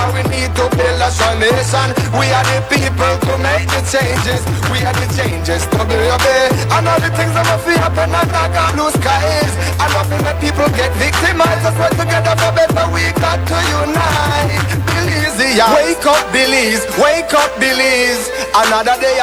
how we need to build a strong nation. We are the people to make the changes. We are the changes to WUB. And all the things that must be happen and not got blue skies. And nothing that people get victimized. Let's work together for better. We got to unite. Belize, yeah. Wake up, Belize. Wake up, Belize. Another day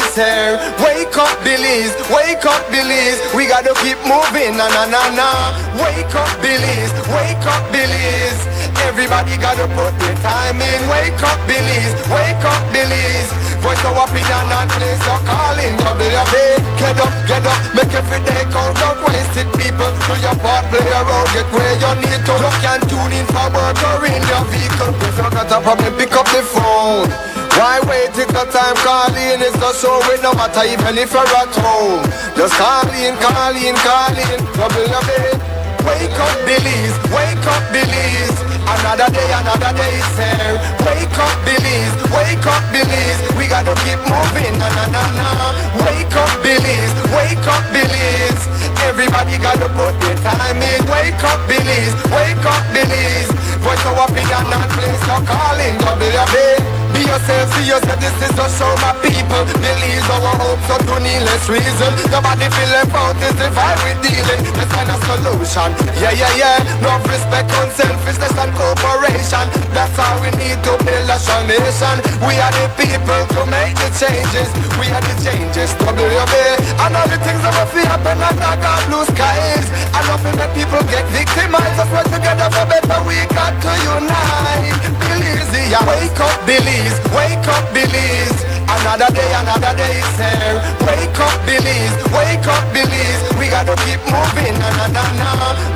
is here. Wake up, Belize. Wake up, Belize. We gotta keep moving. Na na na na. Wake up, Belize. Wake up, Belize. Everybody gotta put their time in. Wake up, Belize. Wake up, Belize. Voice our opinion and place your calling. WUB. Get up, make every day count out. Wasted people, do your part, play your role. Get where you need to. You can tune in for work or in your vehicle. If you got a problem, pick up the phone. Why wait till the time calling? It's not so it no matter even if you're at home. Just call in. WUB. Wake up, Belize. Wake up, Belize. Another day is here. Wake up, Belize. Wake up, Belize. We gotta keep moving. Na na na na. Wake up, Belize. Wake up, Belize. Everybody gotta put their time in. Wake up, Belize. Wake up, Belize. Voice our opinion and place your calling. WUB. Be yourself, see yourself, this is just show my people. Believe our hopes are to needless reason. Nobody feel left out, is the vibe we're dealing. Let's find a solution. Yeah. No respect, unselfishness and cooperation. That's how we need to build a strong nation. We are the people to make the changes. We are the changes, WUB. And all the things that will happen and not got blue skies. And nothing that people get victimized. Let's work together for better, we got to unite. Belize, yeah. Wake up, Belize. Wake up, Belize. Another day is here. Wake up, Belize. Wake up, Belize. We gotta keep moving. Na na na na.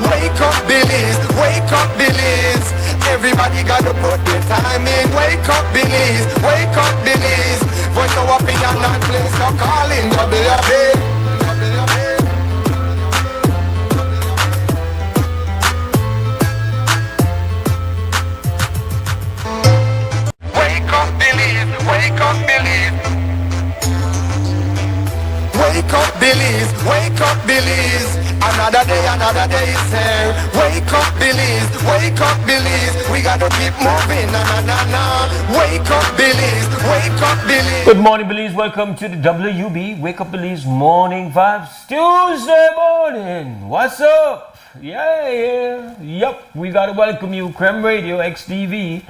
Wake up, Belize. Wake up, Belize. Everybody gotta put their time in. Wake up, Belize. Wake up, Belize. Voice our opinion and place your calling. WUB. Wake up, Belize. Wake up, Belize. Wake up, Belize. Another day is here. Wake up, Belize. Wake up, Belize. We gotta keep moving. Na na na na. Wake up, Belize. Wake up, Belize. Good morning, Belize. Welcome to the WUB Wake Up Belize Morning Vibes Tuesday morning. What's up? Yeah. Yup. We gotta welcome you, Creme Radio, XTV.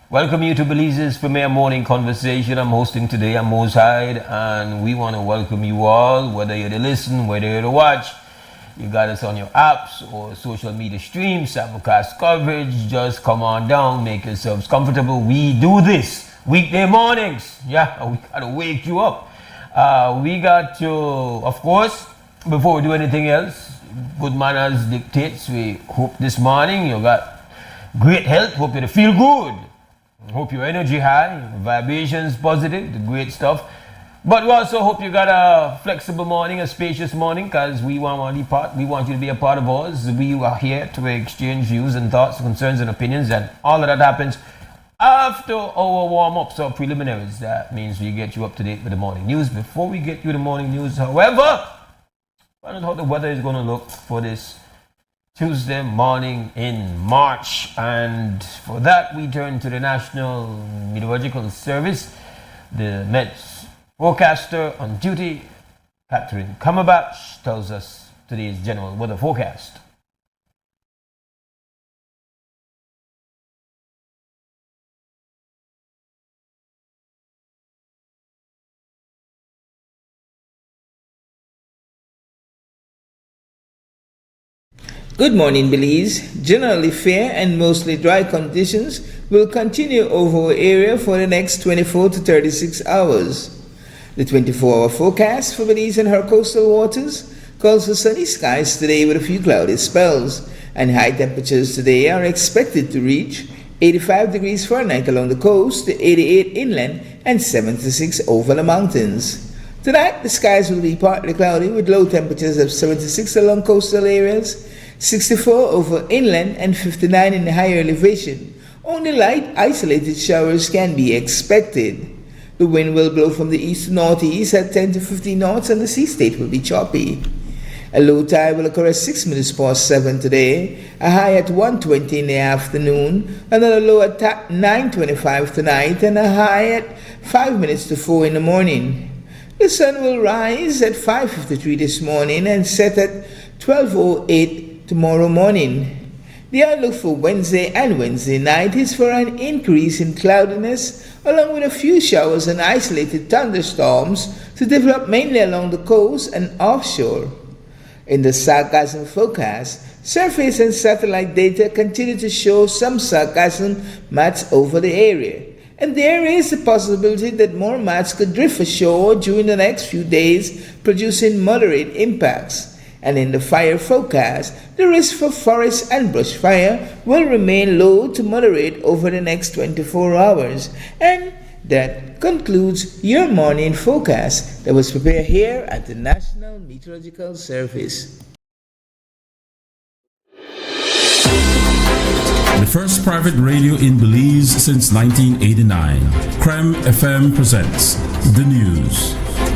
Welcome you to Belize's premier morning conversation. I'm hosting today. I'm Mose, Hyde, and we want to welcome you all, whether you're to listen, whether you're to watch. You got us on your apps or social media streams, simulcast coverage. Just come on down, make yourselves comfortable. We do this weekday mornings. Yeah, we got to wake you up. We got to, of course, before we do anything else, good manners dictates. We hope this morning you got great health. Hope you feel good. Hope your energy high, vibrations positive, the great stuff. But we also hope you got a flexible morning, a spacious morning, because we want you to be a part of us. We are here to exchange views and thoughts, concerns and opinions, and all of that happens after our warm-ups or preliminaries. That means we get you up to date with the morning news. Before we get you the morning news, however, find out how the weather is going to look for this Tuesday morning in March, and for that we turn to the National Meteorological Service. The Met's forecaster on duty, Catherine Cumberbatch, tells us today's general weather forecast. Good morning, Belize. Generally fair and mostly dry conditions will continue over our area for the next 24 to 36 hours. The 24-hour forecast for Belize and her coastal waters calls for sunny skies today with a few cloudy spells, and high temperatures today are expected to reach 85 degrees Fahrenheit along the coast, 88 inland, and 76 over the mountains. Tonight, the skies will be partly cloudy with low temperatures of 76 along coastal areas, 64 over inland, and 59 in the higher elevation. Only light, isolated showers can be expected. The wind will blow from the east to northeast at 10 to 15 knots, and the sea state will be choppy. A low tide will occur at 6 minutes past 7 today, a high at 1:20 in the afternoon, another low at 9:25 tonight, and a high at 5 minutes to 4 in the morning. The sun will rise at 5:53 this morning and set at 12:08 tomorrow morning. The outlook for Wednesday and Wednesday night is for an increase in cloudiness, along with a few showers and isolated thunderstorms to develop mainly along the coast and offshore. In the sarcasm forecast, surface and satellite data continue to show some sarcasm mats over the area, and there is a possibility that more mats could drift ashore during the next few days, producing moderate impacts. And in the fire forecast, the risk for forest and brush fire will remain low to moderate over the next 24 hours. And that concludes your morning forecast that was prepared here at the National Meteorological Service. The first private radio in Belize since 1989, Creme FM presents the news.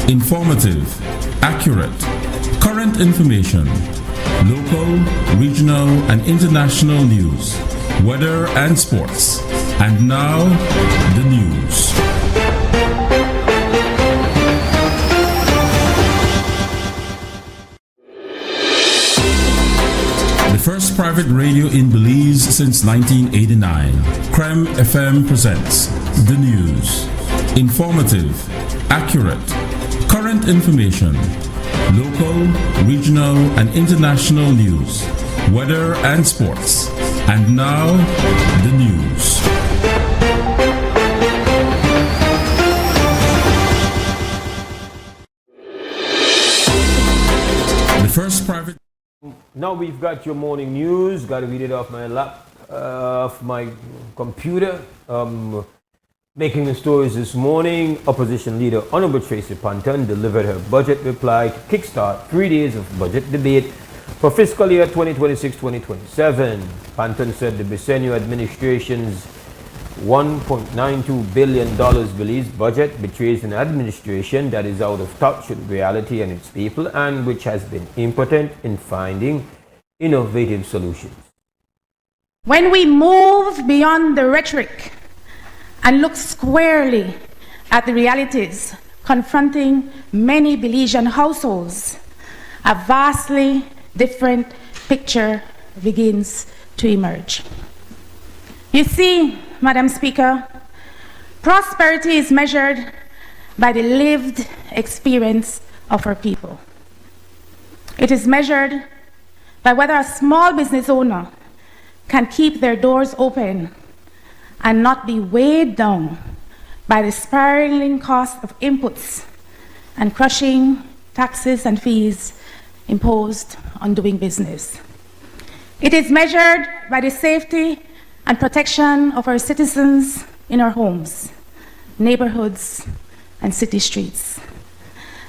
Informative, accurate, current information, local, regional, and international news, weather and sports. And now, the news. The first private radio in Belize since 1989, Creme FM presents the news. Informative, accurate, current information, local, regional, and international news, weather and sports. And now, the news. The first private... Now we've got your morning news. Got to read it off my off my computer. Making the stories this morning, Opposition Leader Honorable Tracy Panton delivered her budget reply to kickstart 3 days of budget debate for fiscal year 2026-2027. Panton said the Bisenio administration's $1.92 billion Belize budget betrays an administration that is out of touch with reality and its people, and which has been impotent in finding innovative solutions. When we move beyond the rhetoric and look squarely at the realities confronting many Belizean households, a vastly different picture begins to emerge. You see, Madam Speaker, prosperity is measured by the lived experience of our people. It is measured by whether a small business owner can keep their doors open and not be weighed down by the spiraling cost of inputs and crushing taxes and fees imposed on doing business. It is measured by the safety and protection of our citizens in our homes, neighborhoods, and city streets.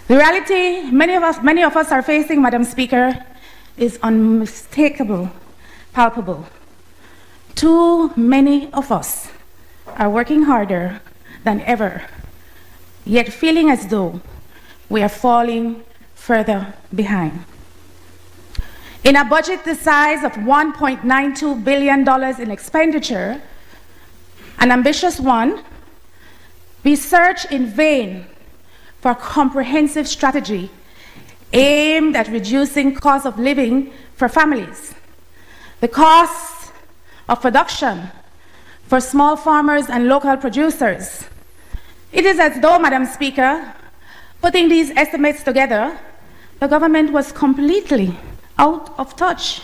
The reality many of us are facing, Madam Speaker, is unmistakable, palpable. Too many of us are working harder than ever, yet feeling as though we are falling further behind. In a budget the size of $1.92 billion in expenditure, an ambitious one, we search in vain for a comprehensive strategy aimed at reducing cost of living for families, the cost of production for small farmers and local producers. It is as though, Madam Speaker, putting these estimates together, the government was completely out of touch,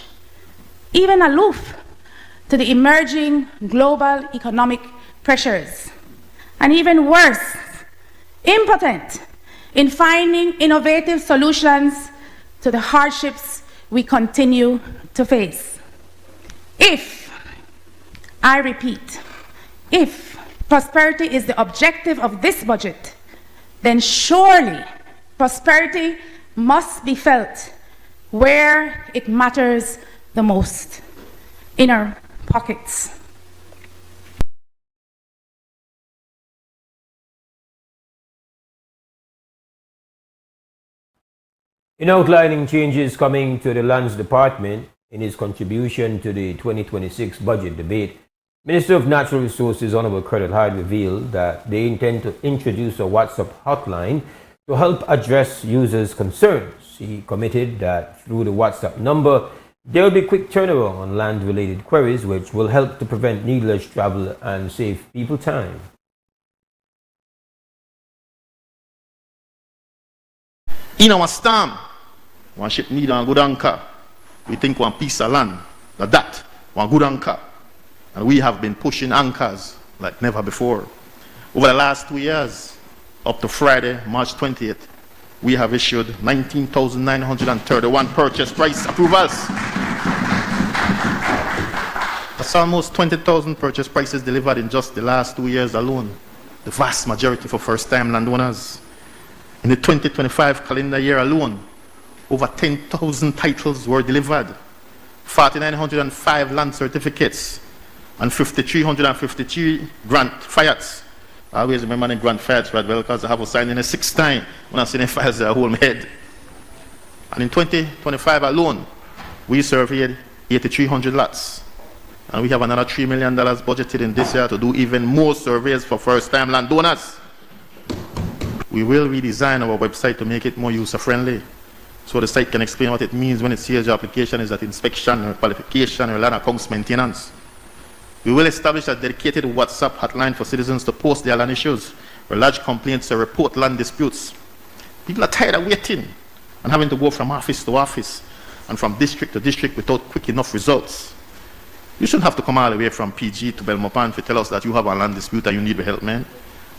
even aloof to the emerging global economic pressures, and even worse, impotent in finding innovative solutions to the hardships we continue to face. If, I repeat, if prosperity is the objective of this budget, then surely prosperity must be felt where it matters the most, in our pockets. In outlining changes coming to the Lands Department in his contribution to the 2026 budget debate, Minister of Natural Resources Honorable Hyde revealed that they intend to introduce a WhatsApp hotline to help address users' concerns. He committed that through the WhatsApp number, there will be quick turnaround on land-related queries, which will help to prevent needless travel and save people time. In our storm, one ship need a good anchor. We think one piece of land, that one good anchor. And we have been pushing anchors like never before. Over the last 2 years, up to Friday, March 20th, we have issued 19,931 purchase price approvals. That's almost 20,000 purchase prices delivered in just the last 2 years alone. The vast majority for first-time landowners. In the 2025 calendar year alone, over 10,000 titles were delivered, 4,905 land certificates, and 5,353 grant fiats. I always remember the grant fiats, right? Well, because I have signed in a 6th time when I see the files, I hold my head. And in 2025 alone, we surveyed 8,300 lots. And we have another $3 million budgeted in this year to do even more surveys for first-time landowners. We will redesign our website to make it more user-friendly, so the site can explain what it means when it says your application is at inspection or qualification or land accounts maintenance. We will establish a dedicated WhatsApp hotline for citizens to post their land issues or large complaints or report land disputes. People are tired of waiting and having to go from office to office and from district to district without quick enough results. You shouldn't have to come all the way from PG to Belmopan to tell us that you have a land dispute and you need help, man.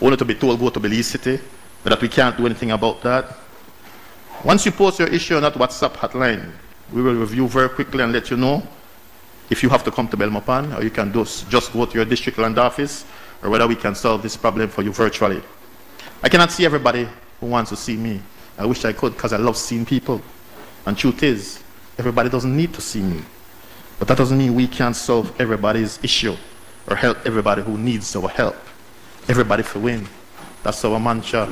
Only to be told go to Belize City, but that we can't do anything about that. Once you post your issue on that WhatsApp hotline, we will review very quickly and let you know if you have to come to Belmopan, or you can just go to your district land office, or whether we can solve this problem for you virtually. I cannot see everybody who wants to see me. I wish I could, because I love seeing people. And truth is, everybody doesn't need to see me. But that doesn't mean we can't solve everybody's issue or help everybody who needs our help. Everybody for win. That's our mantra.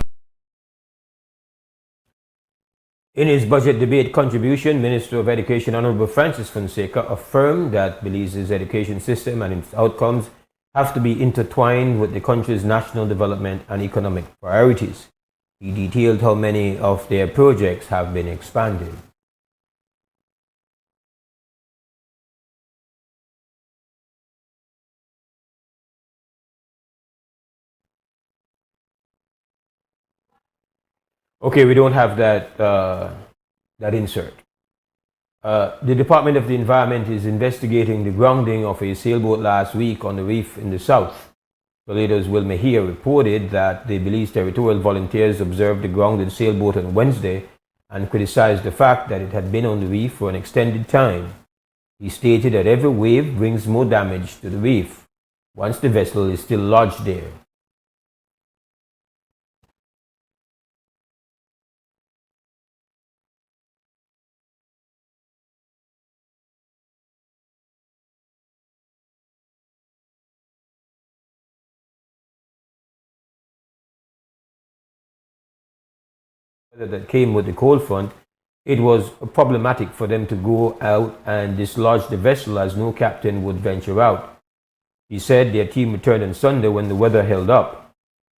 In his budget debate contribution, Minister of Education Honorable Francis Fonseca affirmed that Belize's education system and its outcomes have to be intertwined with the country's national development and economic priorities. He detailed how many of their projects have been expanded. Okay, we don't have that insert. The Department of the Environment is investigating the grounding of a sailboat last week on the reef in the south. Toledo's Will Mejia reported that the Belize Territorial Volunteers observed the grounded sailboat on Wednesday and criticized the fact that it had been on the reef for an extended time. He stated that every wave brings more damage to the reef once the vessel is still lodged there. That came with the cold front, it was problematic for them to go out and dislodge the vessel, as no captain would venture out. He said their team returned on Sunday when the weather held up.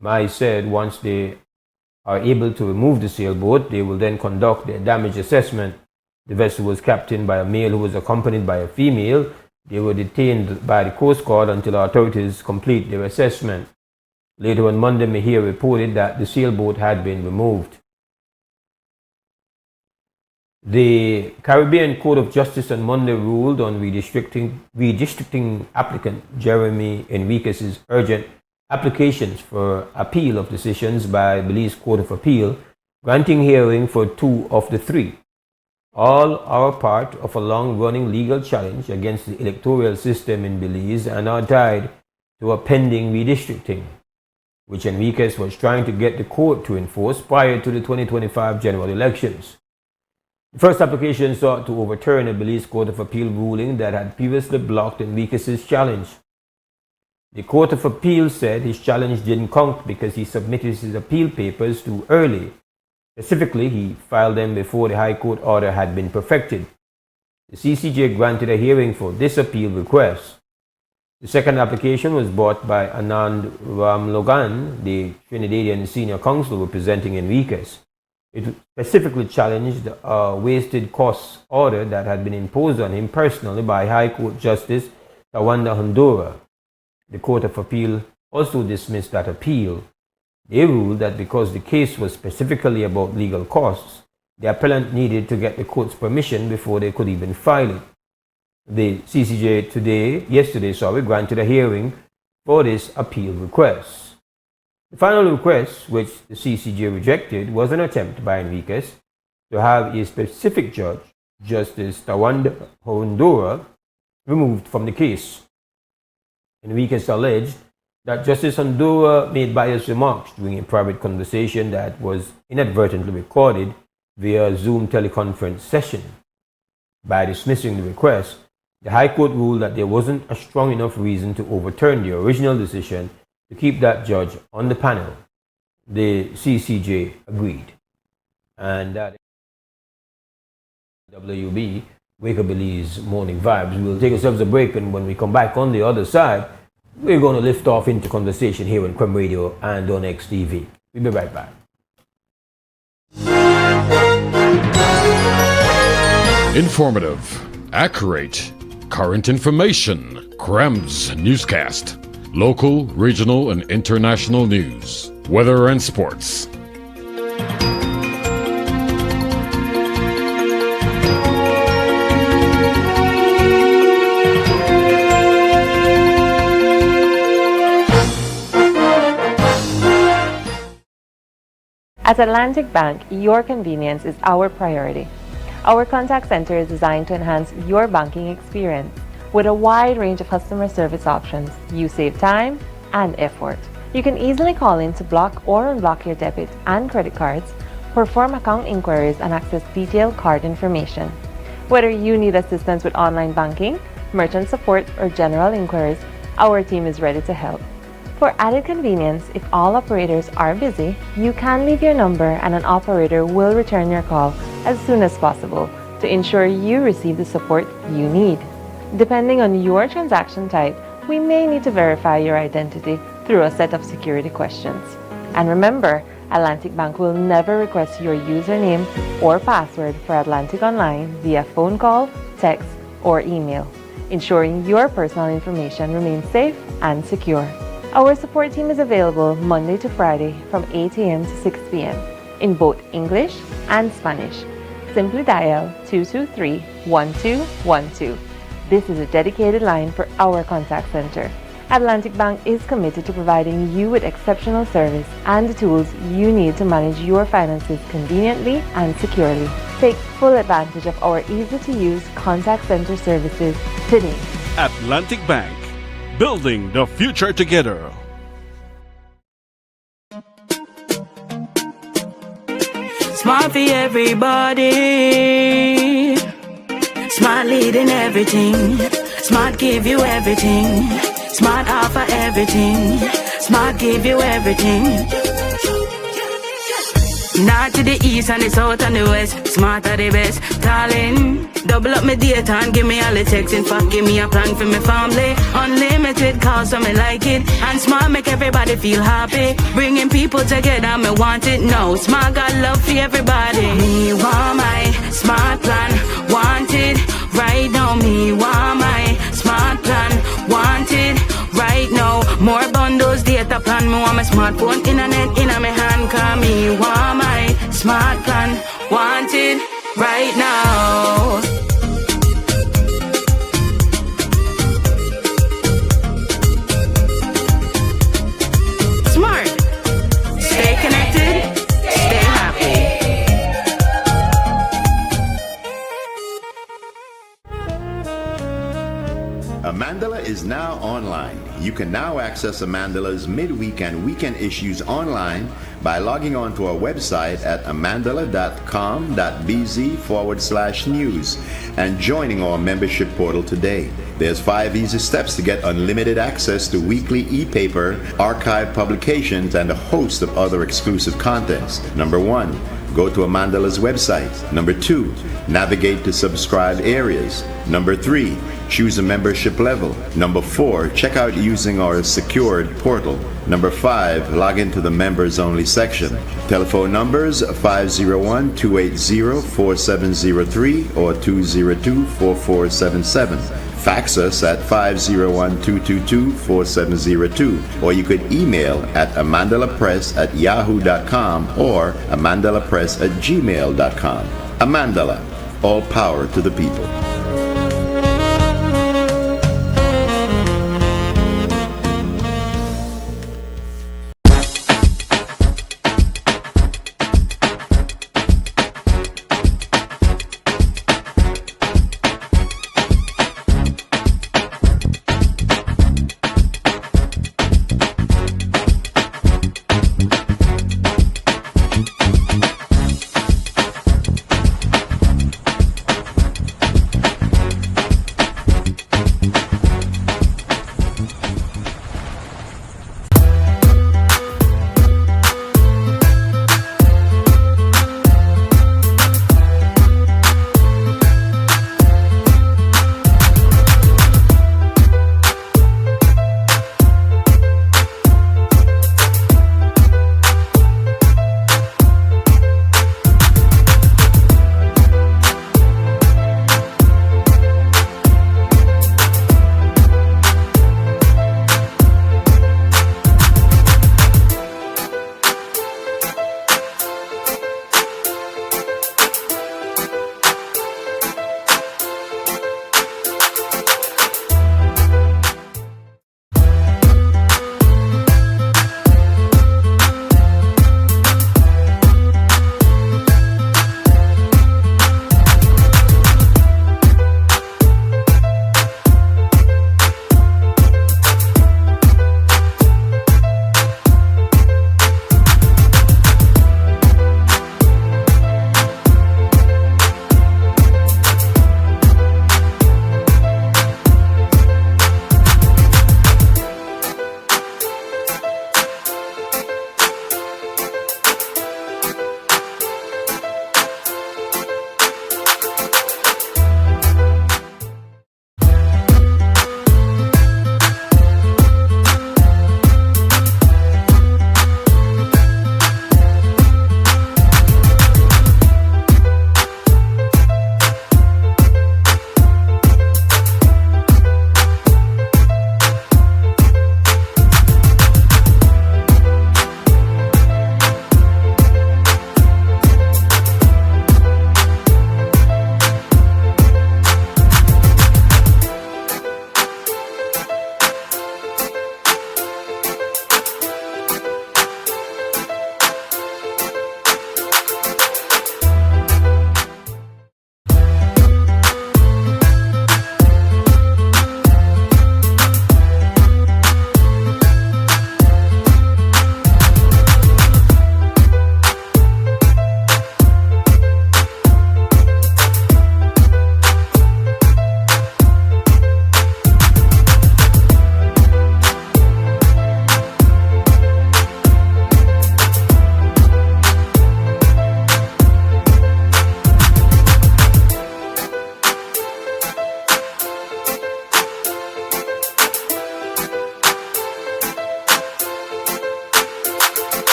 Mai said once they are able to remove the sailboat, they will then conduct their damage assessment. The vessel was captained by a male who was accompanied by a female. They were detained by the Coast Guard until authorities complete their assessment. Later on Monday, Mejia reported that the sailboat had been removed. The Caribbean Court of Justice on Monday ruled on redistricting applicant Jeremy Enriquez's urgent applications for appeal of decisions by Belize Court of Appeal, granting hearing for 2 of the 3. All are part of a long-running legal challenge against the electoral system in Belize and are tied to a pending redistricting, which Enriquez was trying to get the court to enforce prior to the 2025 general elections. The first application sought to overturn a Belize Court of Appeal ruling that had previously blocked Enriquez's challenge. The Court of Appeal said his challenge didn't count because he submitted his appeal papers too early Specifically, he filed them before the High Court order had been perfected. The CCJ granted a hearing for this appeal request. The second application was brought by Anand Ramlogan, the Trinidadian senior counsel representing Enriquez. It specifically challenged a wasted costs order that had been imposed on him personally by High Court Justice Tawanda Honduras. The Court of Appeal also dismissed that appeal. They ruled that because the case was specifically about legal costs, the appellant needed to get the court's permission before they could even file it. The CCJ yesterday granted a hearing for this appeal request. The final request, which the CCJ rejected, was an attempt by Enriquez to have a specific judge, Justice Tawanda Honduras, removed from the case. Enriquez alleged that Justice Honduras made biased remarks during a private conversation that was inadvertently recorded via a Zoom teleconference session. By dismissing the request, the High Court ruled that there wasn't a strong enough reason to overturn the original decision to keep that judge on the panel. The CCJ agreed. And that WUB, Wake Up Belize Morning Vibes. We'll take ourselves a break, and when we come back on the other side, we're going to lift off into conversation here on Creme Radio and on XTV. We'll be right back. Informative, accurate, current information. Crem's Newscast. Local, regional, and international news. Weather and sports. At Atlantic Bank, your convenience is our priority. Our contact center is designed to enhance your banking experience. With a wide range of customer service options, you save time and effort. You can easily call in to block or unblock your debit and credit cards, perform account inquiries, and access detailed card information. Whether you need assistance with online banking, merchant support, or general inquiries, our team is ready to help. For added convenience, if all operators are busy, you can leave your number and an operator will return your call as soon as possible to ensure you receive the support you need. Depending on your transaction type, we may need to verify your identity through a set of security questions. And remember, Atlantic Bank will never request your username or password for Atlantic Online via phone call, text, or email, ensuring your personal information remains safe and secure. Our support team is available Monday to Friday from 8 a.m. to 6 p.m. in both English and Spanish. Simply dial 223-1212. This is a dedicated line for our contact center. Atlantic Bank is committed to providing you with exceptional service and the tools you need to manage your finances conveniently and securely. Take full advantage of our easy-to-use contact center services today. Atlantic Bank. Building the future together. Smart for everybody. Smart leading everything. Smart give you everything. Smart offer everything. Smart give you everything. North to the east and the south and the west. Smart are the best. Calling. Double up my data and give me all the text. In fact, give me a plan for my family. Unlimited calls, so me like it. And Smart make everybody feel happy. Bringing people together, me want it now. Smart got love for everybody. Me want my Smart plan. Want it right now. Me want my Smart plan. Want it right now. More bundles, data plan. Me want my smartphone, internet in my hand. Cause me want my Smart plan. Want it right now. Smart. Stay connected. Stay happy. Amandala is now online. You can now access Amandala's midweek and weekend issues online by logging on to our website at amandala.com.bz/news and joining our membership portal today. There's 5 easy steps to get unlimited access to weekly e-paper, archive publications, and a host of other exclusive contents. Number 1, go to Amandala's website. Number 2, navigate to subscribed areas. Number 3, choose a membership level. Number 4, check out using our secured portal. Number 5, log into the members only section. Telephone numbers 501-280-4703 or 202-4477. Fax us at 501-222-4702, or you could email at amandalapress@yahoo.com or amandalapress@gmail.com. Amandala, all power to the people.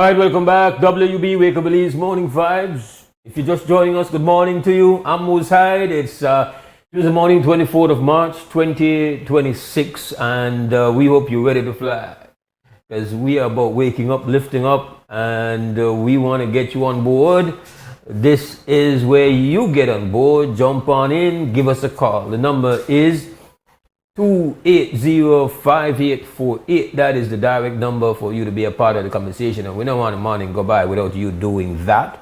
All right, welcome back. WUB Wake Up Belize Morning Vibes. If you're just joining us, good morning to you. I'm Mose Hyde. It's Tuesday morning, 24th of March, 2026, and we hope you're ready to fly. Because we are about waking up, lifting up, and we want to get you on board. This is where you get on board. Jump on in, give us a call. The number is 280-5848. That is the direct number for you to be a part of the conversation. And we don't want the morning go by without you doing that.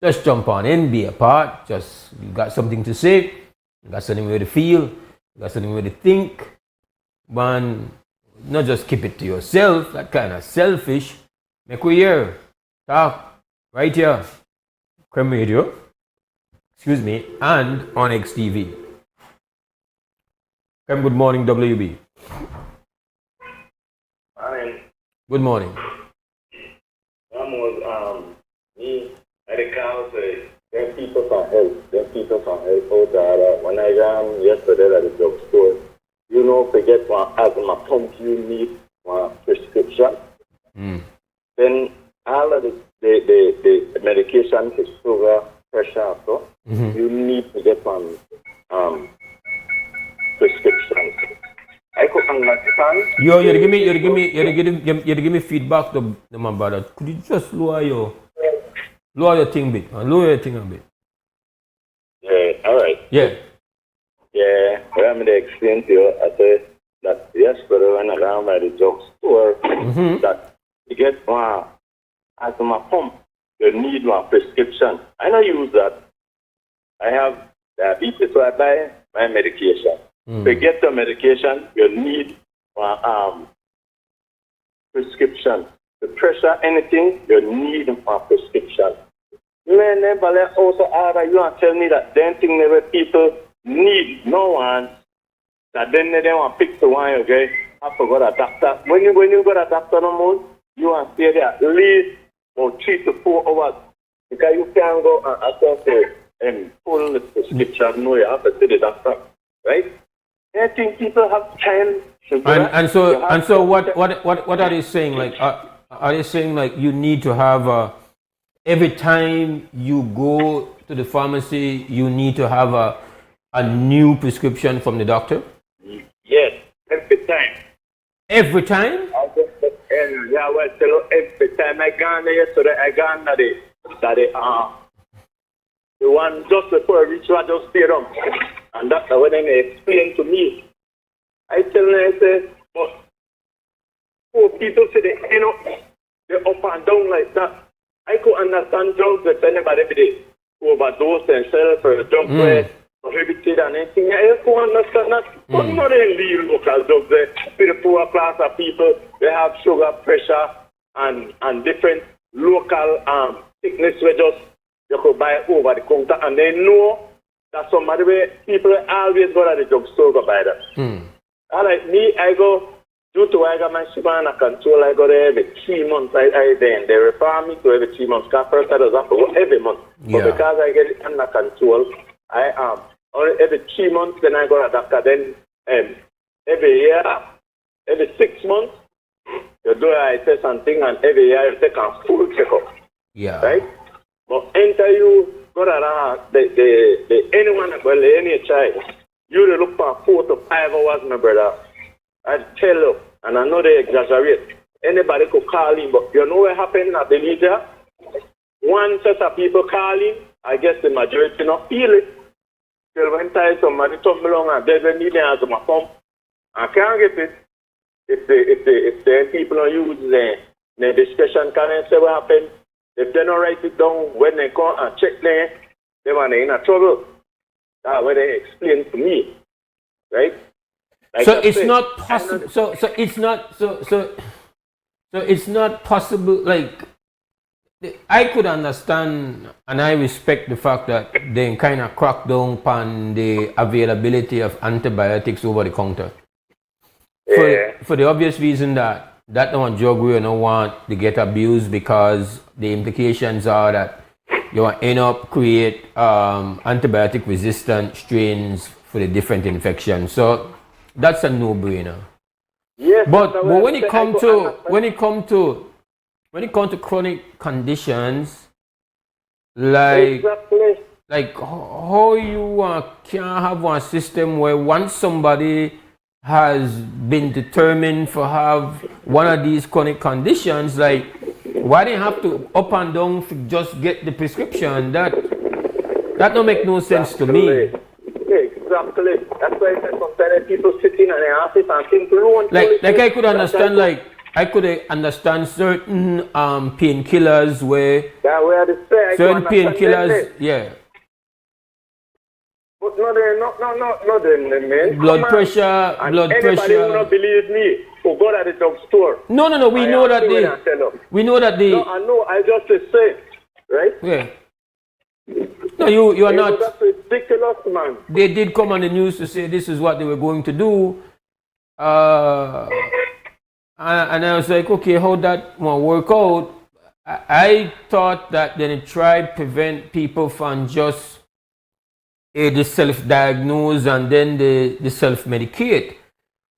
Just jump on in, be a part. Just, you got something to say, you got something to feel, you got something to think. Man, not just keep it to yourself. That kind of selfish. Make we hear. Talk. Right here. Creme Radio. Excuse me. And on XTV. Good morning, WB. Morning. Good morning. Me, I recall say, them people from help out there. When I ran yesterday at the drugstore, you know, forget one asthma pump you need one prescription. Then all of the medication for sugar, pressure, so you need to get one prescription. I could understand. You give me feedback to my brother. Could you just lower your thing a bit? Lower your thing a bit. Yeah, all right. Yeah. Yeah, what I'm going to explain to you, I said that yesterday when I ran by the drugstore, that you get one asthma pump, you need one prescription. I don't use that. I have diabetes, so I buy my medication. To get the medication, you need prescription. The pressure, anything, you need a prescription. Man, never also order you and tell me that then thing never people need no one. That then they don't want to pick the one, okay? I forgot a doctor. When you go to a doctor no more, you want to stay there at least about 3 to 4 hours. Because you can't go and access and pull the prescription. No, you have to see the doctor, right? I think people have time. And so what are they saying? Like, are they saying like you need to have every time you go to the pharmacy, you need to have a new prescription from the doctor? Yes, every time. Every time? Yeah, well, every time I gone there yesterday, I gone the one just before I reach, I just stayed on. And that's when they explain to me. I tell them, I say, but poor people say they're up and down like that. I could understand drugs if anybody did overdose themselves or drug prohibited and anything. I could understand that. But not in the local drugs there. For the poor class of people, they have sugar, pressure, and different local sickness where just you could buy over the counter, and they know that somebody where people always go to the drugstore to buy that. All right, me, I go, due to I got my sugar under control, I go there every 3 months. They refer me to every 3 months. Because first I doesn't have to go every month. But because I get it under control, I am. Every 3 months, then I go to the doctor. Then every year, every 6 months, you do a test and thing, and every year you take a full checkup. Yeah. Right? But enter you go to anyone, well, any child, you look for 4 to 5 hours, my brother. I tell you, and I know they exaggerate. Anybody could call in, but you know what happened at the leader? One set of people calling, I guess the majority not feel it. Till when time somebody come along and they need the answer my pump, I can't get it. If the people don't use the discussion, can I say what happened? If they don't write it down, when they come and check there, they want to in a trouble. That's what they explain to me, right? Like so it's not possible. So it's not possible. Like I could understand, and I respect the fact that they kind of crack down on the availability of antibiotics over the counter. For the obvious reason that don't drug we don't want to get abused, because the implications are that you will end up create antibiotic resistant strains for the different infections. So that's a no-brainer. Yes, but when it come to when it comes to chronic conditions, like how you can have one system where once somebody has been determined for have one of these chronic conditions, like why they have to up and down to just get the prescription? That don't make no sense to me. Exactly. That's why I said sometimes people sitting in the office and think alone. Like I could understand, like I could understand certain painkillers where certain painkillers, yeah. But no, man. Blood pressure. Anybody who don't believe me, who go to the drugstore. No. We know that they. No, I know. I just say, right? Yeah. No, you are not. That's ridiculous, man. They did come on the news to say this is what they were going to do. And I was like, okay, how that won't work out? I thought that then it tried prevent people from just the self-diagnose and then the self-medicate.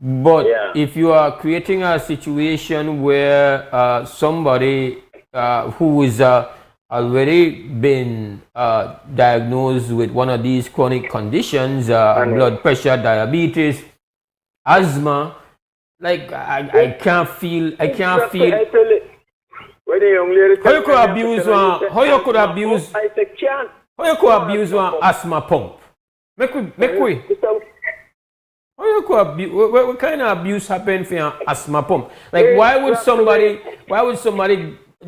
But if you are creating a situation where somebody who is already been diagnosed with one of these chronic conditions, blood pressure, diabetes, asthma, like I can't feel. When the young lady how you could abuse one? How you could abuse? I say can't. How you could abuse one asthma pump? Make we. How you could abuse? What kind of abuse happened for an asthma pump? Like why would somebody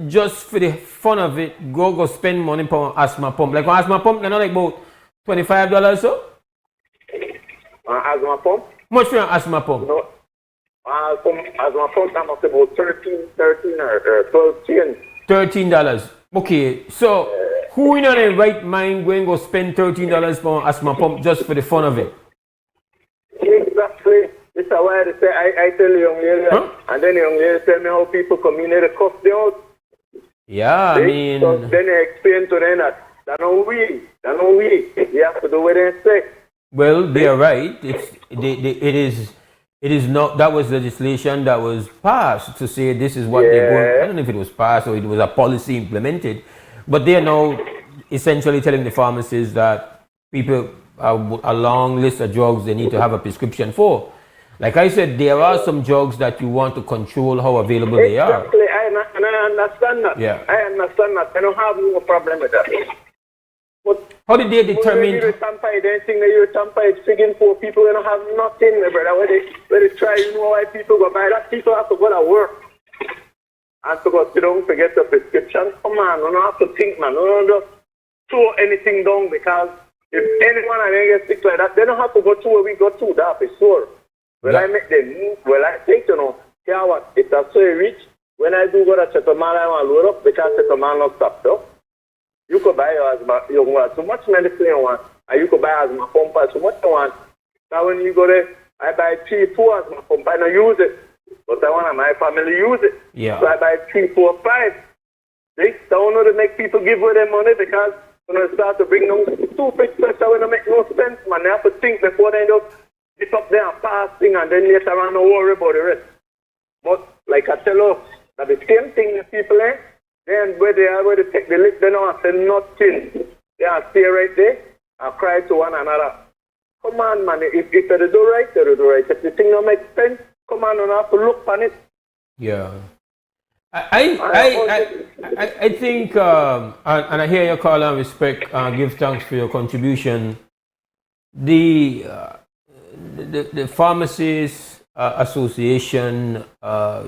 just for the fun of it go spend money for an asthma pump? Like an asthma pump, they're not like about $25 so? An asthma pump? Much for an asthma pump? No. Asthma pump that must be about 13 or 12. $13. Okay, so who in their right mind going to spend $13 for an asthma pump just for the fun of it? Exactly. This is why they say I tell the young lady, and then the young lady tell me how people come in there to cuff them out. Yeah, I mean. So then they explain to them that they're not we. You have to do what they say. Well, they are right. It is not. That was legislation that was passed to say this is what they're going. I don't know if it was passed or it was a policy implemented, but they are now essentially telling the pharmacists that people a long list of drugs they need to have a prescription for. Like I said, there are some drugs that you want to control how available they are. Exactly, I understand that. Yeah. I understand that. I don't have no problem with that. But how did they determine? You're figuring for people who don't have nothing, my brother. Where they try, you know why people go buy that? People have to go to work and to go sit down to get the prescription. Come on, you don't have to think, man. You don't just throw anything down because if anyone and they get sick like that, they don't have to go to where we go to. That is sure. When I make them move, I think, care what? If that's so rich, when I do go to Chetomal, I want to load up because Chetomal not stopped up. You could buy you want so much medicine you want, and you could buy asthma pump so much you want. Now when you go there, I buy 3-4 asthma pump. I don't use it, but I want my family use it. Yeah. So I buy 3-4-5. They don't know to make people give away their money because when they start to bring them stupid pressure when they make no sense, man. They have to think before they just get up there and fasting and then later on don't worry about the rest. But like I tell you, that the same thing the people then where they take the lick, they don't say nothing. They are stay right there and cry to one another. Come on, man. If they do right, they do right. If the thing don't make sense, come on, you have to look on it. Yeah. I think, and I hear your call and respect, give thanks for your contribution. The Pharmacists Association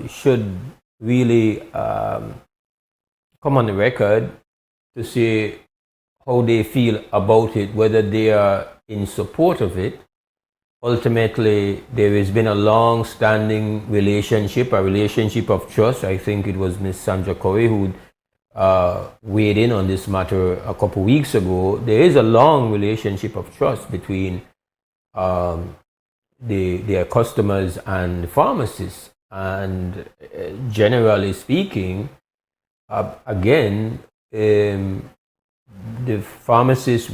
should really come on the record to say how they feel about it, whether they are in support of it. Ultimately, there has been a long-standing relationship, a relationship of trust. I think it was Ms. Sandra Corey who weighed in on this matter a couple weeks ago. There is a long relationship of trust between their customers and the pharmacists. And generally speaking, again, the pharmacists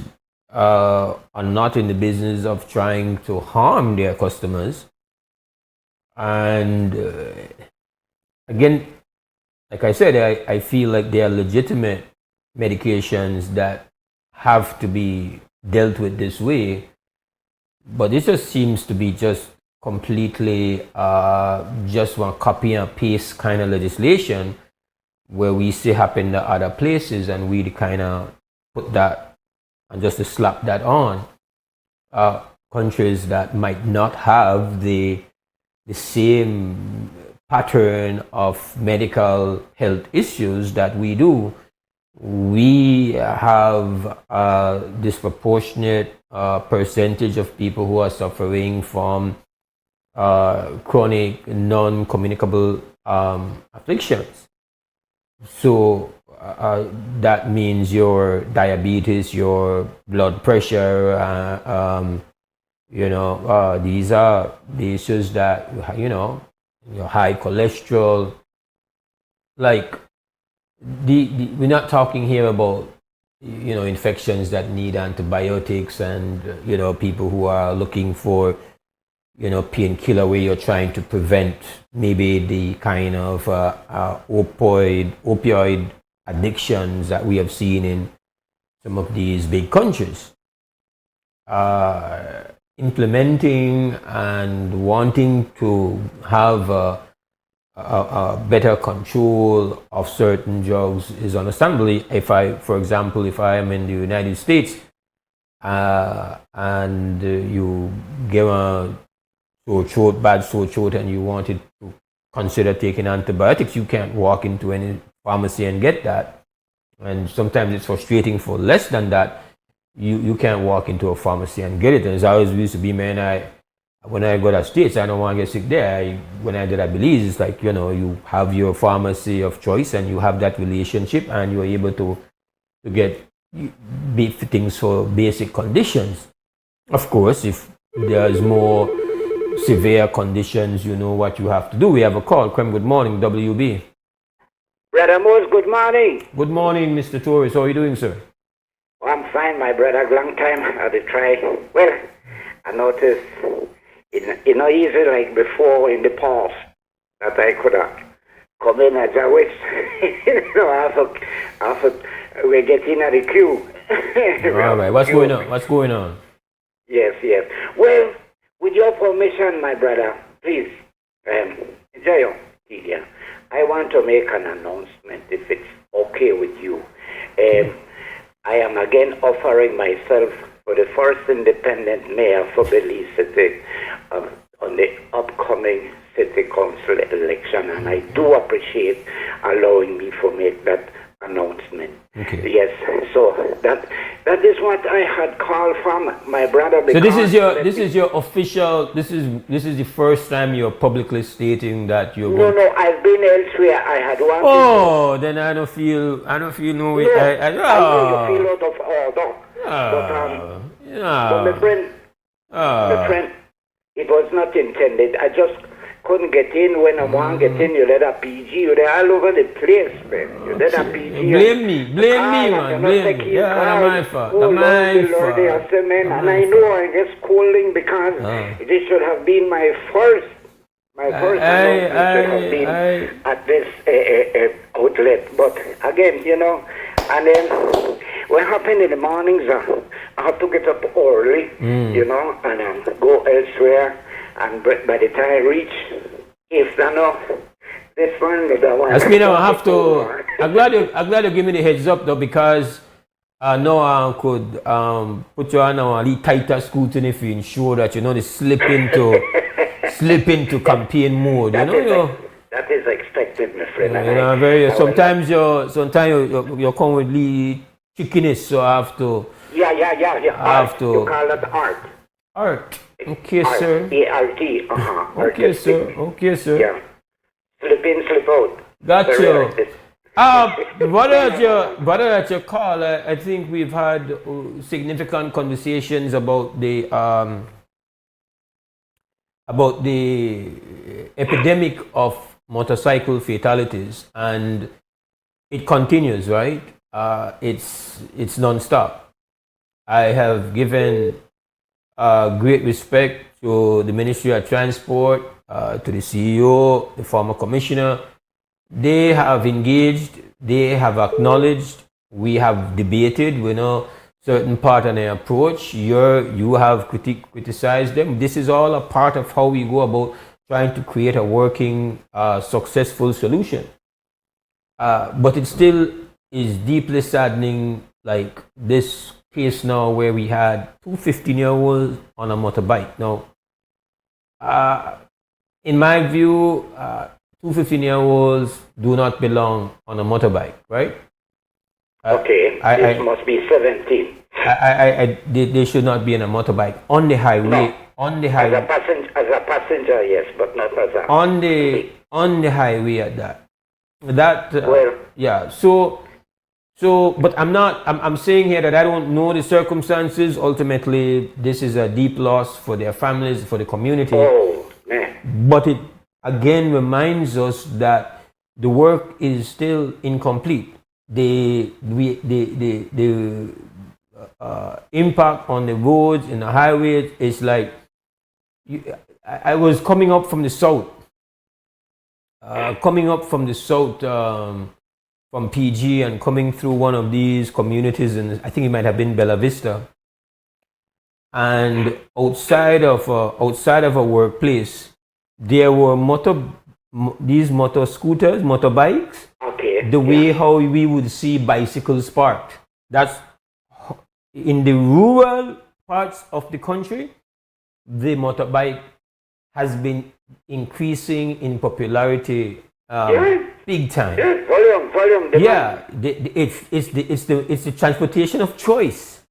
are not in the business of trying to harm their customers. And again, like I said, I feel like they are legitimate medications that have to be dealt with this way. But this just seems to be just completely just one copy and paste kind of legislation where we see happen to other places, and we kind of put that and just to slap that on countries that might not have the same pattern of medical health issues that we do. We have a disproportionate percentage of people who are suffering from chronic non-communicable afflictions. So that means your diabetes, your blood pressure, these are the issues that, your high cholesterol. Like, we're not talking here about, infections that need antibiotics and, people who are looking for, painkiller where you're trying to prevent maybe the kind of opioid addictions that we have seen in some of these big countries. Implementing and wanting to have a better control of certain drugs is understandably. For example, if I am in the United States and you get a bad sore throat, and you wanted to consider taking antibiotics, you can't walk into any pharmacy and get that. And sometimes it's frustrating for less than that. You can't walk into a pharmacy and get it. And it's always used to be, man, when I go to States, I don't want to get sick there. When I did at Belize, it's like, you have your pharmacy of choice and you have that relationship, and you're able to get things for basic conditions. Of course, if there's more severe conditions, you know what you have to do. We have a call. Krem, good morning, WB. Brother Mose, good morning. Good morning, Mr. Torres. How are you doing, sir? Oh, I'm fine, my brother. Long time I had to try. Well, I noticed it's not easy like before in the past that I could have come in as I wish. After we're getting at the queue. All right. What's going on? What's going on? Yes. Well, with your permission, my brother, please, Jayo, I want to make an announcement, if it's okay with you. I am again offering myself for the first independent mayor for Belize City on the upcoming city council election, and I do appreciate allowing me to make that announcement. Okay. Yes, so that is what I had called from my brother. So this is your official. This is the first time you're publicly stating that you're. No, I've been elsewhere. I had one. Oh, then I don't feel no. I know you feel out of order. But my friend, it was not intended. I just couldn't get in. When I want to get in, you let a PG. You're all over the place, man. You let a PG. Blame me, man. Blame me. Yeah, that's my fault. That's my fault. And I know I get scolding because this should have been my first announcement should have been at this outlet. But again, and then what happened in the mornings, I have to get up early, and go elsewhere. And by the time I reach, if I know this one, the one. That's mean I have to. I'm glad you give me the heads up though, because I know I could put you on a little tighter scrutiny if you ensure that they slip into campaign mode. That is expected, my friend. Sometimes you come with little chickiness, so I have to. Yeah. I have to. You call that art. Art. Okay, sir. ART. Okay, sir. Yeah. Slip in, slip out. Got you. Brother, at your call, I think we've had significant conversations about the epidemic of motorcycle fatalities, and it continues, right? It's non-stop. I have given great respect to the Ministry of Transport, to the CEO, the former commissioner, They have engaged, they have acknowledged, we have debated, we know certain part of their approach. You have criticized them. This is all a part of how we go about trying to create a working, successful solution. But it still is deeply saddening, like this case now where we had two 15-year-olds on a motorbike. Now, in my view, two 15-year-olds do not belong on a motorbike, right? Okay, this must be 17. They should not be on a motorbike on the highway. No. On the highway. As a passenger, yes, but not as a... On the highway at that. Well... Yeah, so, but I'm saying here that I don't know the circumstances. Ultimately, this is a deep loss for their families, for the community. Oh, man. But it again reminds us that the work is still incomplete. The impact on the roads and the highways is like, I was coming up from the south, from PG and coming through one of these communities, and I think it might have been Bella Vista. And outside of a workplace, there were these motor scooters, motorbikes. Okay. The way how we would see bicycles parked. That's in the rural parts of the country. The motorbike has been increasing in popularity big time. Yeah, volume. Yeah, it's the transportation of choice.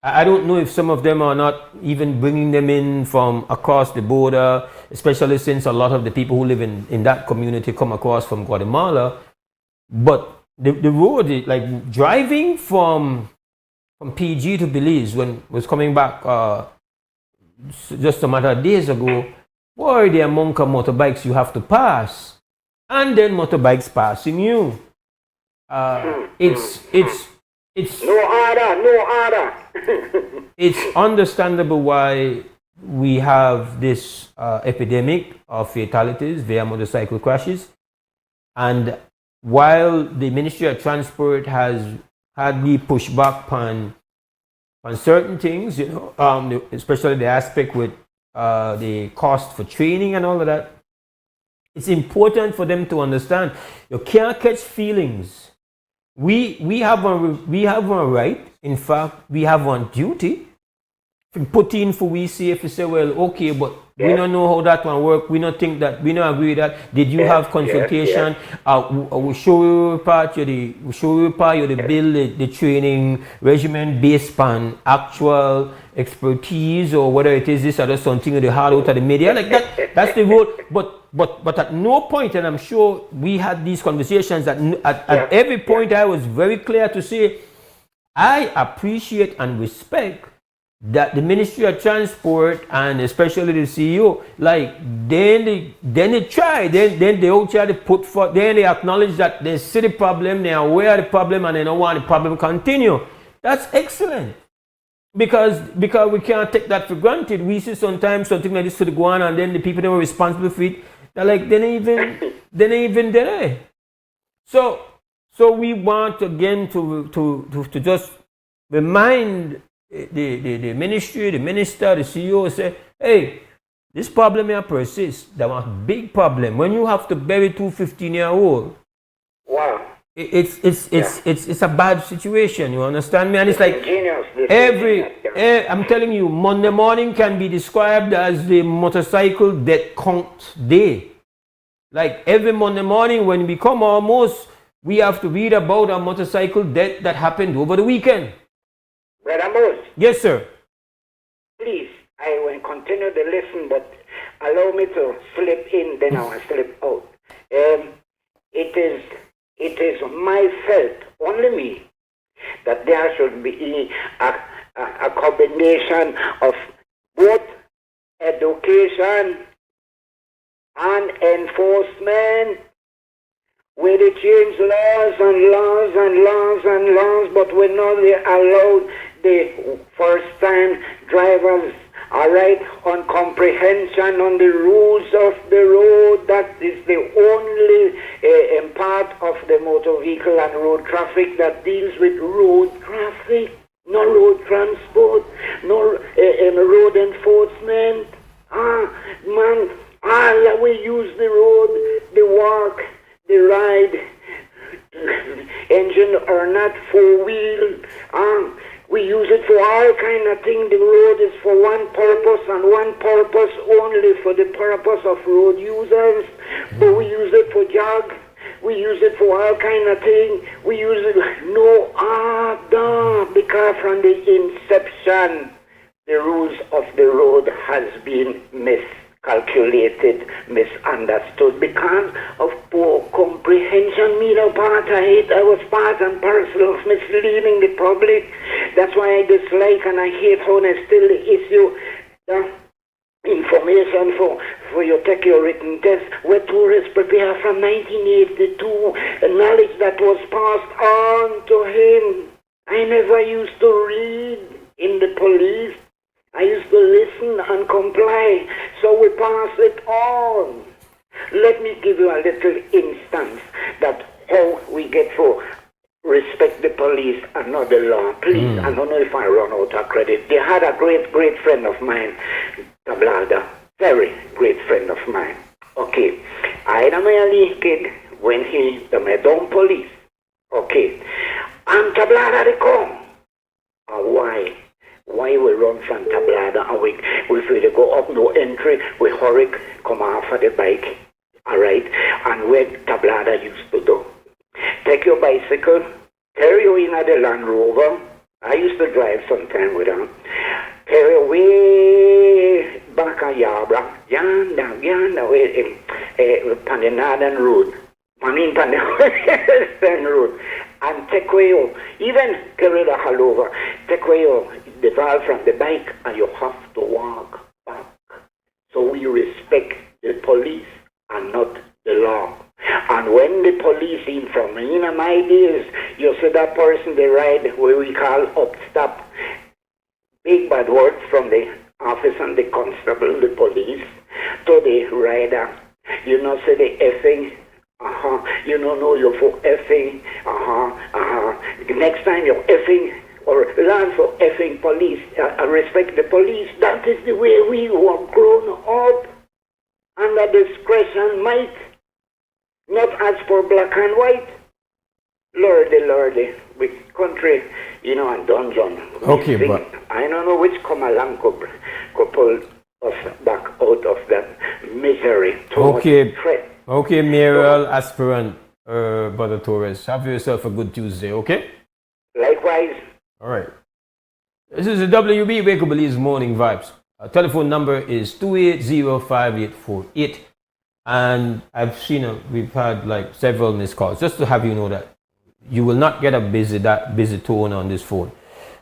I don't know if some of them are not even bringing them in from across the border, especially since a lot of the people who live in that community come across from Guatemala. But the road, like driving from PG to Belize, when I was coming back just a matter of days ago, boy, the amount of motorbikes you have to pass, and then motorbikes passing you. It's no order. It's understandable why we have this epidemic of fatalities via motorcycle crashes, and while the Ministry of Transport has hardly pushed back on certain things, especially the aspect with the cost for training and all of that, it's important for them to understand you can't catch feelings. We have one right. In fact, we have one duty. Put in for we see if you say, well, okay, but we don't know how that one work. We don't think that. We don't agree with that. Did you have consultation? We show you part. You the bill, the training regimen based on actual expertise or whether it is this or that something or the hard out of the media like that. That's the role. But at no point, and I'm sure we had these conversations. At every point, I was very clear to say, I appreciate and respect that the Ministry of Transport and especially the CEO, like then they try, then they all try to put forth, then they acknowledge that they see the problem, they are aware of the problem, and they don't want the problem to continue. That's excellent. Because we can't take that for granted. We see sometimes something like this to go on, and then the people that were responsible for it, they're like, they ain't even there. So we want again to just remind the ministry, the minister, the CEO say, hey, this problem here persists. That was a big problem. When you have to bury two 15-year-olds, wow, it's a bad situation. You understand me? And it's like I'm telling you, Monday morning can be described as the motorcycle death count day. Like every Monday morning when we come almost, we have to read about a motorcycle death that happened over the weekend. Brother Mose. Yes, sir. Please, I will continue to listen, but allow me to slip in, then I will slip out. It is my felt, only me, that there should be a combination of both education and enforcement. Where they change laws, but we know they allowed the first-time drivers, all right, on comprehension on the rules of the road. That is the only part of the motor vehicle and road traffic that deals with road traffic, no road transport, no road enforcement. We use the road, the walk, the ride, engine or not, 4-wheel. We use it for all kind of things. The road is for one purpose and one purpose only, for the purpose of road users. But we use it for jog. We use it for all kind of things. We use it no other, because from the inception, the rules of the road has been miscalculated, misunderstood, because of poor comprehension. Me no part of it. I was part and parcel of misleading the public. That's why I dislike and I hate how they still issue the information for you take your written test, where tourists prepare from 1982, knowledge that was passed on to him. I never used to read in the police. I used to listen and comply, so we pass it on. Let me give you a little instance that how we get for respect the police and not the law. Please, I don't know if I run out of credit. They had a great friend of mine, Tablada, very great friend of mine. Okay, I had a man kid when he the Medon police. Okay, and Tablada they come. Why? Why we run from Tablada and we feel to go up no entry, we hurry, come off of the bike. Alright? And where Tablada used to do. Take your bicycle, carry you in at the Land Rover. I used to drive sometime with them. Carry you way back a Yabra, yonder way, on the Northern Road. I mean, on the Western Road. And take away you, even carry the all over, take away you the valve from the bike, and you have to walk back. So we respect the police and not the law. And when the police in from my days, you see that person they ride what we call up stop. Big bad words from the officer and the constable, the police, to the rider. You know, say the effing. You don't know you're for effing. Next time you're effing or learn for effing police. Respect the police. That is the way we were grown up. Under discretion, might. Not as for black and white. Lordy, with country, and dungeon. Okay, but I don't know which come along could pull us back out of that misery. Okay, Mariel, aspirant, Brother Torres. Have yourself a good Tuesday, okay? Likewise. All right. This is the WB Wake Up Belize Morning Vibes. Our telephone number is 280-5848. And I've seen we've had like several missed calls. Just to have you know that you will not get a busy tone on this phone.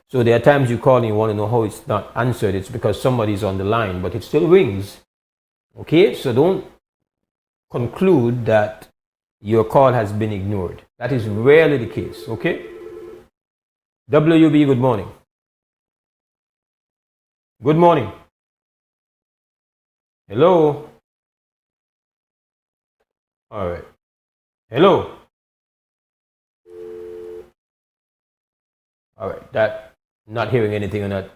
So there are times you call and you want to know how it's not answered. It's because somebody's on the line, but it still rings. Okay? So don't conclude that your call has been ignored. That is rarely the case. Okay? WB, good morning. Good morning. Hello? All right. Hello? All right. Not hearing anything on that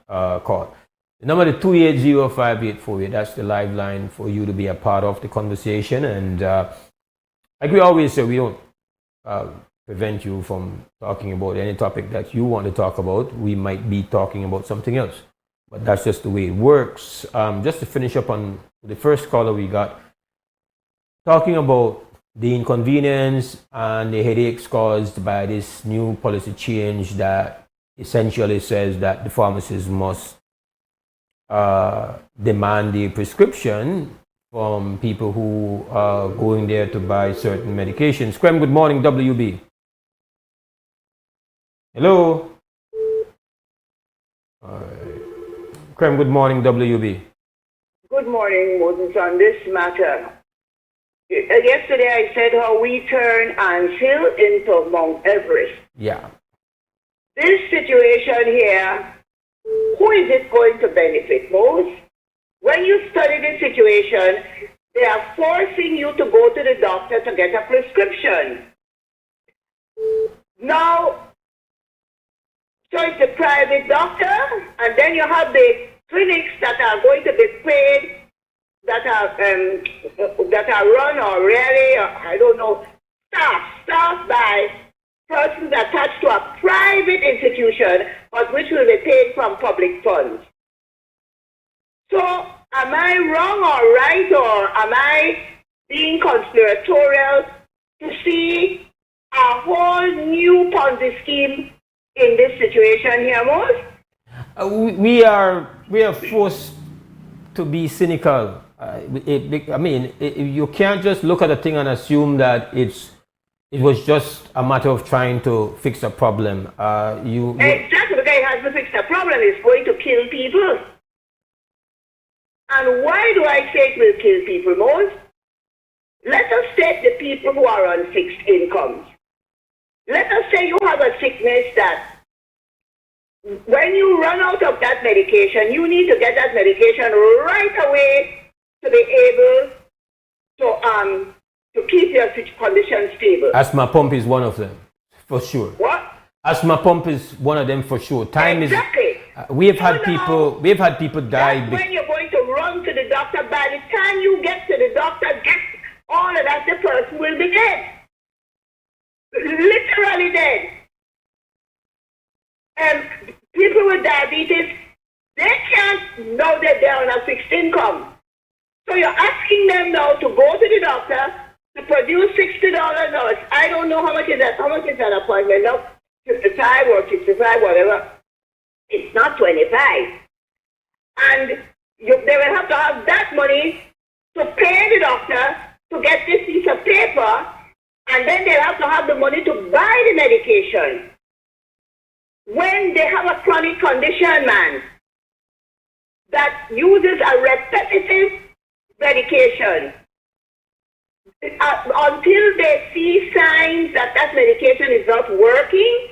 call. The number is 280-5848. That's the live line for you to be a part of the conversation. And like we always say, we don't prevent you from talking about any topic that you want to talk about. We might be talking about something else. But that's just the way it works. Just to finish up on the first caller we got, talking about the inconvenience and the headaches caused by this new policy change that essentially says that the pharmacist must demand the prescription from people who are going there to buy certain medications. Krem, good morning, WB. Hello? All right. Krem, good morning, WB. Good morning, Moses. On this matter, yesterday I said how we turn Ant Hill into Mount Everest. Yeah. This situation here, who is it going to benefit most? When you study the situation, They are forcing you to go to the doctor to get a prescription. Now, so it's a private doctor, and then you have the clinics that are going to be paid, that are run or really, or I don't know, staffed by persons attached to a private institution, but which will be paid from public funds. So, am I wrong or right, or am I being conspiratorial to see a whole new Ponzi scheme in this situation here, Mose? We are forced to be cynical. You can't just look at a thing and assume that it was just a matter of trying to fix a problem. Exactly, because it has to fix the problem. It's going to kill people. And why do I say it will kill people, Mose? Let us take the people who are on fixed incomes. Let us say you have a sickness that when you run out of that medication, you need to get that medication right away to be able to keep your condition stable. Asthma pump is one of them, for sure. What? Asthma pump is one of them for sure. Exactly. We have had people die. That's when you're going to run to the doctor. By the time you get to the doctor, get all of that, the person will be dead. Literally dead. And people with diabetes, they can't know that they're on a fixed income. So you're asking them now to go to the doctor to produce $60 now. I don't know how much is that. How much is that appointment now? 55 or 65, whatever. It's not 25. And they will have to have that money to pay the doctor to get this piece of paper, and then they'll have to have the money to buy the medication. When they have a chronic condition, man, that uses a repetitive medication, until they see signs that that medication is not working,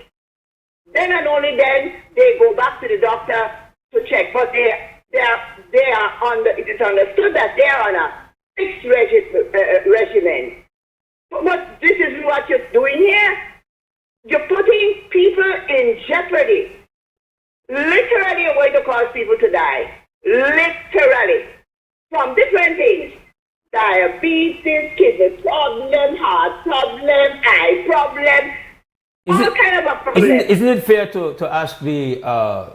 then and only then they go back to the doctor to check. But they are on it is understood that they are on a fixed regimen. But this is what you're doing here. You're putting people in jeopardy. Literally, you're going to cause people to die. Literally. From different things. Diabetes, kidney problem, heart problem, eye problem, all kind of a problem. Isn't it fair to ask the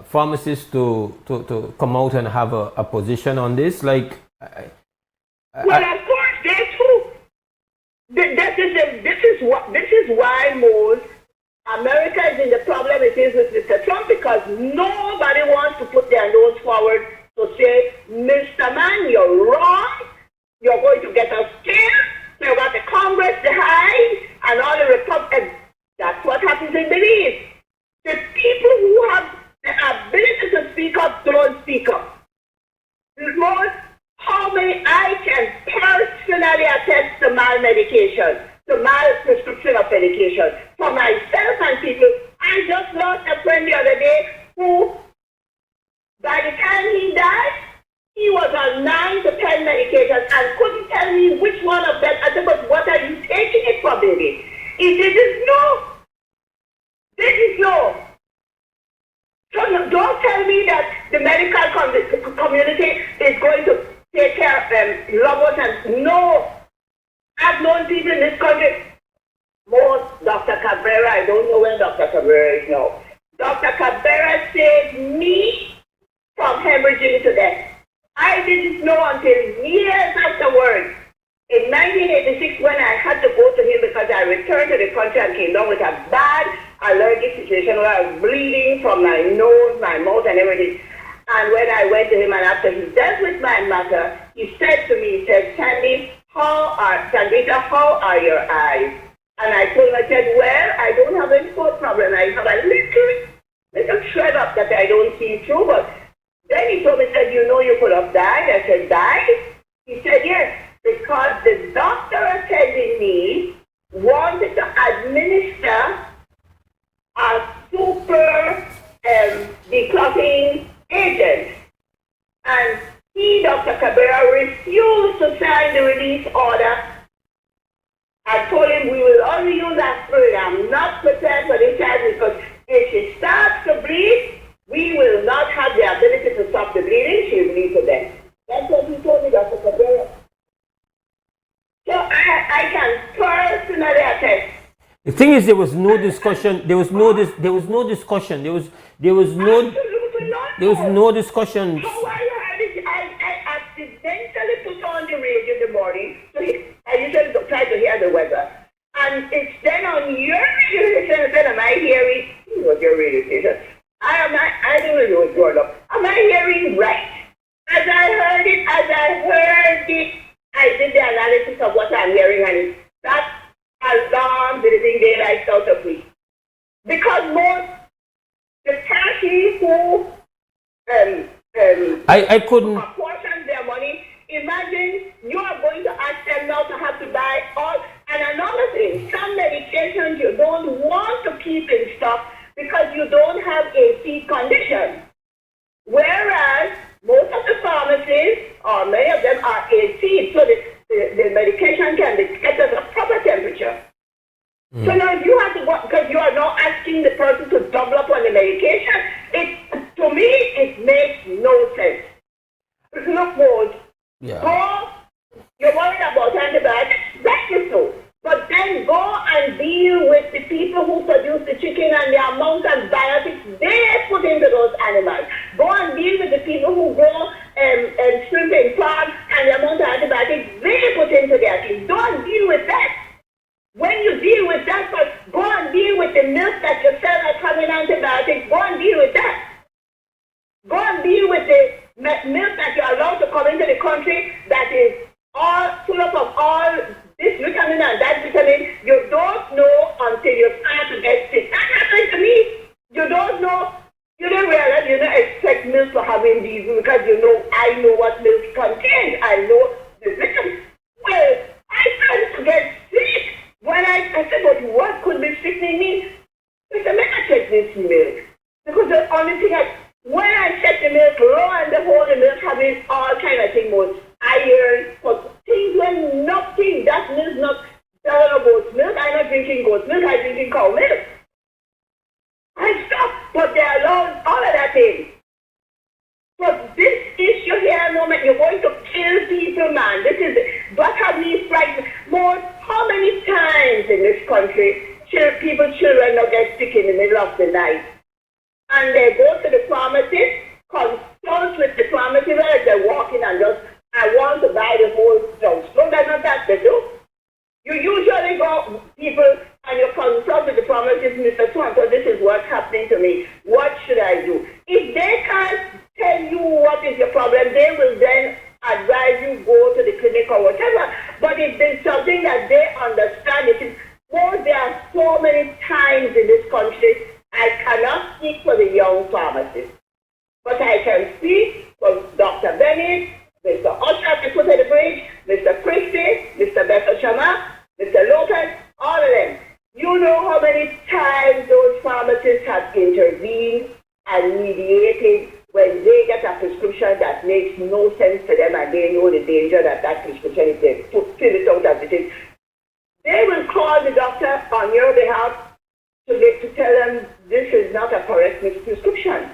pharmacists to come out and have a position on this? Well, of course, they too. This is why Mose, America is in the problem it is with Mr. Trump, because nobody wants to put their nose forward to say, Mr. Man, you're wrong. You're going to get us killed. You've got the Congress, the Hyde, and all the Republicans. That's what happens in Belize. The people who have the ability to speak up don't speak up. Most, how many I can personally attest to malmedication, to malprescription of medication. For myself and people, I just lost a friend the other day who, by the time he died, he was on 9 to 10 medications and couldn't tell me which one of them. I said, but what are you taking it for, baby? He didn't know. Didn't know. So don't tell me that the medical community is going to take care of them, love us, and no. I've known people in this country. Most Dr. Cabrera, I don't know where Dr. Cabrera is now. Dr. Cabrera saved me from hemorrhaging to death. I didn't know until years afterwards. In 1986, when I had to go to him because I returned to the country and came down with a bad allergic situation where I was bleeding from my nose, my mouth, and everything. And when I went to him and after he dealt with my matter, he said to me, he said, Sandrita, how are your eyes? And I told him, I said, well, I don't have any foot problem. I have a little shred up that I don't see through, but then he told me, said, you know you could have died. I said, died? He said, yes, because the doctor attending me wanted to administer a super declotting agent. And he, Dr. Cabrera, refused to sign the release order. I told him we will only use aspirin. I'm not prepared for this child because if she starts to bleed, we will not have the ability to stop the bleeding. She will bleed to death. That's what he told me, Dr. Cabrera. So I can personally attest. The thing is, there was no discussion. There was no discussion. There was no discussion. How I heard it, I accidentally put on the radio in the morning. So I usually try to hear the weather. And it's then on your radio station, am I hearing, what your radio station? I don't know what's going on. Am I hearing right? As I heard it, I did the analysis of what I'm hearing, and that alarm building daylight out of me. Because most the party who I couldn't apportion their money, imagine you are going to ask them now to have to buy all. And another thing, some medications you don't want to keep in stock because you don't have a seed condition. Whereas most of the pharmacies, or many of them, are AC, so the medication can be kept at a proper temperature. So now you have to go, because you are now asking the person to double up on the medication. To me, it makes no sense. Look, Mose, go, you're worried about antibiotics, that is so. But then go and deal with the people who produce the chicken and the amount of antibiotics they put into those animals. Go and deal with the people who grow shrimp in farms and the amount of antibiotics they put into their things. Don't deal with that. When you deal with that, but go and deal with the milk that you sell that's having antibiotics. Go and deal with that. Go and deal with the milk that you're allowed to come into the country that is all full up of all this vitamin and that vitamin. You don't know until you start to get sick. That happened to me. You don't know. You don't realize you don't expect milk to having these because I know what milk contains. I know the vitamins. Well, I started to get sick. When I said, but what could be sickening me? I said, let me check this milk. Because the only thing when I checked the milk, lo and behold, the milk having all kind of things, more iron, but things when nothing, that milk not telling about milk. I'm not drinking goat milk, I'm drinking cow milk. I stopped, but they allowed all of that in. But this issue here, no man, you're going to kill people, man. This is what have me frightened. More, how many times in this country children now get sick in the middle of the night? And they go to the pharmacist, consult with the pharmacist, as they're walking and just, I want to buy the whole dose. No, that's not that they do. You usually go, people, and you consult with the pharmacist, Mr. So this is what's happening to me. What should I do? If they can't tell you what is your problem, they will then advise you go to the clinic or whatever. But if there's something that they understand, it is more, there are so many times in this country, I cannot speak for the young pharmacists, but I can speak for Dr. Bennett, Mr. Usher at the foot of the bridge, Mr. Christie, Mr. Becker Shama, Mr. Lopez, all of them. You know how many times those pharmacists have intervened and mediated when they get a prescription that makes no sense to them and they know the danger that prescription, if they fill it out as it is, they will call the doctor on your behalf to tell them this is not a correct prescription.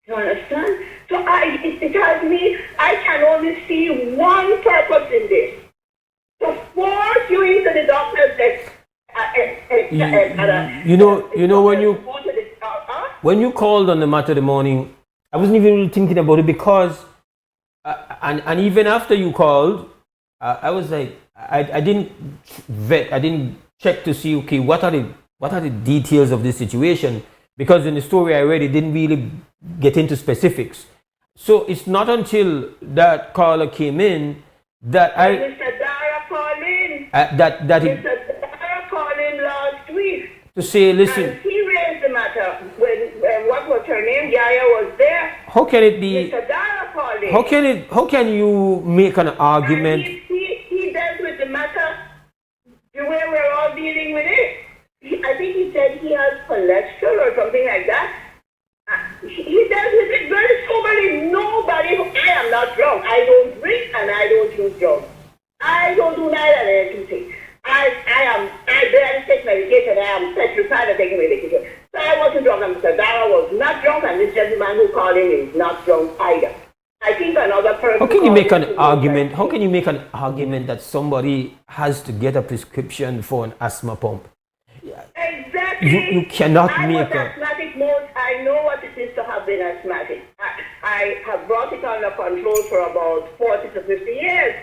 You understand? So it tells me I can only see one purpose in this. To force you into the doctor's when you called on the matter the morning, I wasn't even really thinking about it because and even after you called, I was like, I didn't vet, I didn't check to see, okay, what are the details of this situation, because in the story I read, it didn't really get into specifics. So it's not until that caller came in that Mr. Dara called in. Mr. Dara called in last week to say, listen. And he raised the matter when what was her name? Yaya was there. How can it be? Mr. Dara called in. How can you make an argument? He dealt with the matter the way we're all dealing with it. I think he said he has cholesterol or something like that. He dealt with it very sober Surely nobody, I am not drunk. I don't drink and I don't use drugs. I don't do neither of those things. I barely take medication. I am petrified of taking medication. So I wasn't drunk, and Mr. Dara was not drunk, and this gentleman who called in is not drunk either. I think another person. How can you make an argument? How can you make an argument that somebody has to get a prescription for an asthma pump? Exactly. You cannot I make was asthmatic most. I know what it is to have been asthmatic. I have brought it under control for about 40 to 50 years.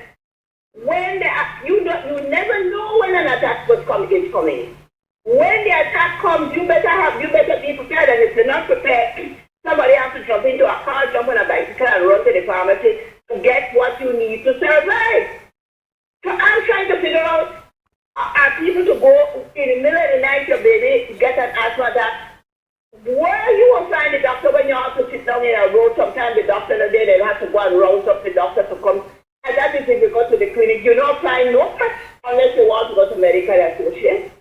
When you never know when an attack is coming. When the attack comes, you better be prepared. And if you're not prepared, somebody has to jump into a car, jump on a bicycle, and run to the pharmacy to get what you need to survive. So I'm trying to figure out, are people to go in the middle of the night, your baby get an asthma attack? Where you will find the doctor when you have to sit down in a road? Sometimes the doctor in the day, they have to go and rouse up the doctor to come. And that is if you go to the clinic. You don't find no person unless you want to go to medical associate.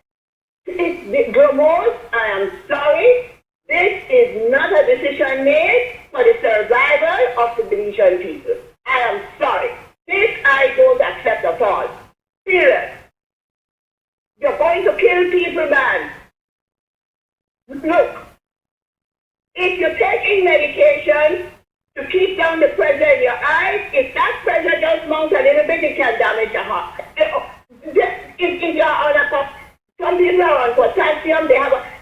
Mose, I am sorry. This is not a decision made for the survival of the Belizean people. I am sorry. This I don't accept at all. Serious. You're going to kill people, man. Look, if you're taking medication to keep down the pressure in your eyes, if that pressure just mounts a little bit, it can damage your heart. If you're on some people are on potassium,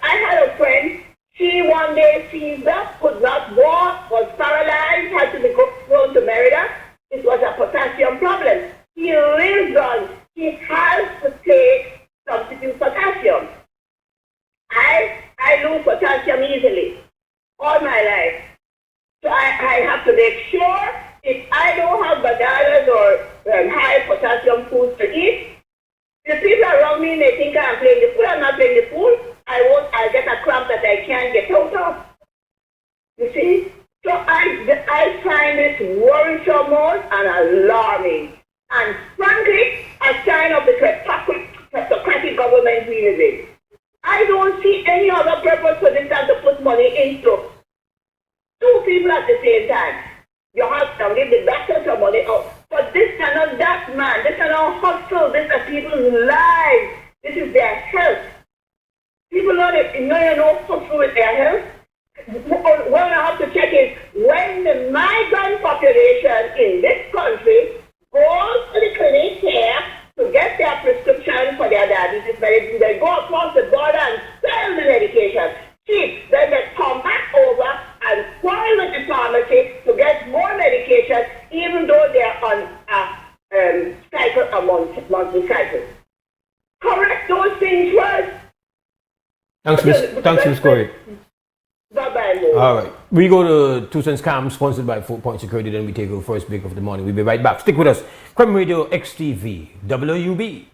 I had a friend, she one day seized up, could not walk, was paralyzed, had to be flown to Merida. It was a potassium problem. He lives on, he has to take substitute potassium. I lose potassium easily, all my life. So I have to make sure if I don't have bananas or high potassium foods to eat, the people around me may think I'm playing the fool. I'm not playing the fool. I get a cramp that I can't get out of. You see? So I find this worrisome and alarming. And frankly, a sign of the kleptocratic government we live in. I don't see any other purpose for this than to put money into two people at the same time. You have to give the doctor some money out. But this cannot, that man, this cannot hustle. This is people's lives. This is their health. People know hustle with their health. What I have to check is when the migrant population in this country goes to the clinic here to get their prescription for their diabetes medicine, they go across the border and sell the medication cheap. Then they come back over and quarrel with the pharmacy to get more medication, even though they're on a monthly cycle. Correct those things first. Thanks, Ms. Corey. Bye-bye, all right. We go to 2 Cents Cam, sponsored by 4 Point Security. Then we take our first break of the morning. We'll be right back. Stick with us. Crime Radio XTV WUB.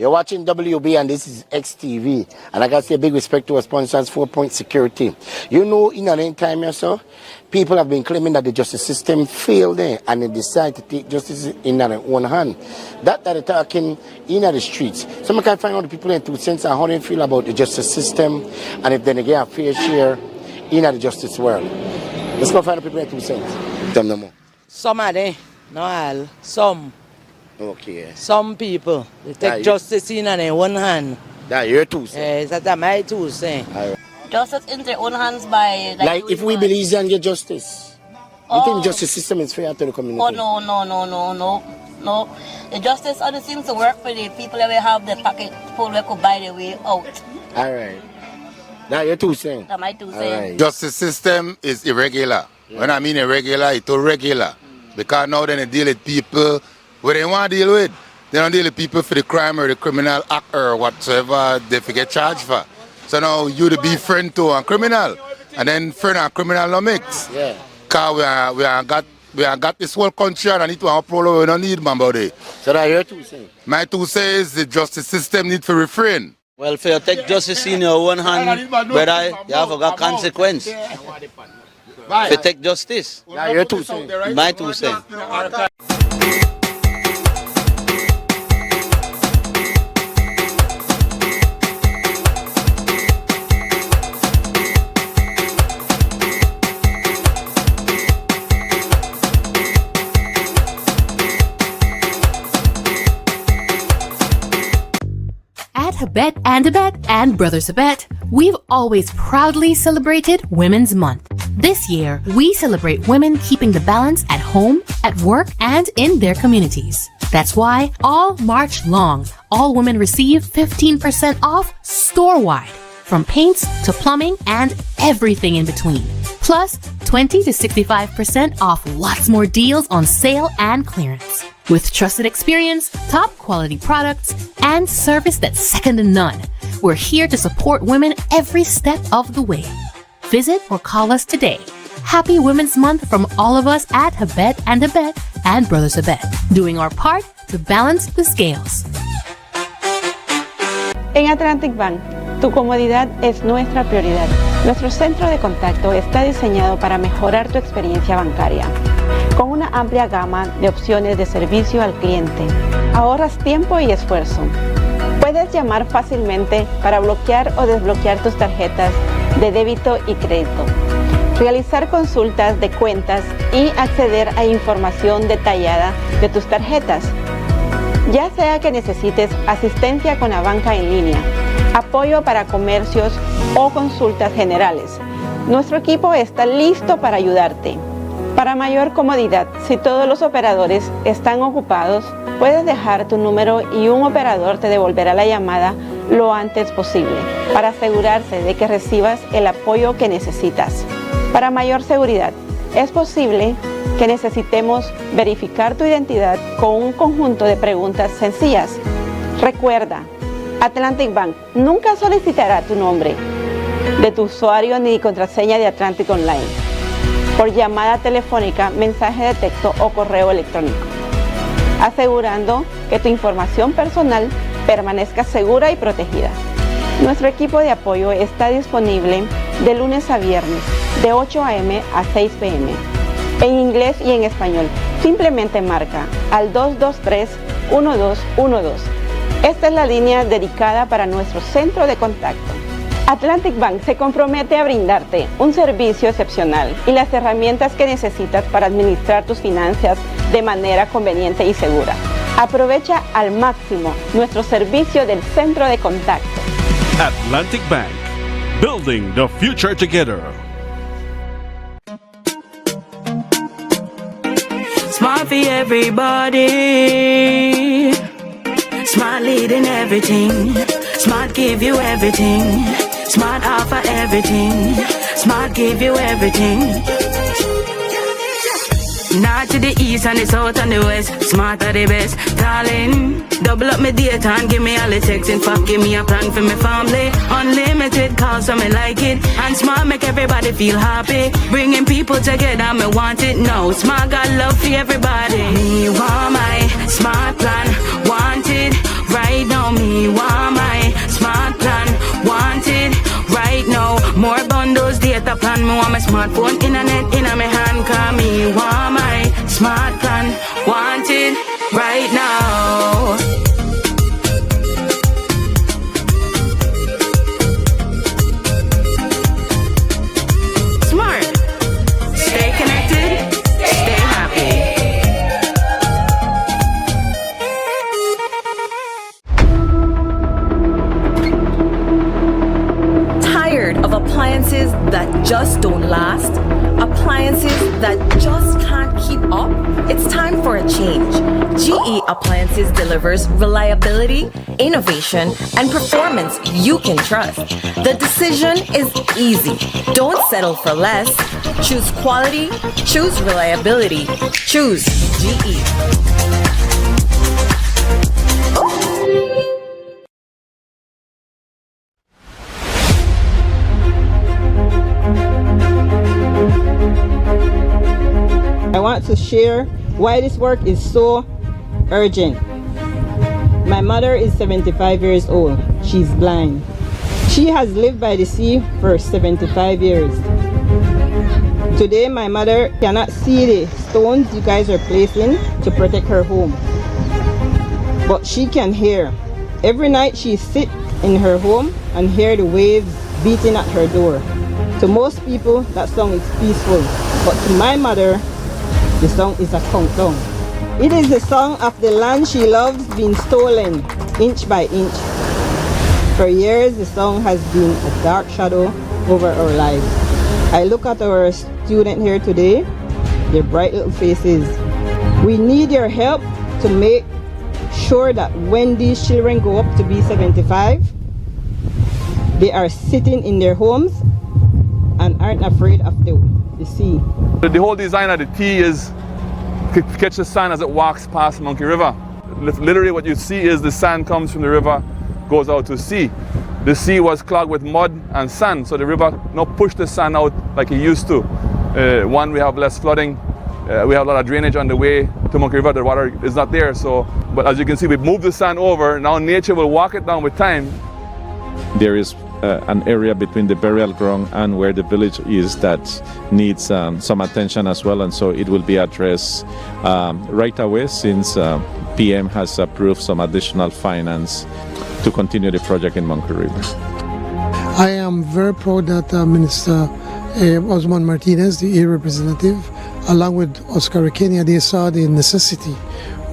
You're watching WB and this is XTV. And I got to say big respect to our sponsors, 4 Point Security. You know, in an time or so, people have been claiming that the justice system failed there and they decide to take justice in their own hand. That they're talking in the streets. So I can find out the people in 2 cents and how they feel about the justice system and if they get a fair share in the justice world. Let's go find the people in 2 cents. Tell them no more. Some are there, not all. Some. Okay. Some people they take justice in their own hand. That's your 2 cents. Yes, that's my 2 cents. Justice in their own hands by like if we believe and get justice. You think justice system is fair to the community? Oh no. The justice only seems to work for the people that will have the pocket full who could buy their way out. Alright. That's your 2 cents. That's my 2 cents. Right. Justice system is irregular. Yeah. When I mean irregular, it's irregular. Because now they deal with people what they want to deal with. They don't deal with people for the crime or the criminal act or whatsoever they get charged for. So now you to be friend to a criminal and then friend and criminal no mix. Yeah. Cause we have got this whole country and it want problem we don't need man body. So that's your 2 cents. My 2 cents is the justice system need to refrain. Well, for you take justice in your own hand, brother, you have got consequence. If you take justice, your 2 cents. My 2 cents. At Habet and Abet and Brothers Abet, we've always proudly celebrated Women's Month. This year, we celebrate women keeping the balance at home, at work, and in their communities. That's why all March long, all women receive 15% off store-wide, from paints to plumbing and everything in between. Plus, 20 to 65% off lots more deals on sale and clearance. With trusted experience, top quality products, and service that's second to none, we're here to support women every step of the way. Visit or call us today. Happy Women's Month from all of us at Habet and Abet and Brothers Abet, doing our part to balance the scales. En Atlantic Bank, tu comodidad es nuestra prioridad. Nuestro centro de contacto está diseñado para mejorar tu experiencia bancaria. Con una amplia gama de opciones de servicio al cliente, ahorras tiempo y esfuerzo. Puedes llamar fácilmente para bloquear o desbloquear tus tarjetas de débito y crédito, realizar consultas de cuentas y acceder a información detallada de tus tarjetas. Ya sea que necesites asistencia con la banca en línea, apoyo para comercios o consultas generales, nuestro equipo está listo para ayudarte. Para mayor comodidad, si todos los operadores están ocupados, puedes dejar tu número y un operador te devolverá la llamada lo antes posible para asegurarse de que recibas el apoyo que necesitas. Para mayor seguridad, es posible que necesitemos verificar tu identidad con un conjunto de preguntas sencillas. Recuerda, Atlantic Bank nunca solicitará tu nombre de tu usuario ni contraseña de Atlantic Online por llamada telefónica, mensaje de texto o correo electrónico, asegurando que tu información personal permanezca segura y protegida. Nuestro equipo de apoyo está disponible de lunes a viernes, de 8 a.m. a 6 p.m., en inglés y en español. Simplemente marca al 223-1212. Esta es la línea dedicada para nuestro centro de contacto. Atlantic Bank se compromete a brindarte un servicio excepcional y las herramientas que necesitas para administrar tus finanzas de manera conveniente y segura. Aprovecha al máximo nuestro servicio del centro de contacto. Atlantic Bank, building the future together. Smart for everybody. Smart leading everything. Smart give you everything. Smart offer everything. Smart give you everything. North to the east and the south and the west. Smart are the best, darling. Double up my data and give me all the text. In fact, give me a plan for my family. Unlimited calls, so me like it. And Smart make everybody feel happy. Bringing people together, me want it now. Smart got love for everybody. Me want my Smart plan, want it right now. Me want my Smart plan, want it right now. More bundles, data plan. Me want my smartphone, internet in my hand. Call me want my Smart plan, want it right now. Smart. Stay connected, stay happy. Tired of appliances that just don't last? Appliances that just can't keep up? It's time for a change. GE Appliances delivers reliability, innovation, and performance you can trust. The decision is easy. Don't settle for less. Choose quality, choose reliability, choose GE. I want to share why this work is so urgent. My mother is 75 years old. she's blind. She has lived by the sea for 75 years. Today, my mother cannot see the stones you guys are placing to protect her home. But she can hear. Every night she sits in her home and hear the waves beating at her door. To most people, that song is peaceful. But to my mother, the song is a countdown. It is the song of the land she loves being stolen inch by inch. For years, the song has been a dark shadow over our lives. I look at our students here today, their bright little faces. We need your help to make sure that when these children grow up to be 75, they are sitting in their homes and aren't afraid of the sea. The whole design of the T is to catch the sand as it walks past Monkey River. Literally what you see is the sand comes from the river, goes out to sea. The sea was clogged with mud and sand, so the river now pushed the sand out like it used to. One, we have less flooding. We have a lot of drainage on the way to Monkey River. The water is not there. But as you can see, we've moved the sand over. Now nature will walk it down with time. There is an area between the burial ground and where the village is that needs some attention as well, and so it will be addressed right away since PM has approved some additional finance to continue the project in Monkey River. I am very proud that Minister Osman Martinez, the area representative, along with Oscar Kenya, they saw the necessity,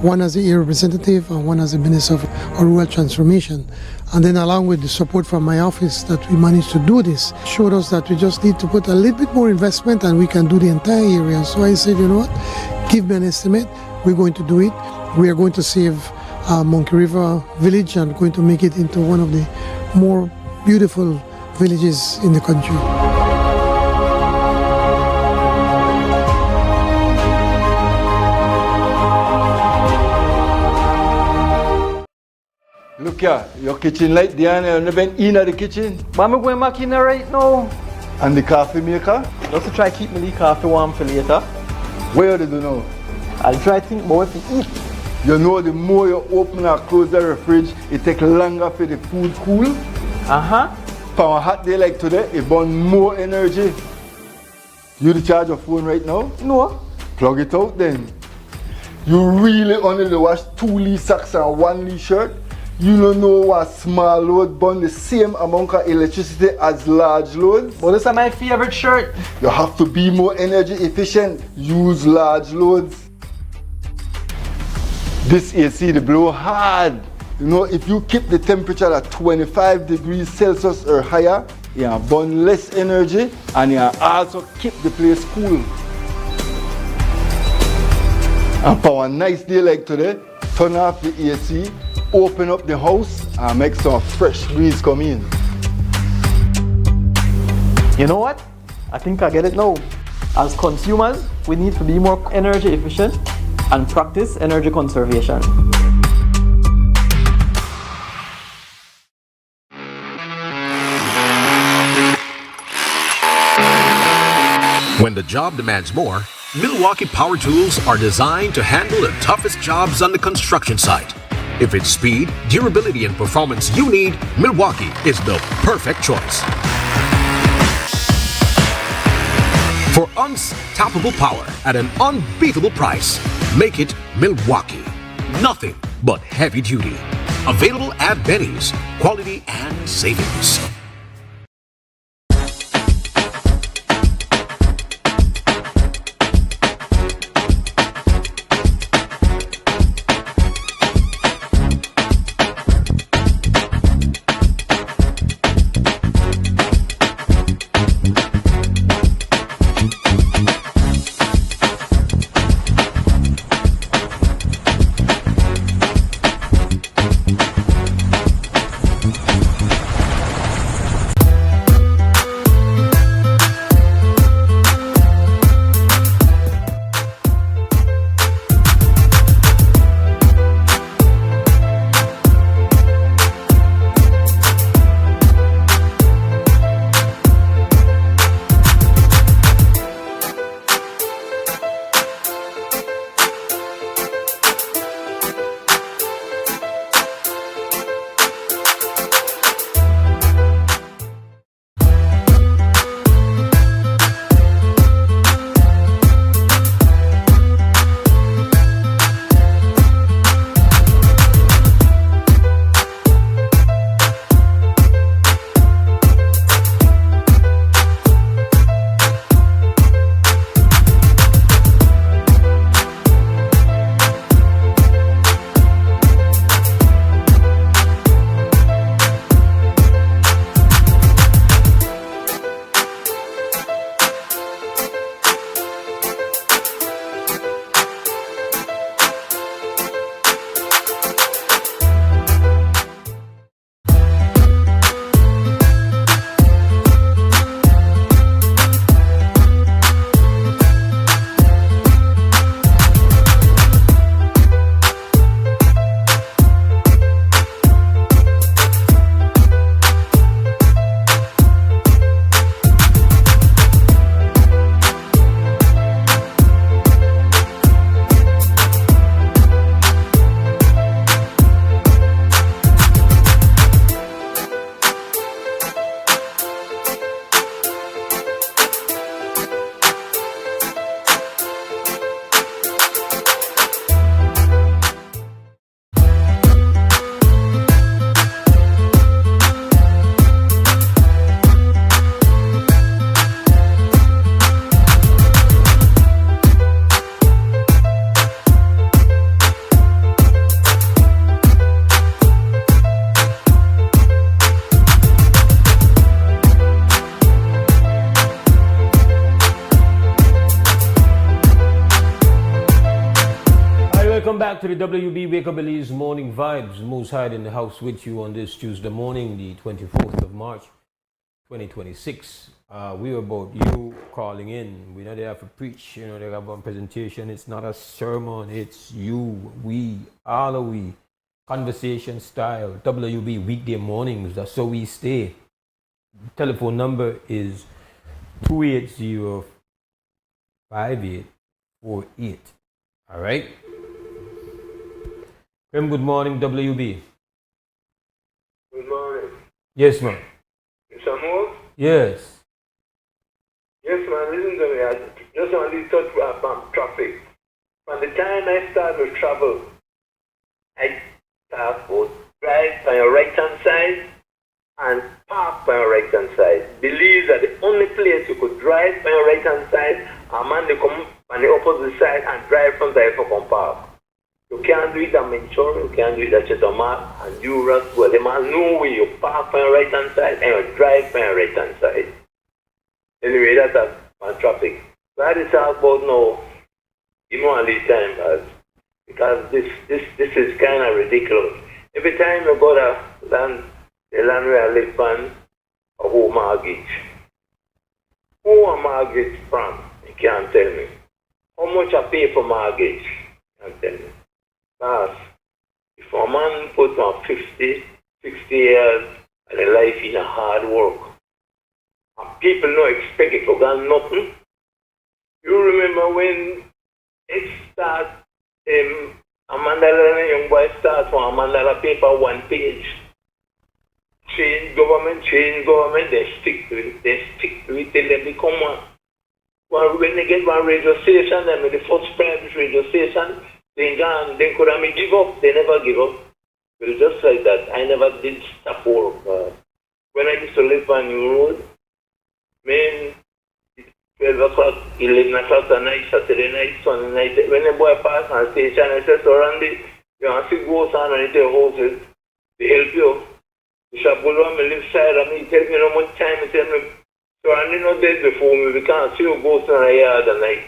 one as the area representative and one as the Minister of Rural Transformation. And then along with the support from my office that we managed to do this, showed us that we just need to put a little bit more investment and we can do the entire area. So I said, you know what, give me an estimate, we're going to do it. We are going to save Monkey River village and going to make it into one of the more beautiful villages in the country. Look here, your kitchen light there and you've been in the kitchen. But I'm going back in there right now. And the coffee maker? Just to try keep me the coffee warm for later. Where do you know? I'll try to think about what to eat. You know the more you open and close the fridge, it takes longer for the food cool. For a hot day like today, it burns more energy. You the charge your phone right now? No. Plug it out then. You really only wash 2 Lee socks and 1 Lee shirt? You don't know what small load burn the same amount of electricity as large loads? But this is my favorite shirt. You have to be more energy efficient. Use large loads. This AC they blow hard. You know, if you keep the temperature at 25 degrees Celsius or higher, you burn less energy and you also keep the place cool. And for a nice day like today, turn off the AC, open up the house and make some fresh breeze come in. You know what? I think I get it now. As consumers, we need to be more energy efficient and practice energy conservation. When the job demands more, Milwaukee Power Tools are designed to handle the toughest jobs on the construction site. If it's speed, durability, and performance you need, Milwaukee is the perfect choice. For unstoppable power at an unbeatable price, make it Milwaukee. Nothing but heavy duty. Available at Benny's. Quality and savings. Welcome back to the WB Wake Up Belize Morning Vibes. Mose Hyde in the house with you on this Tuesday morning, the 24th of March, 2026. We were about you calling in. We're not there for preach. You know, they have one presentation. It's not a sermon. It's you, we, all of we. Conversation style. WB weekday mornings. That's how we stay. Telephone number is 280-5848. All right. Good morning, WB. Good morning. Yes, ma'am. Mr. Mose? Yes. Yes, man, listen to me. I just want to touch about traffic. From the time I started to travel, I start to drive by your right-hand side and park by your right-hand side. Believe that the only place you could drive by your right-hand side, a man they come on the opposite side and drive from there for come park. You can't do it at Minchoro, you can't do it at Chetamar, and you run well. The man know where you park on your right hand side and you drive on your right hand side. Anyway, that's on traffic. That is talk about now, you know, at this time, because this is kind of ridiculous. Every time you go to the land where I live on, a whole mortgage. Who a mortgage from? You can't tell me. How much I pay for mortgage? You can't tell me. Because if a man puts on 50, 60 years and a life in a hard work, and people don't expect it to get nothing. You remember when it starts, a Mandala young boy starts from a Mandala paper, 1 page. Change government, they stick to it till they become one. Well, when they get one radio station, I mean the first private radio station, they could have give up. They never give up. It was just like that. I never did stop work. When I used to live on New Road, man, 12 o'clock, 11 o'clock at night, Saturday night, Sunday night, when the boy pass on station, I said, so Randy, you want to go on and their houses, they help you. You shall go on my left side and he tell me how much time, he tell me, so Randy not dead before me, we can't see you go on a yard at night.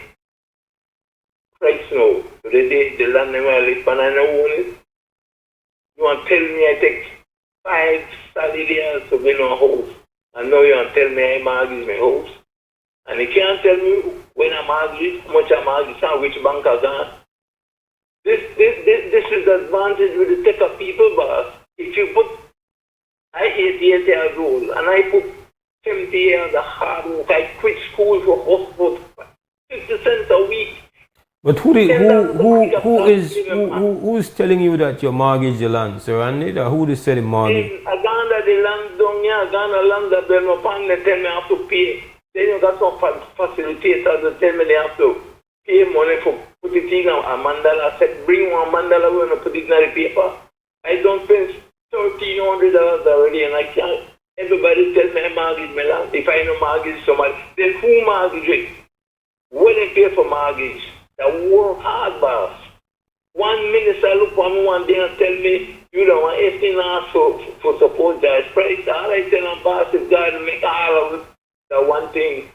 Right now, the land where I live and I know own it. You want to tell me I take 5 solid years to build a house, and now you want to tell me I mortgage my house. And you can't tell me when I mortgage, how much I mortgage, and which bank I got. This is the advantage with the tech of people, boss. If you put, I 88 years old, and I put 70 years of hard work, I quit school for hospital, 50 cents a week. But who's telling you that you mortgage the land, sir? And who is selling mortgage? I gone to the land down here, I gone to land that they no pan, they tell me I have to pay. Then you got some facilitators that tell me they have to pay money for put it in a mandala. I said, bring one mandala, we're going to put it in the paper. I don't pay $1,300 already, and I can't. Everybody tells me I mortgage my land. If I no mortgage somebody, then who mortgage it? When they pay for mortgage? That work hard, boss. One minister look for me one day and tell me, you don't want anything else for support that price. All I tell them, boss, is God to make all of it. That one thing.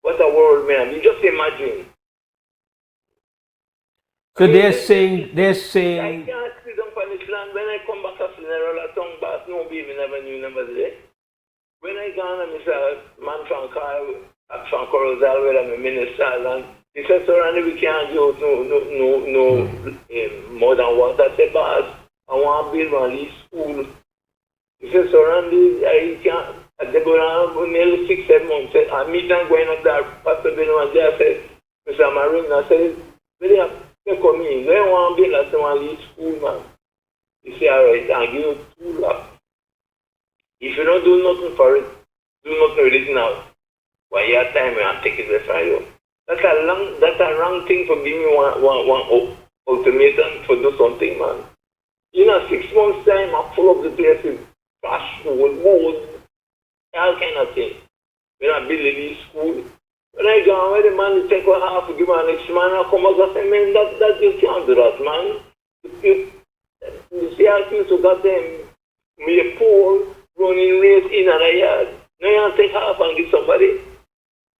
What a world, man. You just imagine. So they're saying. I can't sit down on this land. When I come back to Funeral, I tongue boss, no baby, never knew, never did. When I gone and Mr. Man from Corozal, where I'm a minister, and he said, so Randy, we can't do no more than what I said, boss. I want to build one lease school. He said, so Randy, I can't. They go around nearly 6-7 months. I meet them going up there, Pastor Bill, and I said, Mr. Marine, I said, they come in. They want to build a lease school, man. He said, all right, I'll give you 2 lakhs. If you don't do nothing for it, do nothing with it now. Well, you have time, I'll take it away from you. That's a wrong thing for giving me one ultimatum for do something, man. In a 6 months' time, I full of the place with trash, wood, all kind of thing. When I build a new school, when I go away, the man will take one half, give my next man, I come back and say, man, that you can't do that, man. You see how things who got them, me a pool, running race in and a yard. Now you have to take half and give somebody.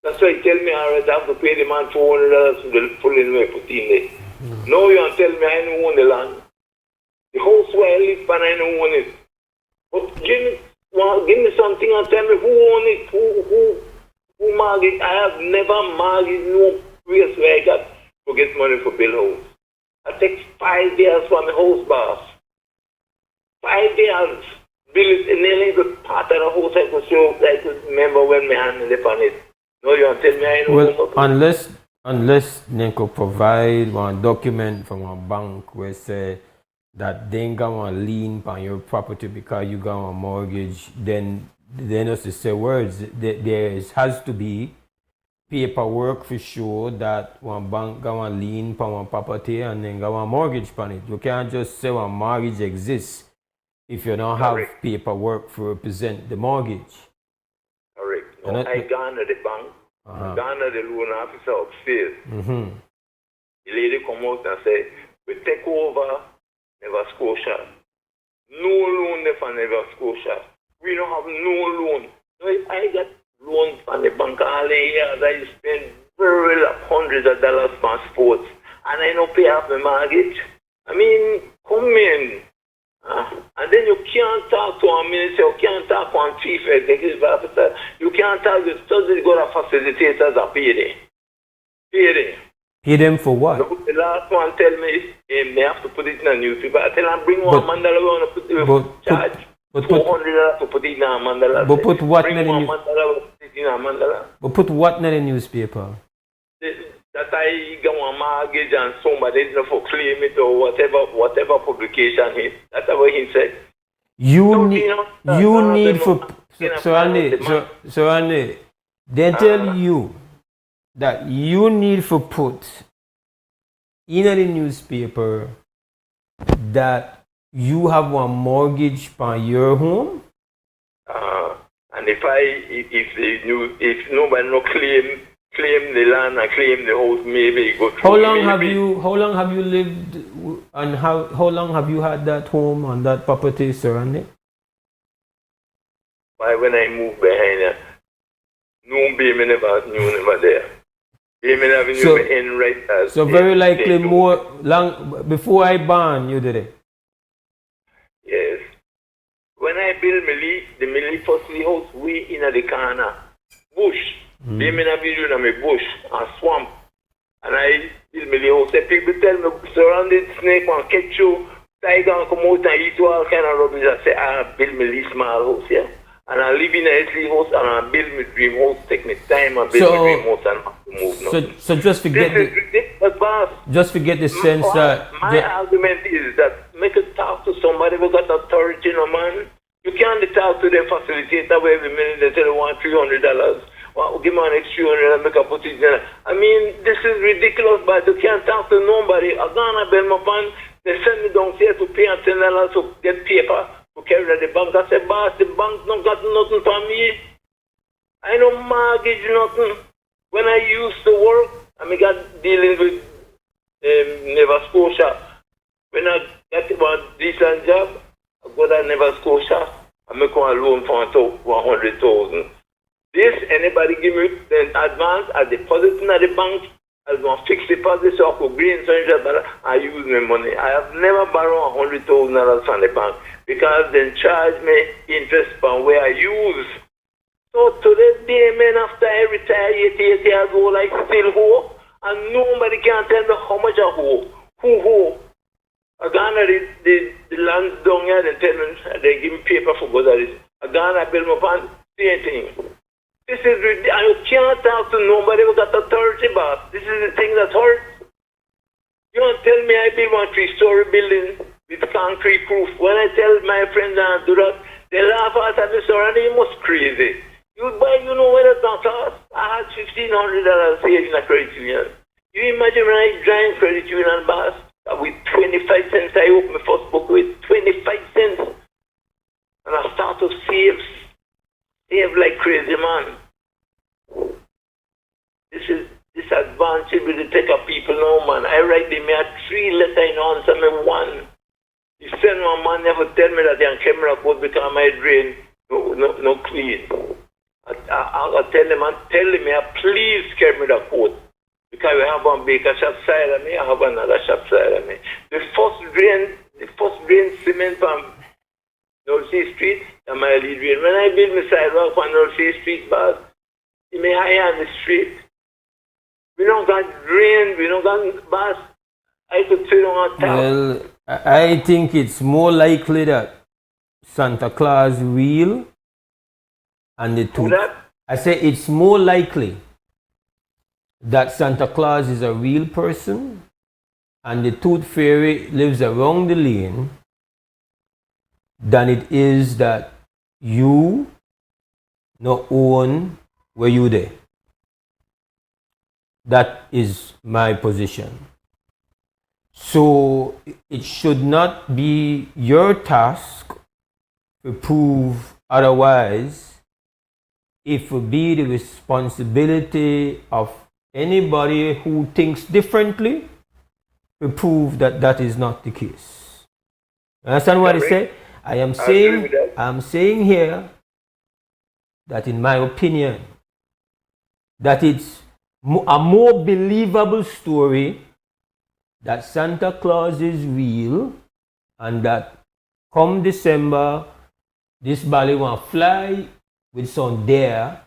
That's why he tell me, all right, I have to pay the man $400 for the full in way put in there. Now you want to tell me I don't own the land. The house where I live and I don't own it. But give me something and tell me who own it, who mortgage. I have never mortgaged no place where I got to get money for build house. I take 5 years for my house, boss. 5 years. Build it in nearly the part of the house I could show, I could remember when my hand left on it. No, you want to tell me I know. Well, unless they could provide one document from a bank where say that they ain't gonna lien on your property because you got a mortgage, then they just to say words. There has to be paperwork for sure that one bank got a lien on one property and then got a mortgage on it. You can't just say one mortgage exists if you don't have paperwork to represent the mortgage. Correct. No, I gone to the bank, gone to the loan officer upstairs. The lady come out and say, we take over Nova Scotia. No loan there for Nova Scotia. We don't have no loan. So if I got loans from the bank all the years, I spend very hundreds of dollars for sports, and I don't pay off my mortgage. I mean, come in. And then you can't talk to a minister, you can't talk to a chief executive officer, you can't talk to studies go to facilitators or pay them. Pay them. Pay them for what? The last one tell me they have to put it in a newspaper. I tell them bring one mandala, we want to put it charge $400 to put it in a mandala. But put what bring in the mandala, put it in a mandala. But put what in the newspaper? That I get one mortgage and somebody is not for claim it or whatever publication he. That's what he said. You need for so Andy, they tell you that you need to put in the newspaper that you have one mortgage on your home. And if nobody no claim the land and claim the house, maybe go through. How long have you lived and how long have you had that home on that property, Sir Andy? Why when I moved behind it, no baby never there. Baby never knew me in right as. So very likely more long before I born you did it. Yes. When I built the first house, we in the corner, bush. They may not be doing a bush, a swamp. And I build my house. People tell me, surrounded snake and catch you, tiger and come out and eat all kind of rubbish. I say, I build my small house here. And I live in a house and I build my dream house, take me time and build my dream house and have to move. So just forget this is ridiculous, boss. Just forget the sense that my argument is that make a talk to somebody who got authority, no man. You can't talk to the facilitator where every minute they tell you want $300. Well, give me an extra $100 and make a put it there. I mean, this is ridiculous, but you can't talk to nobody. I gonna bill my pan. They send me downstairs to pay $10 to get paper to carry to the bank. I said, boss, the bank don't got nothing for me. I don't mortgage nothing. When I used to work, I got dealing with Nova Scotia. When I got one decent job, I go to Nova Scotia. I make one loan for $100,000. This, anybody give me an advance, I deposit in the bank, I want fixed deposit so I could bring $100, I use my money. I have never borrowed $100,000 from the bank because they charge me interest on where I use. So to this day, man, after I retire 88 years old, I still owe, and nobody can tell me how much I owe. Who owe? I gone the lands down here, they tell me, they give me paper for go that. I gone, I build my pan, same thing. This is ridiculous. You can't talk to nobody who got authority, boss. This is the thing that hurts. You don't tell me I build one 3-story building with concrete roof. When I tell my friends I do that, they laugh at me, sir, and they must crazy. You know what it's not cost? I had $1,500 saved in a credit union. You imagine when I joined credit union, boss, with 25 cents, I opened my first book with 25 cents. And I start to save like crazy, man. This advantage with the take of people now, man. I write them a 3 letters in answer me 1. You send one man never tell me that the camera code because my drain no clean. I tell them and tell me please carry me the code. Because we have one baker shop side of me, I have another shop side of me. The first drain cement from North Sea Street, and my lead drain. When I build my sidewalk on North Sea Street, but it may higher on the street. We don't got drain, we don't got bus. I could sit on top. Well, I think it's more likely that Santa Claus real and the tooth. I say it's more likely that Santa Claus is a real person and the tooth fairy lives around the lane than it is that you not own where you there. That is my position. So it should not be your task to prove otherwise. It will be the responsibility of anybody who thinks differently to prove that that is not the case. Understand what I say? I'm saying here that in my opinion, that it's a more believable story that Santa Claus is real and that come December, this bally will fly with some dare,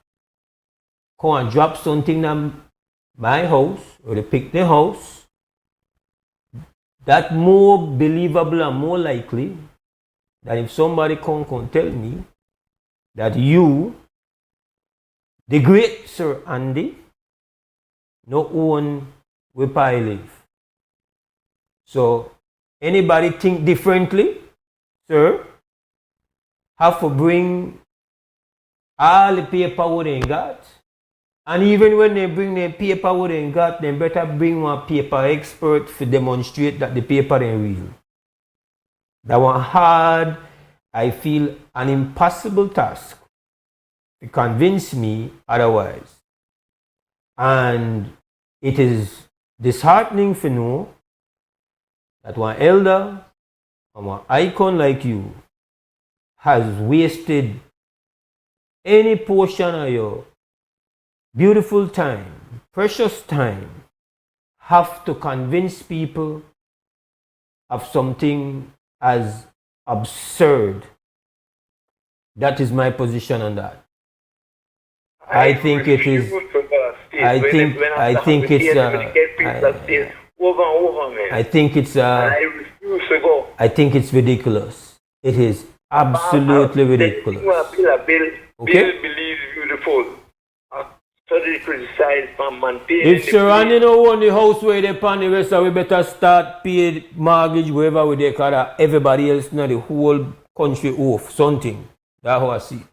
come and drop something in my house or the picnic house. That more believable and more likely that if somebody come tell me that you, the great Sir Andy, no own where I live. So anybody think differently, sir, have to bring all the paper what they got. And even when they bring the paper what they got, they better bring one paper expert to demonstrate that the paper is real. That one hard, I feel, an impossible task to convince me otherwise. And it is disheartening to know that one elder and one icon like you has wasted any portion of your beautiful time, precious time, have to convince people of something as absurd. That is my position on that. I think it is. I think it's. I think it's ridiculous. It is absolutely ridiculous. Okay. If Sir Randy no own the house where they pan the rest, we better start pay mortgage wherever we they call everybody else in the whole country off something. That's how I see it.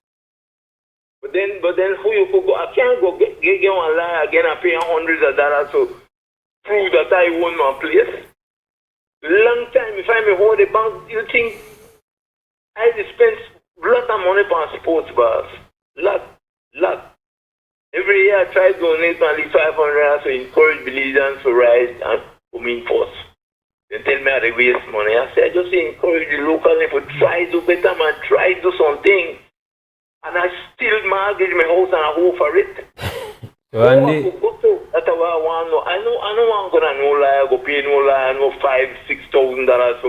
But then who you could go? I can't go get one lie again and pay hundreds of dollars to prove that I own my place. Long time, if I may hold the bank, you think I spend a lot of money on sports bars? Lot. Every year I try to donate only $500 to encourage Belizeans to rise and come in force. They tell me I waste money. I say I just encourage the local people to try to do better, man, try to do something. And I still mortgage my house and I hope for it. Randy. That's what I want to know. I know I'm gonna no lie, go pay no lie, no $5,000-$6,000 to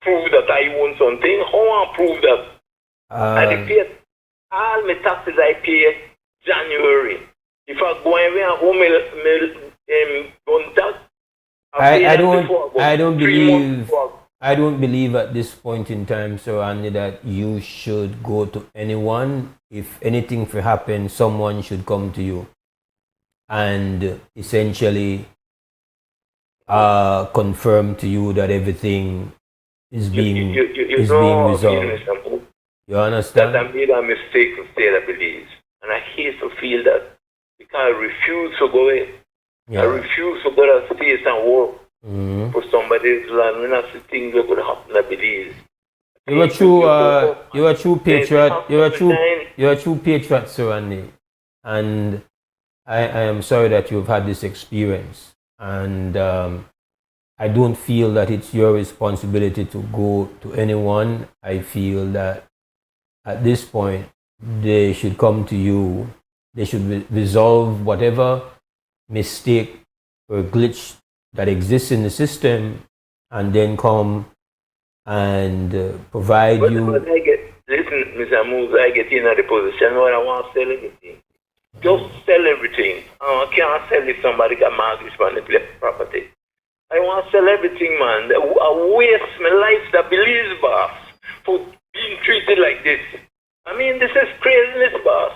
prove that I own something. How I prove that? I pay all my taxes I pay January. If I go away and home contact, I don't believe at this point in time, Sir Andy, that you should go to anyone. If anything should happen, someone should come to you and essentially confirm to you that everything is being resolved. You understand? That I made a mistake to stay at Belize. And I hate to feel that because I refuse to go in. Yeah. I refuse to go to the States and work for somebody's land. When I see things that could happen at Belize. You're a true patriot. You're a true patriot, Sir Andy. And I am sorry that you've had this experience. And I don't feel that it's your responsibility to go to anyone. I feel that at this point, they should come to you. They should resolve whatever mistake or glitch that exists in the system and then come and provide but you. Listen, Mr. Mose, I get in the position where I want to sell everything. Just sell everything. I can't sell if somebody got mortgage on the property. I want to sell everything, man. I waste my life that believes, boss, for being treated like this. I mean, this is craziness, boss.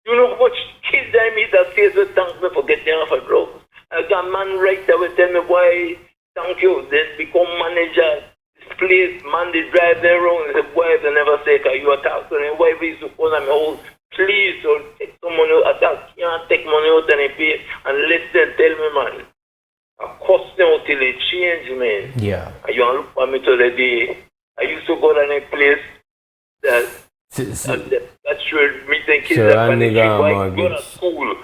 You know how much kids I meet that says to thank me for getting off of drugs. I got a man right there will tell me why, thank you, then become manager. This place, man, they drive their own. They say, why they never say, can you attack to them? Why we suppose I'm old? Please, or take some money, attack. You can't take money out and pay and let them tell me, man. I cost them till they change, man. Yeah. And you look for me to the day. I used to go to a place that should meet the kids that go to school.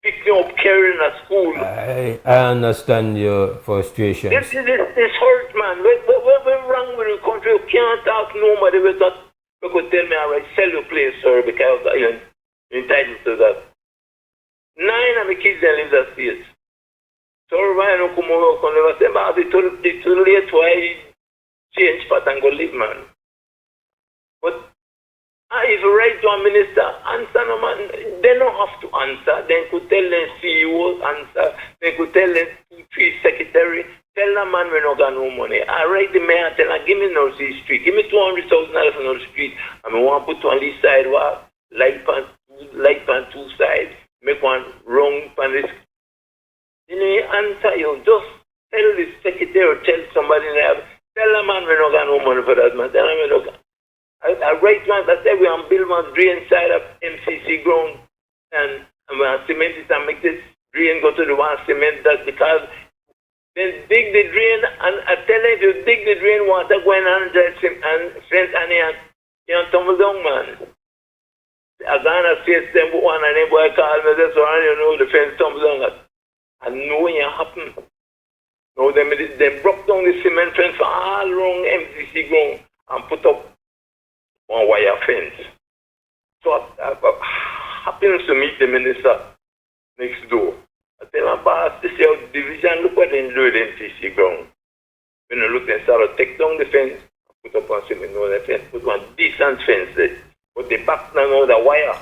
Pick me up, carrying at school. I understand your frustration. This hurt, man. We're wrong with the country. You can't talk nobody with that. You could tell me, all right, sell your place, sir, because you're entitled to that. 9 of the kids that live that state. So I don't come over and never say, but it's too late for I change path and go live, man. But if you write to a minister, answer no man. They don't have to answer. They could tell them CEO answer. They could tell them chief secretary. Tell the man we not got no money. I write the mayor, tell her, give me North Sea Street. Give me $200,000 for North Street. And I want to put on this sidewalk, light pan two sides. Make one wrong pan this. You know, you answer you. Just tell the secretary, tell somebody there. Tell the man we not got no money for that, man. Tell him we not got. I write one that said we want to build one drain side of MCC ground and we want to cement it and make this drain go to the one cement that because then dig the drain and I tell you if you dig the drain water going on and fence and you can't tumble down, man. I gonna face them one and then boy call me this one you know the fence tumble down. I know it happen. No, they broke down the cement fence all around MCC ground and put up one wire fence. So I happens to meet the minister next door. I tell my boss, this is your division, look what they do with MCC ground. When I look, they start to take down the fence, put up one cement, no, the fence, put one decent fence there. But they back down all the wire.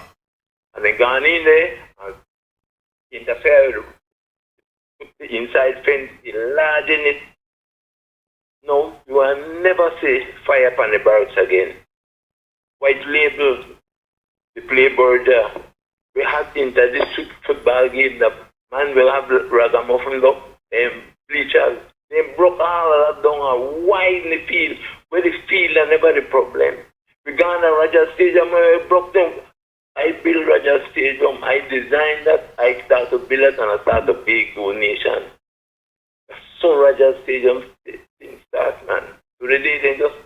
And they gone in there and interfere, put the inside fence, enlarging it. No, you will never say fire upon the barracks again. White label, the playboard there. We had inter-district football game, the man will have ragamuffin up, bleachers. They broke all of that down and wide in the field, where the field are never the problem. We gone to Rogers Stadium, we broke them. I built Rogers Stadium, I designed that, I started to build it and I started to pay donation. So Rogers Stadium didn't start, man. Today they just,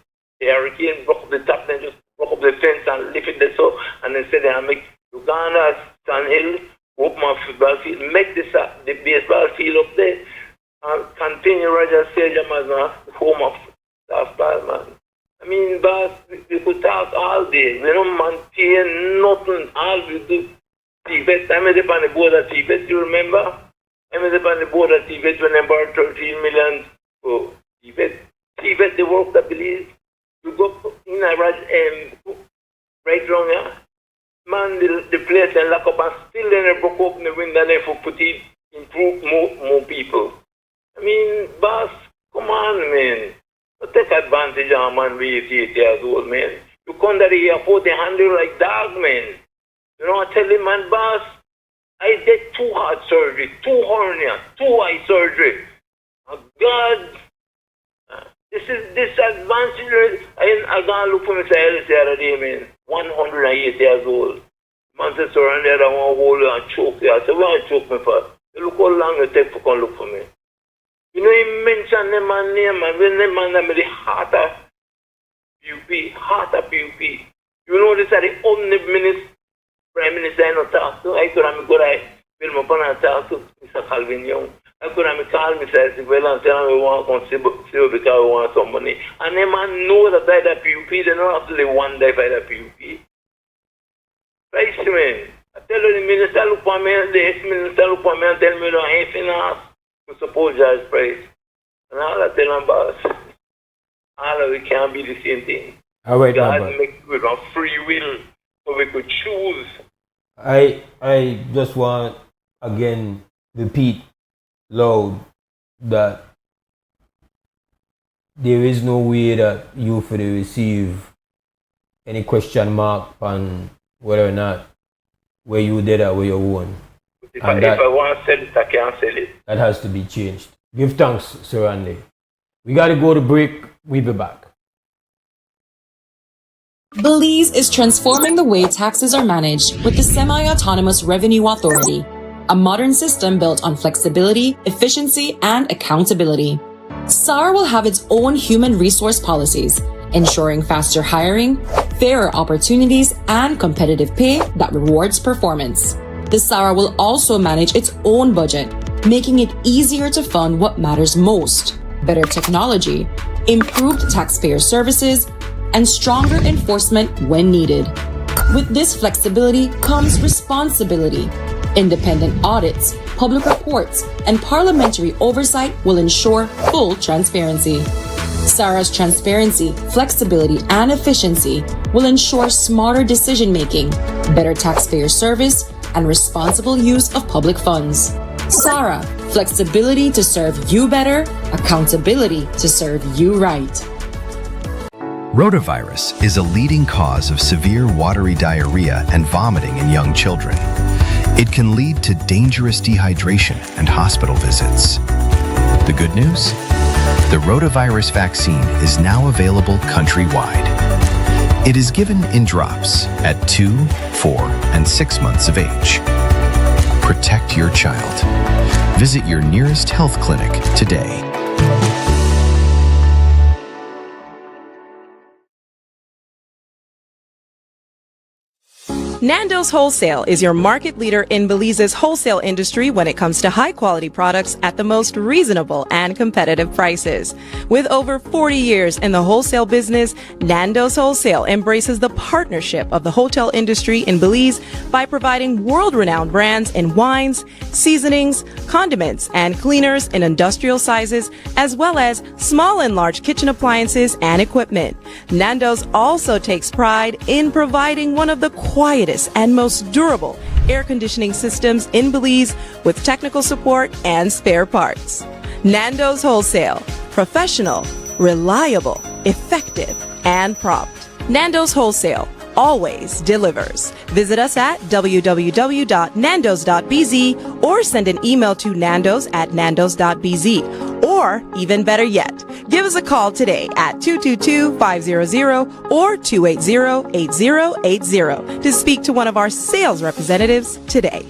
the hurricane broke the top, then just broke up the fence and lifted the so and then said they make Uganda, Stanhill, open my football field, make the baseball field up there and continue Rogers Stadium as a home of softball, man. I mean, boss, we could talk all day. We don't maintain nothing. All we do, Tibet. I made up on the board of Tibet, you remember? I made up on the board of Tibet when I borrowed 13 million for Tibet. Tibet, the work that believes. You go in a right wrong, yeah? Man, the place and lock up and still then they broke open the window and for put it, improve more people. I mean, boss, come on, man. Don't take advantage of a man with 88 years old, man. You come to the airport and handle like dog, man. You know, I tell him, man, boss, I did 2 heart surgery, 2 hernia, 2 eye surgery. Oh, God. This advantage, I gonna look for myself the other day, man. 108 years old. Man said, surrounded, I want to hold you and choke you. I said, why you choke me for? You look how long it take to come look for me. You know, he mentioned the man name, and when the man named the heart of PUP. You know, this is the only Prime Minister I not talk to. I could have go to film up and talk to Mr. Calvin Young. I could have called Mr. Sibel and tell him we want to come see because we want some money. And the man know that by the PUP, they don't have to live one day by the PUP. Right, man. I tell you, the minister look for me, the ex-minister look for me and tell me that I ain't finance to support Judge Price. And all I tell them, boss, all of it can't be the same thing. All right, God man. make it with a free will, so we could choose. I just want again repeat loud that there is no way that you for to receive any question mark on whether or not where you did or where you won. If I want to sell it, I can't sell it. That has to be changed. Give thanks, Sir Andy. We got to go to break. We'll be back. Belize is transforming the way taxes are managed with the Semi-Autonomous Revenue Authority, a modern system built on flexibility, efficiency, and accountability. SAR will have its own human resource policies, ensuring faster hiring, fairer opportunities, and competitive pay that rewards performance. The SARA will also manage its own budget, making it easier to fund what matters most: better technology, improved taxpayer services, and stronger enforcement when needed. With this flexibility comes responsibility. Independent audits, public reports, and parliamentary oversight will ensure full transparency. SARA's transparency, flexibility, and efficiency will ensure smarter decision-making, better taxpayer service, and responsible use of public funds. SARA, flexibility to serve you better, accountability to serve you right. Rotavirus is a leading cause of severe watery diarrhea and vomiting in young children. It can lead to dangerous dehydration and hospital visits. The good news? The rotavirus vaccine is now available countrywide. It is given in drops at 2, 4, and 6 months of age. Protect your child. Visit your nearest health clinic today. Nando's Wholesale is your market leader in Belize's wholesale industry when it comes to high-quality products at the most reasonable and competitive prices. With over 40 years in the wholesale business, Nando's Wholesale embraces the partnership of the hotel industry in Belize by providing world-renowned brands in wines, seasonings, condiments, and cleaners in industrial sizes, as well as small and large kitchen appliances and equipment. Nando's also takes pride in providing one of the quietest and most durable air conditioning systems in Belize with technical support and spare parts. Nando's Wholesale. Professional, reliable, effective, and prompt. Nando's Wholesale always delivers. Visit us at www.nandos.bz or send an email to nandos@nandos.bz. Or, even better yet, give us a call today at 222-500 or 280-8080 to speak to one of our sales representatives today.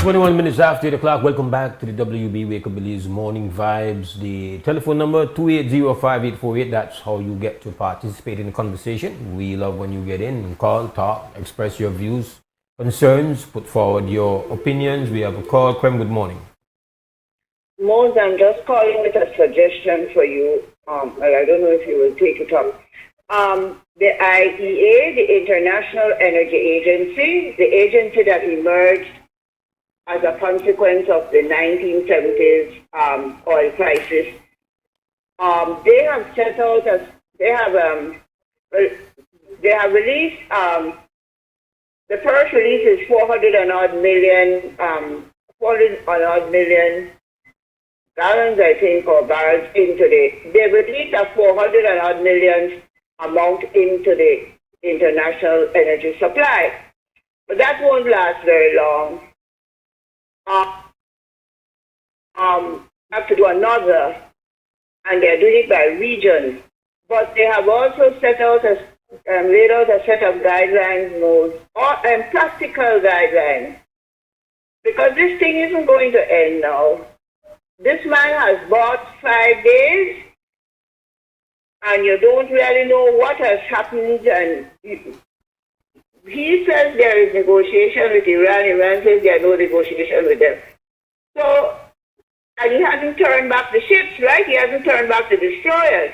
21 minutes after 8 o'clock. Welcome back to the WB Wake Up Belize Morning Vibes. The telephone number 2805848. That's how you get to participate in the conversation. We love when you get in and call, talk, express your views, concerns, put forward your opinions. We have a call. Krem, good morning. Mose, I'm just calling with a suggestion for you. I don't know if you will take it up. The IEA, the International Energy Agency, the agency that emerged as a consequence of the 1970s oil crisis, they have set out as they have released the first release is 400 and odd million gallons, I think, or barrels into they've released a 400 and odd million amount into the international energy supply. But that won't last very long. Have to do another, and they're doing it by region. But they have also set out laid out a set of guidelines, and practical guidelines, because this thing isn't going to end now. This man has bought 5 days, and you don't really know what has happened. And he says there is negotiation with Iran. Iran says there are no negotiation with them. So, and he hasn't turned back the ships, right? He hasn't turned back the destroyers.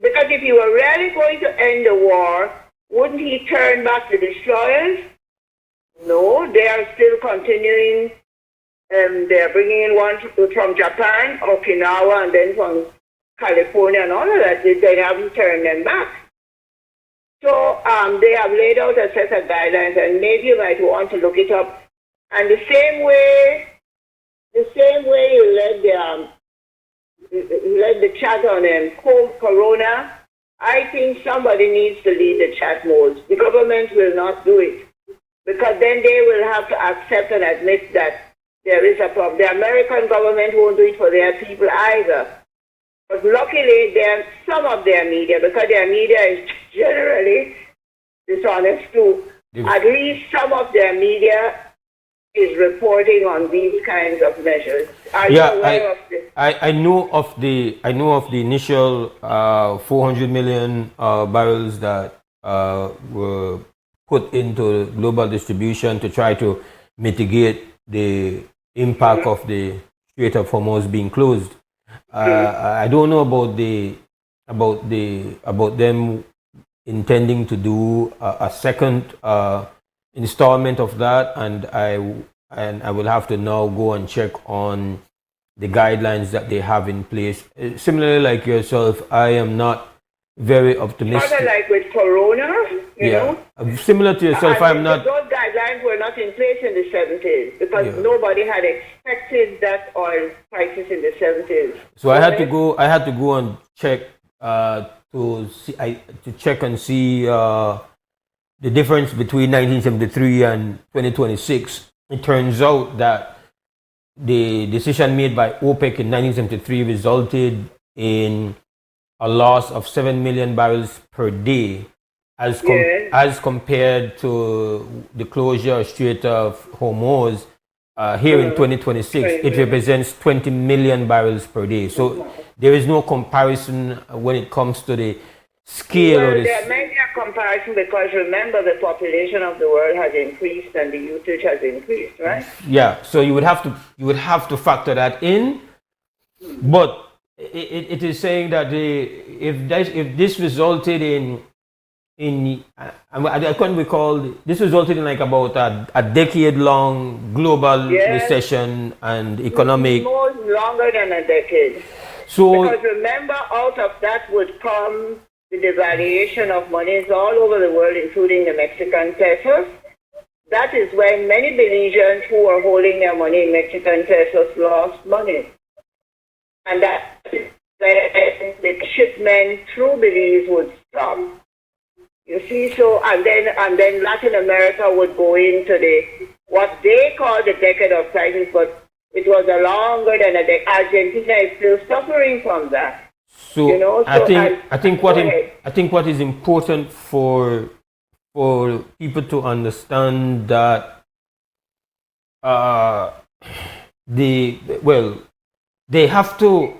Because if he were really going to end the war, wouldn't he turn back the destroyers? No, they are still continuing. They're bringing in one from Japan, Okinawa, and then from California and all of that. They haven't turned them back. So they have laid out a set of guidelines, and maybe you might want to look it up. And the same way you led the chat on Corona, I think somebody needs to lead the chat modes. The government will not do it, because then they will have to accept and admit that there is a problem. The American government won't do it for their people either. But luckily, some of their media, because their media is generally dishonest too, at least some of their media is reporting on these kinds of measures. Are you aware of this? I know of the initial 400 million barrels that were put into global distribution to try to mitigate the impact of the Strait of Hormuz being closed. I don't know about them intending to do a second installment of that, and I will have to now go and check on the guidelines that they have in place. Similarly, like yourself, I am not very optimistic. Sort of like with Corona, you know? Similar to yourself, I'm not. Those guidelines were not in place in the 70s because nobody had expected that oil crisis in the 70s. So I had to go and check to check and see the difference between 1973 and 2026. It turns out that the decision made by OPEC in 1973 resulted in a loss of 7 million barrels per day as compared to the closure of Strait of Hormuz. Here in 2026, it represents 20 million barrels per day. So there is no comparison when it comes to the scale of this. There may be a comparison because remember the population of the world has increased and the usage has increased, right? Yeah, so you would have to factor that in, but it is saying that if this resulted in I couldn't recall, this resulted in like about a decade-long global recession and economic. More longer than a decade. So because remember, out of that would come the devaluation of monies all over the world, including the Mexican pesos. That is when many Belizeans who were holding their money in Mexican pesos lost money. And that is when the shipment through Belize would stop. You see, so and then Latin America would go into what they call the decade of crisis, but it was a longer than a decade. Argentina is still suffering from that. So, I think what is important for people to understand that they have to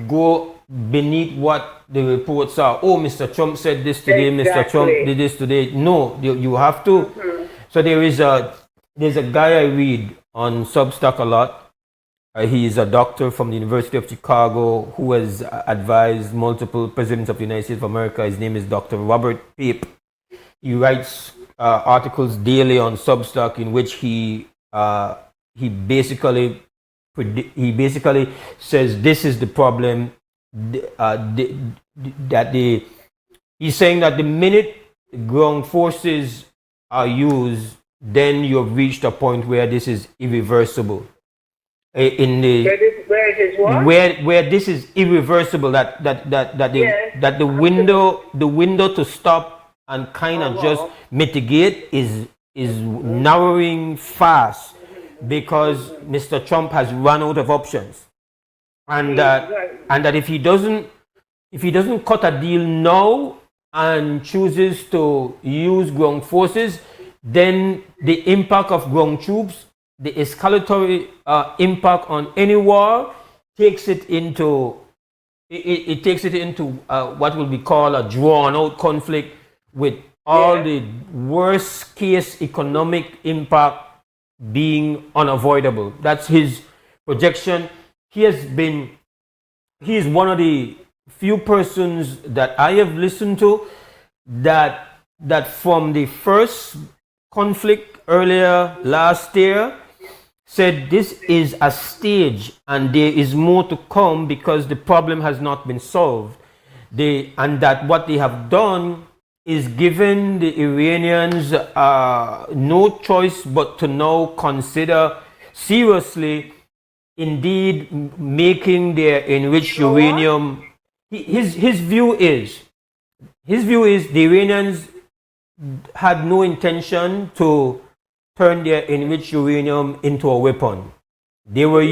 go beneath what the reports are. Oh, Mr. Trump said this today. Mr. Trump did this today. No, you have to. So there's a guy I read on Substack a lot. He is a doctor from the University of Chicago who has advised multiple presidents of the United States of America. His name is Dr. Robert Pape. He writes articles daily on Substack in which he basically says this is the problem. He's saying that the minute ground forces are used, then you've reached a point where this is irreversible. Where it is what? Where this is irreversible, that the window to stop and kind of just mitigate is narrowing fast because Mr. Trump has run out of options, and that if he doesn't cut a deal now and chooses to use ground forces, then the impact of ground troops, the escalatory impact on any war takes it into what will be called a drawn-out conflict with all the worst case economic impact being unavoidable. That's his projection. He is one of the few persons that I have listened to that from the first conflict earlier last year said this is a stage and there is more to come because the problem has not been solved. And that what they have done is given the Iranians no choice but to now consider seriously indeed making their enriched uranium. His view is the Iranians had no intention to turn their enriched uranium into a weapon. They were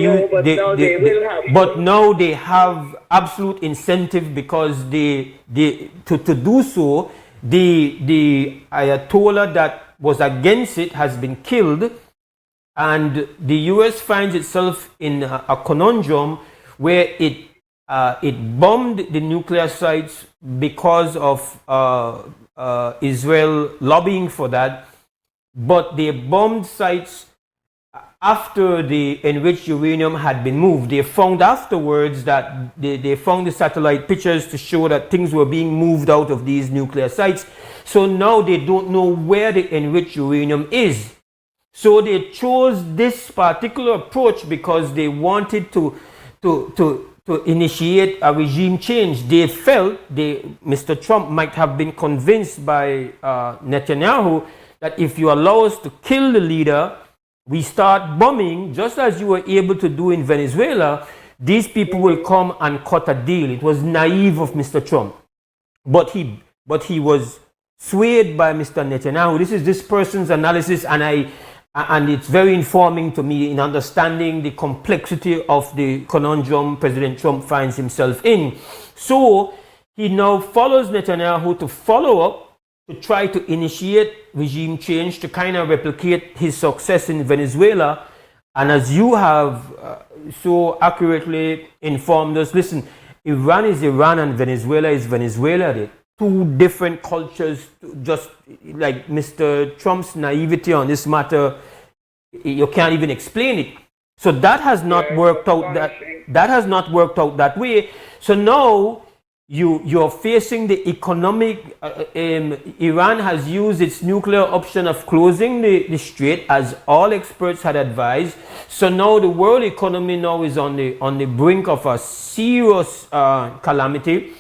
but now they have absolute incentive because to do so. The Ayatollah that was against it has been killed, and the US finds itself in a conundrum where it bombed the nuclear sites because of Israel lobbying for that, but they bombed sites after the enriched uranium had been moved. They found afterwards that they found the satellite pictures to show that things were being moved out of these nuclear sites. So now they don't know where the enriched uranium is. So they chose this particular approach because they wanted to initiate a regime change. They felt Mr. Trump might have been convinced by Netanyahu that if you allow us to kill the leader, we start bombing, just as you were able to do in Venezuela, these people will come and cut a deal. It was naive of Mr. Trump. But he was swayed by Mr. Netanyahu. This is this person's analysis, and it's very informing to me in understanding the complexity of the conundrum President Trump finds himself in. So he now follows Netanyahu to follow up, to try to initiate regime change, to kind of replicate his success in Venezuela. And as you have so accurately informed us, listen, Iran is Iran and Venezuela is Venezuela. They're two different cultures. Just like Mr. Trump's naivety on this matter, you can't even explain it. So that has not worked out. That has not worked out that way. So now you're facing the economic. Iran has used its nuclear option of closing the strait, as all experts had advised. So now the world economy now is on the brink of a serious calamity,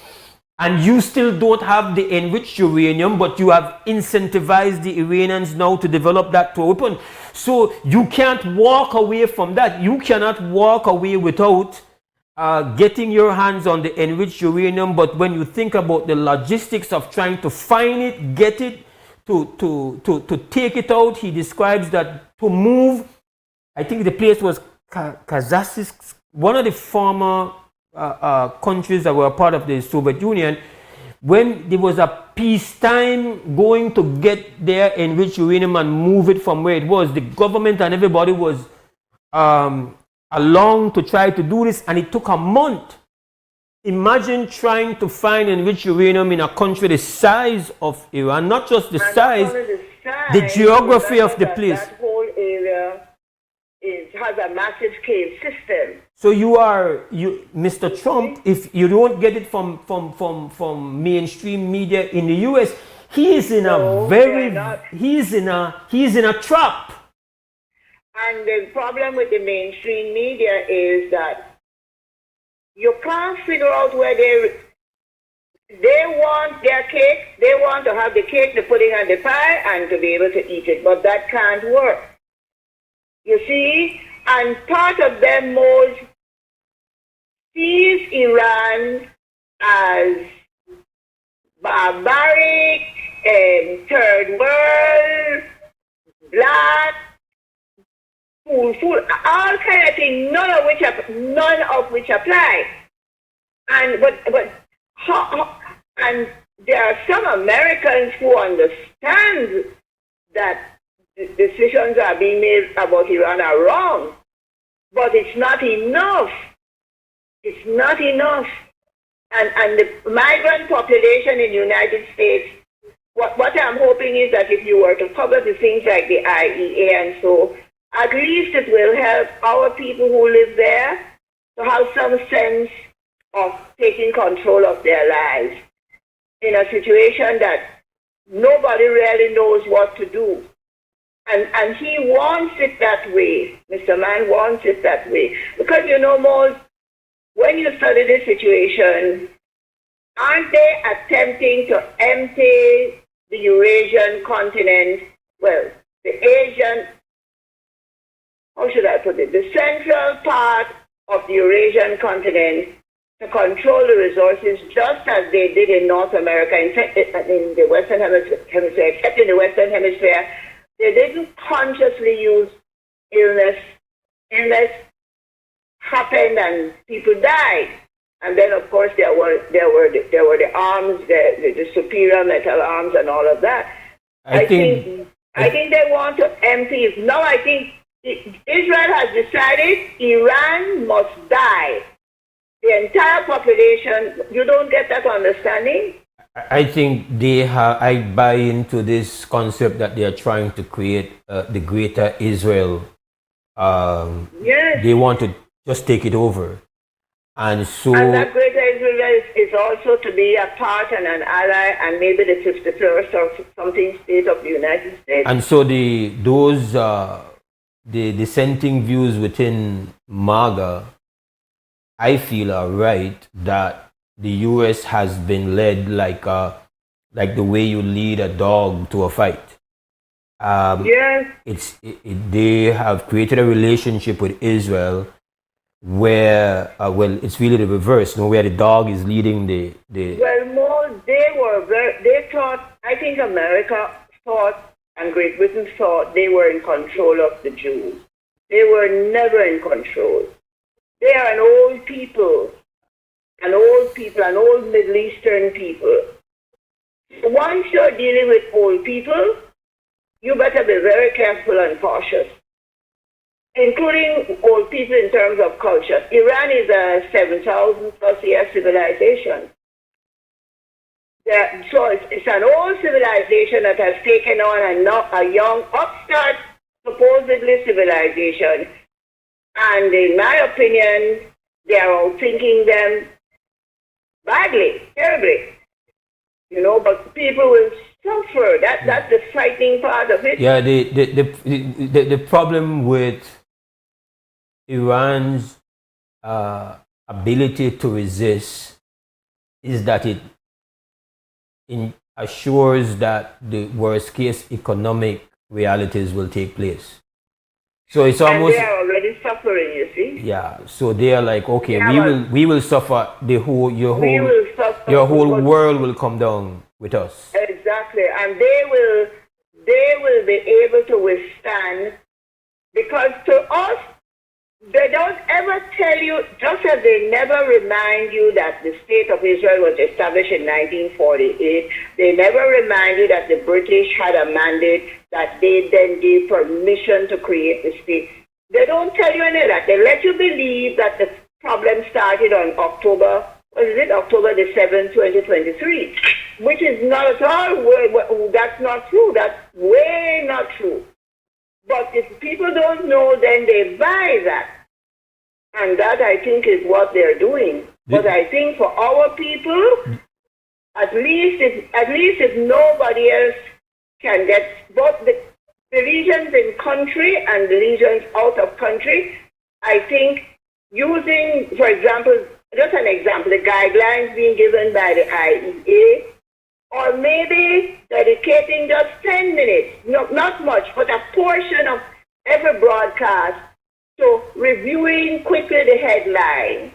and you still don't have the enriched uranium, but you have incentivized the Iranians now to develop that to weapon. So you can't walk away from that. You cannot walk away without getting your hands on the enriched uranium. But when you think about the logistics of trying to find it, get it, to take it out, he describes that to move, I think the place was Kazakhstan, one of the former countries that were part of the Soviet Union. when there was a peacetime going to get there, enrich uranium and move it from where it was, the government and everybody was along to try to do this, and it took a month. Imagine trying to find enriched uranium in a country the size of Iran, not just the size, the geography of the place. That whole area has a massive cave system. So Mr. Trump, if you don't get it from mainstream media in the US, he is in he's in a trap. And the problem with the mainstream media is that you can't figure out where they want their cake. They want to have the cake, the pudding, and the pie, and to be able to eat it. But that can't work. You see? And part of them Mose sees Iran as barbaric, third world, black, fool, all kind of things, none of which apply. And and there are some Americans who understand that the decisions are being made about Iran are wrong, but it's not enough. It's not enough. And the migrant population in the United States, what I'm hoping is that if you were to cover the things like the IEA and so, at least it will help our people who live there to have some sense of taking control of their lives in a situation that nobody really knows what to do. And he wants it that way. Mr. Man wants it that way. Because, Mose, when you study this situation, aren't they attempting to empty the Eurasian continent, well, the Asian, how should I put it, the central part of the Eurasian continent to control the resources just as they did in North America, in the Western Hemisphere, except in the Western Hemisphere, they didn't consciously use illness. Illness happened and people died. And then, of course, there were the arms, the superior metal arms and all of that. I think they want to empty it. Now I think Israel has decided Iran must die. The entire population, you don't get that understanding? I think I buy into this concept that they are trying to create the greater Israel. Yes. They want to just take it over. And that greater Israel is also to be a part and an ally and maybe the 51st or something state of the United States. And so the dissenting views within MAGA, I feel are right, that the U.S. has been led like the way you lead a dog to a fight. Yes. They have created a relationship with Israel where, it's really the reverse, where the dog is leading the... Well, more, they thought, I think America thought and Great Britain thought they were in control of the Jews. They were never in control. They are an old people, an old Middle Eastern people. Once you're dealing with old people, you better be very careful and cautious, including old people in terms of culture. Iran is a 7,000 plus year civilization. So it's an old civilization that has taken on a young upstart, supposedly civilization. And in my opinion, they are all thinking them badly, terribly. But people will suffer. That's the frightening part of it. Yeah, the problem with Iran's ability to resist is that it assures that the worst case economic realities will take place. So it's almost... And they are already suffering, you see. Yeah, so they are like, okay, we will suffer. Your whole world will come down with us. Exactly, and they will be able to withstand, because to us, They don't ever tell you, just as they never remind you that the State of Israel was established in 1948, they never remind you that the British had a mandate that they then gave permission to create the state. They don't tell you any of that. They let you believe that the problem started on October the 7th, 2023, which is not at all, that's not true. That's way not true. But if people don't know, then they buy that. And that, I think, is what they're doing. But I think for our people, at least if nobody else can get both the regions in country and the regions out of country, I think using, for example, just an example, the guidelines being given by the IEA, or maybe dedicating just 10 minutes, not much, but a portion of every broadcast, so reviewing quickly the headline,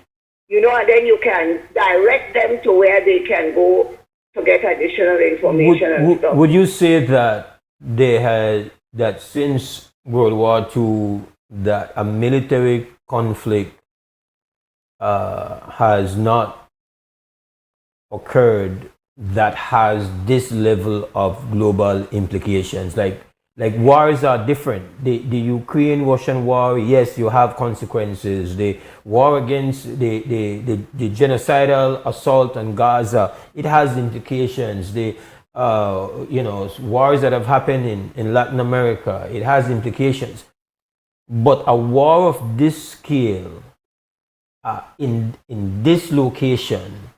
and then you can direct them to where they can go to get additional information and stuff. Would you say that that since World War II, that a military conflict has not occurred that has this level of global implications? Like wars are different. The Ukraine-Russian war, yes, you have consequences. The war against the genocidal assault on Gaza, it has implications. The wars that have happened in Latin America, it has implications. But a war of this scale, in this location,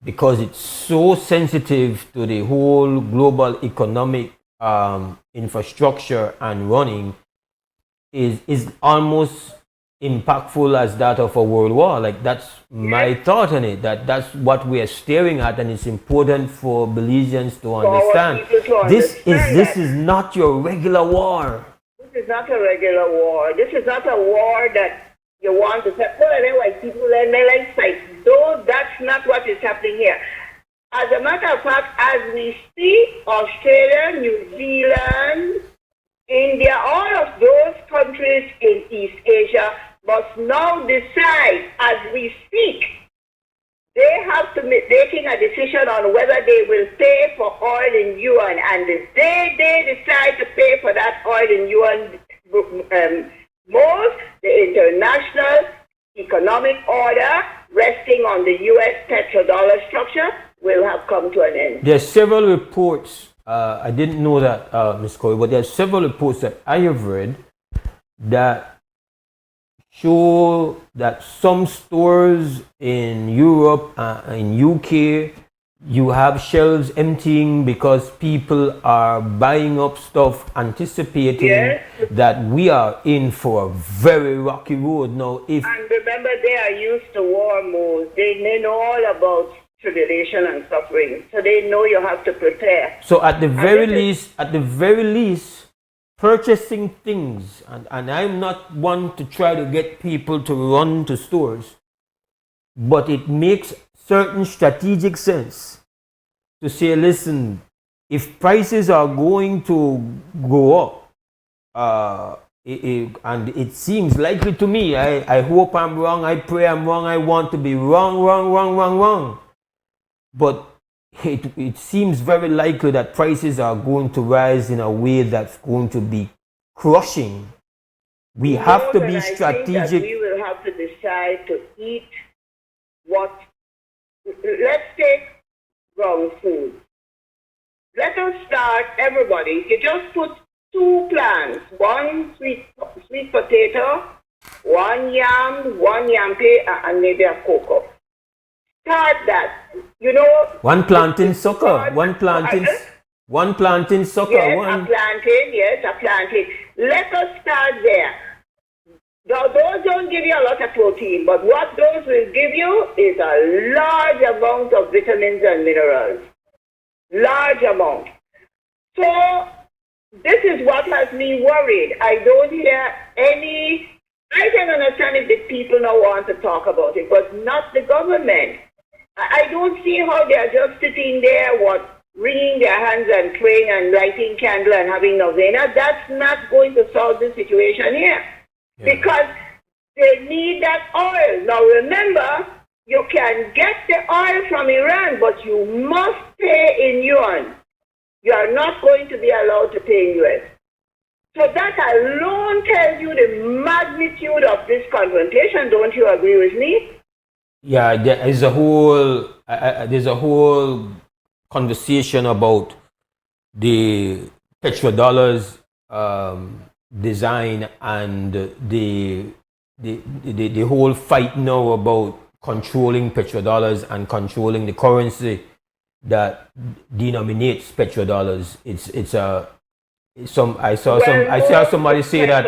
because it's so sensitive to the whole global economic infrastructure and running, is almost impactful as that of a world war. Like, that's my thought on it, that's what we are staring at, and it's important for Belizeans to understand. This is not your regular war. This is not a regular war. This is not a war that you want to say, white people and they like fight. Though that's not what is happening here. As a matter of fact, as we speak, Australia, New Zealand, India, all of those countries in East Asia must now decide as we speak. They have to be making a decision on whether they will pay for oil in yuan. And the day they decide to pay for that oil in yuan, Mose, the international economic order resting on the U.S. petrodollar structure will have come to an end. There are several reports, I didn't know that, Ms. Corey, but there are several reports that I have read that show that some stores in Europe, in UK, you have shelves emptying because people are buying up stuff, anticipating that we are in for a very rocky road now. And remember, they are used to war modes. They know all about tribulation and suffering, so they know you have to prepare. So at the very least, purchasing things, and I'm not one to try to get people to run to stores, but it makes certain strategic sense to say, listen, if prices are going to go up, and it seems likely to me, I hope I'm wrong, I pray I'm wrong, I want to be wrong, but it seems very likely that prices are going to rise in a way that's going to be crushing. We have to be strategic. I think that we will have to decide to eat what. Let's take wrong food. Let us start, everybody. You just put 2 plants, one sweet potato, one yam pea, and maybe a cocoa. Start that. One planting sucker. One planting sucker. Yes, a planting. Let us start there. Those don't give you a lot of protein, but what those will give you is a large amount of vitamins and minerals. Large amount. So, this is what has me worried. I don't hear any. I can understand if the people now want to talk about it, but not the government. I don't see how they are just sitting there, wringing their hands and praying and lighting candle and having novena. That's not going to solve the situation here. Because They need that oil. Now remember, you can get the oil from Iran, but you must pay in yuan. You are not going to be allowed to pay in US. So that alone tells you the magnitude of this confrontation. Don't you agree with me? Yeah, there's a whole conversation about the petrodollars design and the whole fight now about controlling petrodollars and controlling the currency that denominates petrodollars. I saw somebody say that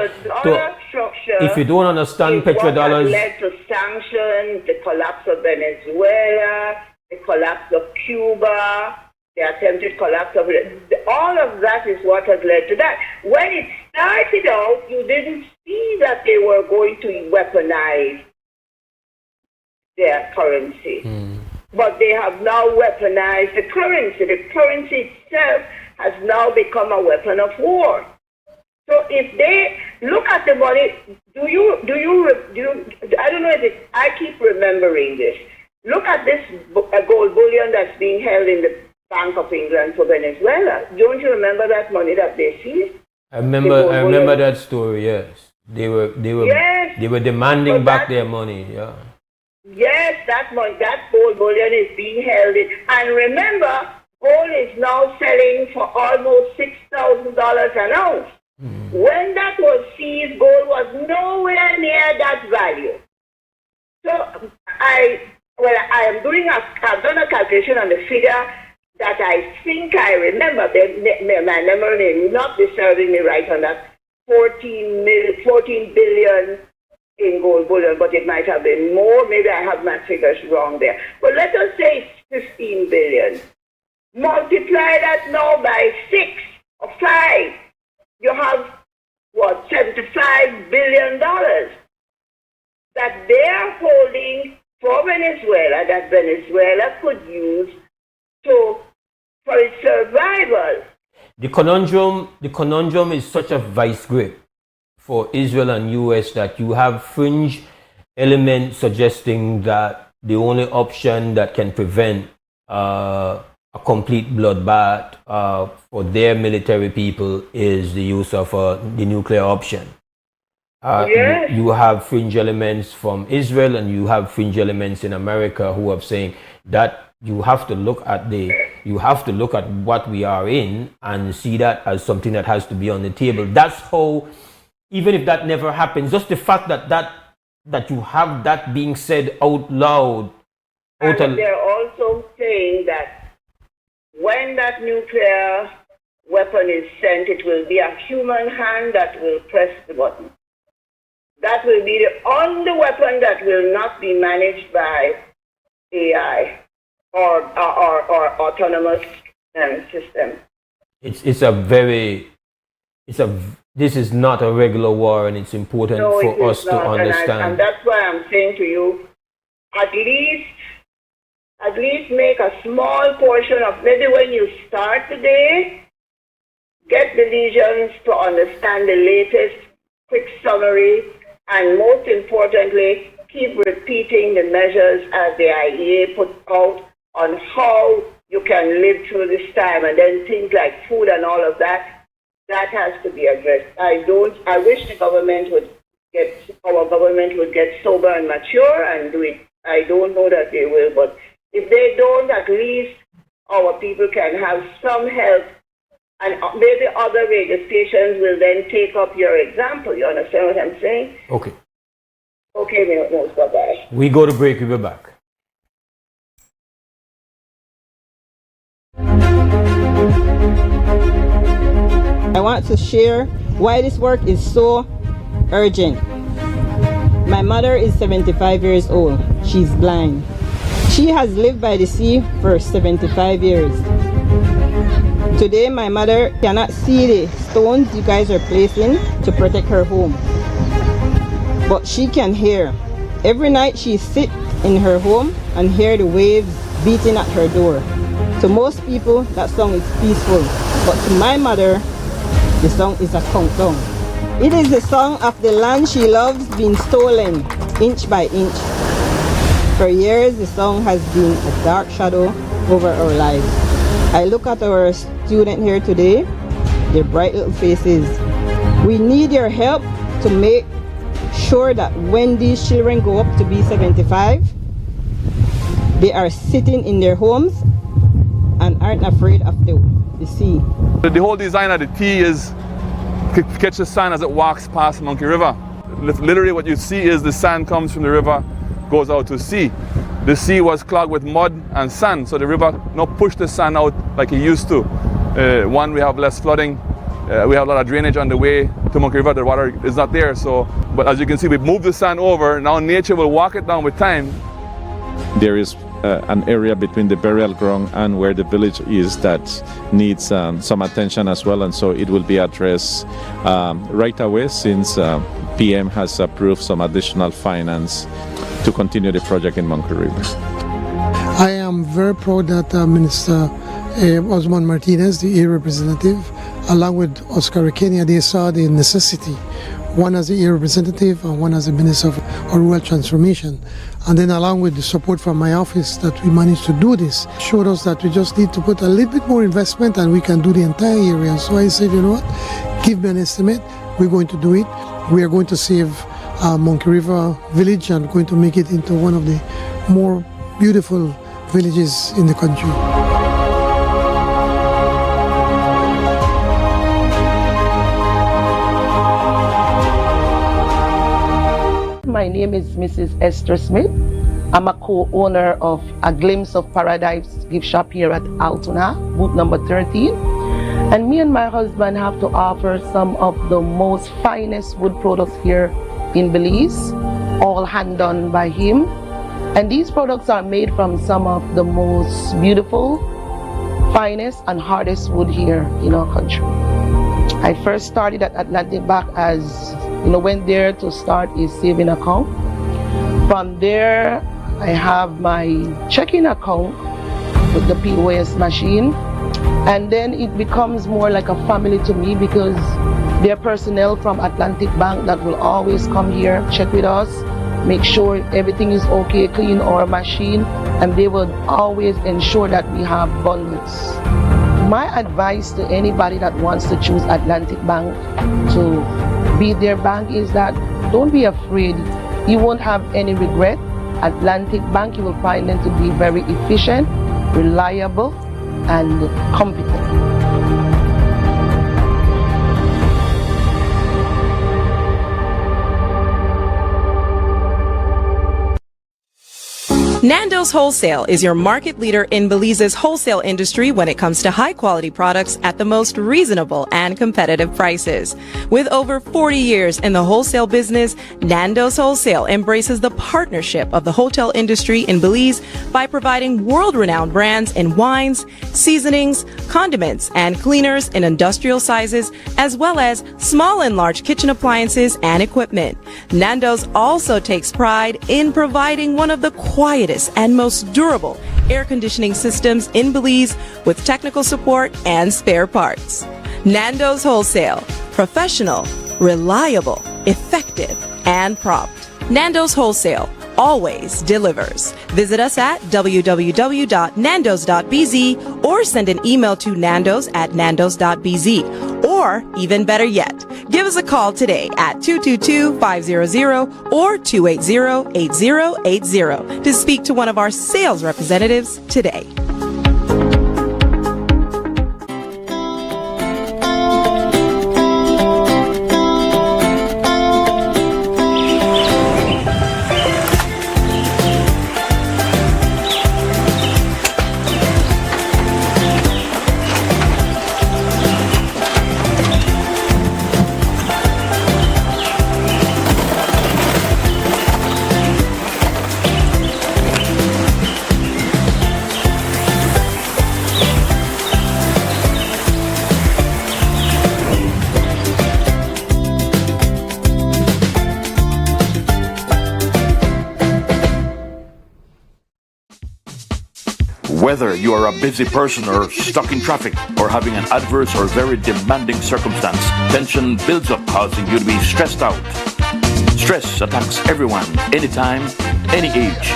if you don't understand petrodollars, led to sanctions, the collapse of Venezuela, the collapse of Cuba, the attempted collapse of all of that is what has led to that. When it started out, you didn't see that they were going to weaponize their currency. But they have now weaponized the currency. The currency itself has now become a weapon of war. So if they look at the money, do you I don't know if I keep remembering this. Look at this gold bullion that's being held in the Bank of England for Venezuela. Don't you remember that money that they seized? I remember that story. Yes, they were demanding back their money. Yeah. Yes, that gold bullion is being held in. And remember, gold is now selling for almost $6,000 an ounce. When that was seized, gold was nowhere near that value. So I've done a calculation on the figure that I think I remember. My memory is not disturbing me right on that. 14 billion in gold bullion, but it might have been more. Maybe I have my figures wrong there. But let us say it's 15 billion. Multiply that now by 6 or 5. You have, what, $75 billion that they are holding for Venezuela, that Venezuela could use for its survival. The conundrum is such a vice grip for Israel and US that you have fringe elements suggesting that the only option that can prevent a complete bloodbath for their military people is the use of the nuclear option. Yes. You have fringe elements from Israel and you have fringe elements in America who are saying that you have to look at what we are in and see that as something that has to be on the table. That's how, even if that never happens, just the fact that you have that being said out loud. And they're also saying that when that nuclear weapon is sent, it will be a human hand that will press the button. That will be the only weapon that will not be managed by AI or autonomous system. This is not a regular war, and it's important for us to understand. And that's why I'm saying to you, at least make a small portion of, maybe when you start today, get the legions to understand the latest quick summary, and most importantly, keep repeating the measures as the IEA put out on how you can live through this time, and then things like food and all of that has to be addressed. I wish our government would get sober and mature and do it. I don't know that they will, but if they don't, at least our people can have some help, and maybe other radio stations will then take up your example. You understand what I'm saying? Okay. Okay, Mose, bye-bye. We go to break, we'll be back. I want to share why this work is so urgent. My mother is 75 years old. She's blind. She has lived by the sea for 75 years. Today, my mother cannot see the stones you guys are placing to protect her home. But she can hear. Every night she sits in her home and hear the waves beating at her door. To most people, that song is peaceful. But to my mother, the song is a countdown. It is the song of the land she loves being stolen, inch by inch. For years, the song has been a dark shadow over our lives. I look at our student here today, their bright little faces. We need your help to make sure that when these children grow up to be 75, they are sitting in their homes and aren't afraid of the sea. The whole design of the T is to catch the sand as it walks past Monkey River. Literally what you see is the sand comes from the river, goes out to sea. The sea was clogged with mud and sand, so the river pushed the sand out like it used to. One, we have less flooding. We have a lot of drainage on the way to Monkey River. The water is not there, but as you can see, we've moved the sand over. Now nature will walk it down with time. There is an area between the burial ground and where the village is that needs some attention as well, and so it will be addressed right away since PM has approved some additional finance to continue the project in Monkey River. I am very proud that Minister Osman Martinez, the area representative, along with Oscar Kenya, they saw the necessity, one as the area representative and one as the Minister of Rural Transformation. And then along with the support from my office that we managed to do this, showed us that we just need to put a little bit more investment and we can do the entire area. So I said, you know what, give me an estimate, we're going to do it. We are going to save Monkey River village and going to make it into one of the more beautiful villages in the country. My name is Mrs. Esther Smith. I'm a co-owner of A Glimpse of Paradise gift shop here at Altoona, booth number 13. And me and my husband have to offer some of the most finest wood products here in Belize, all hand done by him. And these products are made from some of the most beautiful, finest and hardest wood here in our country. I first started at Atlantic Bank as went there to start a saving account. From there, I have my checking account with the POS machine. And then it becomes more like a family to me because there are personnel from Atlantic Bank that will always come here, check with us, make sure everything is okay, clean our machine, and they will always ensure that we have bundles. My advice to anybody that wants to choose Atlantic Bank to be their bank is that don't be afraid. You won't have any regret. Atlantic Bank, you will find them to be very efficient, reliable, and competent. Nando's Wholesale is your market leader in Belize's wholesale industry when it comes to high-quality products at the most reasonable and competitive prices. With over 40 years in the wholesale business, Nando's Wholesale embraces the partnership of the hotel industry in Belize by providing world-renowned brands in wines, seasonings, condiments, and cleaners in industrial sizes, as well as small and large kitchen appliances and equipment. Nando's also takes pride in providing one of the quietest and most durable air conditioning systems in Belize with technical support and spare parts. Nando's Wholesale. Professional, reliable, effective, and prompt. Nando's Wholesale always delivers. Visit us at www.nandos.bz or send an email to nandos@nandos.bz. Or, even better yet, give us a call today at 222-500 or 280-8080 to speak to one of our sales representatives today. Whether you are a busy person or stuck in traffic or having an adverse or very demanding circumstance, tension builds up, causing you to be stressed out. Stress attacks everyone, anytime, any age.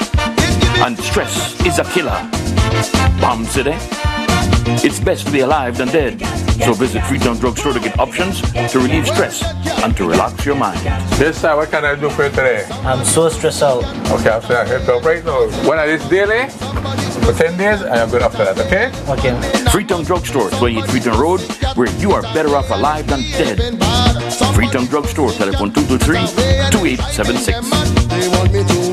And stress is a killer. Bomb City? It's best to be alive than dead. So visit Freetown Drugstore to get options to relieve stress and to relax your mind. Yes, sir. What can I do for you today? I'm so stressed out. Okay, I'm saying I help you right now. When I this daily, for 10 days, I am good after that, okay? Okay. Freetown Drugstore, 28 Freetown Road, where you are better off alive than dead. Freetown Drugstore, telephone 223-2876.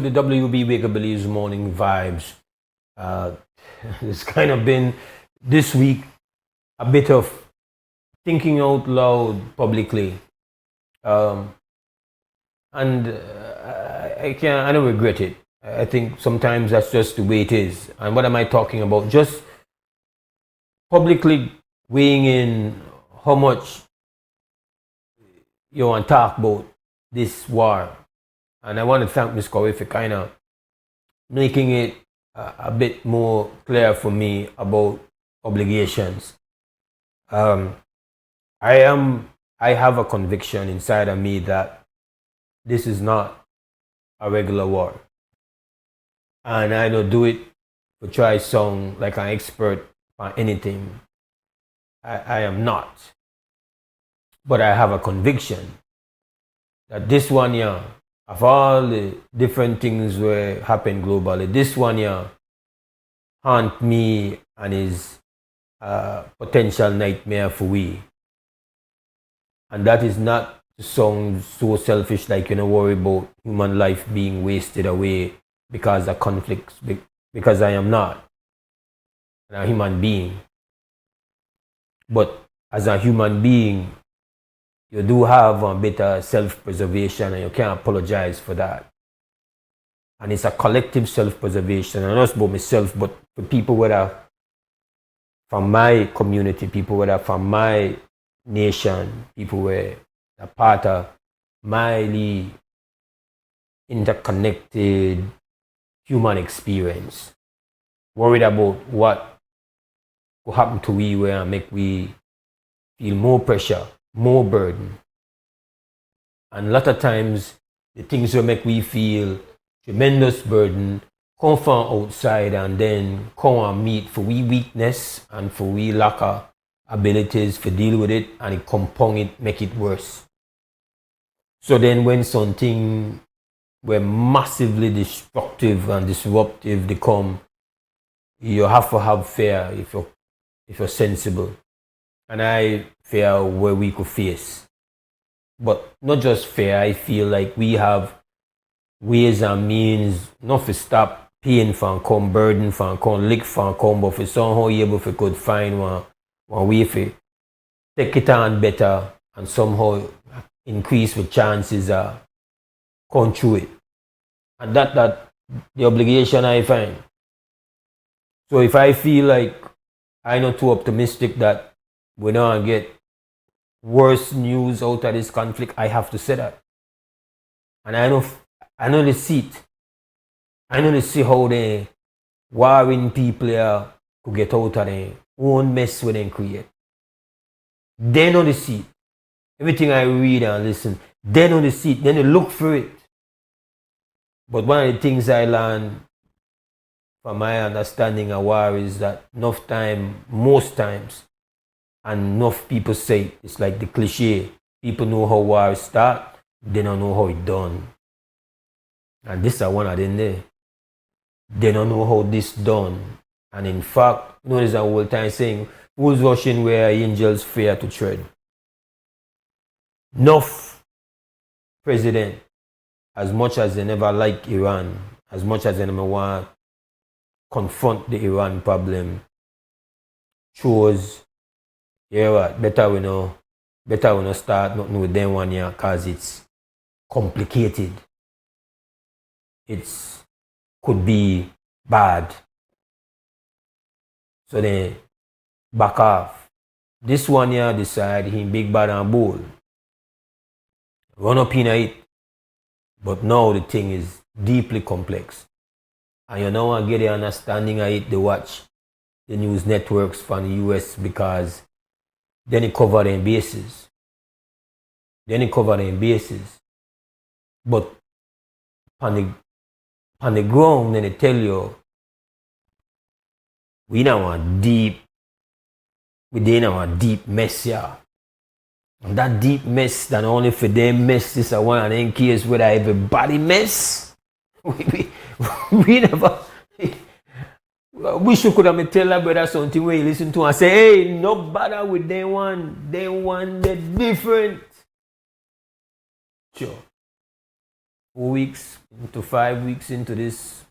to the WUB Wake Up Believes Morning Vibes. It's kind of been this week a bit of thinking out loud publicly. I don't regret it. I think sometimes that's just the way it is. And what am I talking about? Just publicly weighing in how much you want to talk about this war. And I want to thank Ms. Corey for kind of making it a bit more clear for me about obligations. I have a conviction inside of me that this is not a regular war. And I don't do it to try to sound like an expert on anything. I am not. But I have a conviction that this one year, of all the different things that happen globally, this one year haunt me and is a potential nightmare for we. And that is not to sound so selfish, like you don't worry about human life being wasted away because of conflicts, because I am not a human being. But as a human being, you do have a bit of self-preservation, and you can't apologize for that. And it's a collective self-preservation, and not just about myself, but for people that are from my community, people that are from my nation, people who are part of my interconnected human experience. Worried about what will happen to we where make we feel more pressure, more burden. And a lot of times, the things that make we feel tremendous burden come from outside and then come and meet for we weakness and for we lack of abilities to deal with it, and it compound it, make it worse. So then when something were massively destructive and disruptive they come, you have to have fear if you're sensible. And I fear where we could face. But not just fear, I feel like we have ways and means not to stop pain from come, burden from come, lick from come, but for somehow able to could find one way to take it on better and somehow increase the chances of come through it. And that the obligation I find. So if I feel like I'm not too optimistic that we're not going to get worse news out of this conflict, I have to say that. And I know the seat. I know the see how the warring people here could get out of their own mess when they create. They know the seat. Everything I read and listen, they know the seat. Then they look for it. But one of the things I learned from my understanding of war is that enough time, most times, and enough people say it's like the cliche. People know how war start, they don't know how it done. And this is one of them there. They don't know how this done. And in fact, you know, there's a whole time saying, who's rushing where angels fear to tread? Enough president, as much as they never like Iran, as much as they never want to confront the Iran problem, chose, yeah, what, better we know start nothing with them one year because it's complicated. It's could be bad. So they back off. This one year decide he big, bad and bold. Run up in it. But now the thing is deeply complex. And you know I get the understanding of it, they watch the news networks from the US because then it cover their bases. But on the ground, then they tell you, we're in a deep mess here. And that deep mess, that only for them mess, this is one of them cases where everybody mess. We never, wish you could have tell that brother something where you listen to and say, hey, no bother with them one, they're different. Sure. 4 weeks to 5 weeks into this,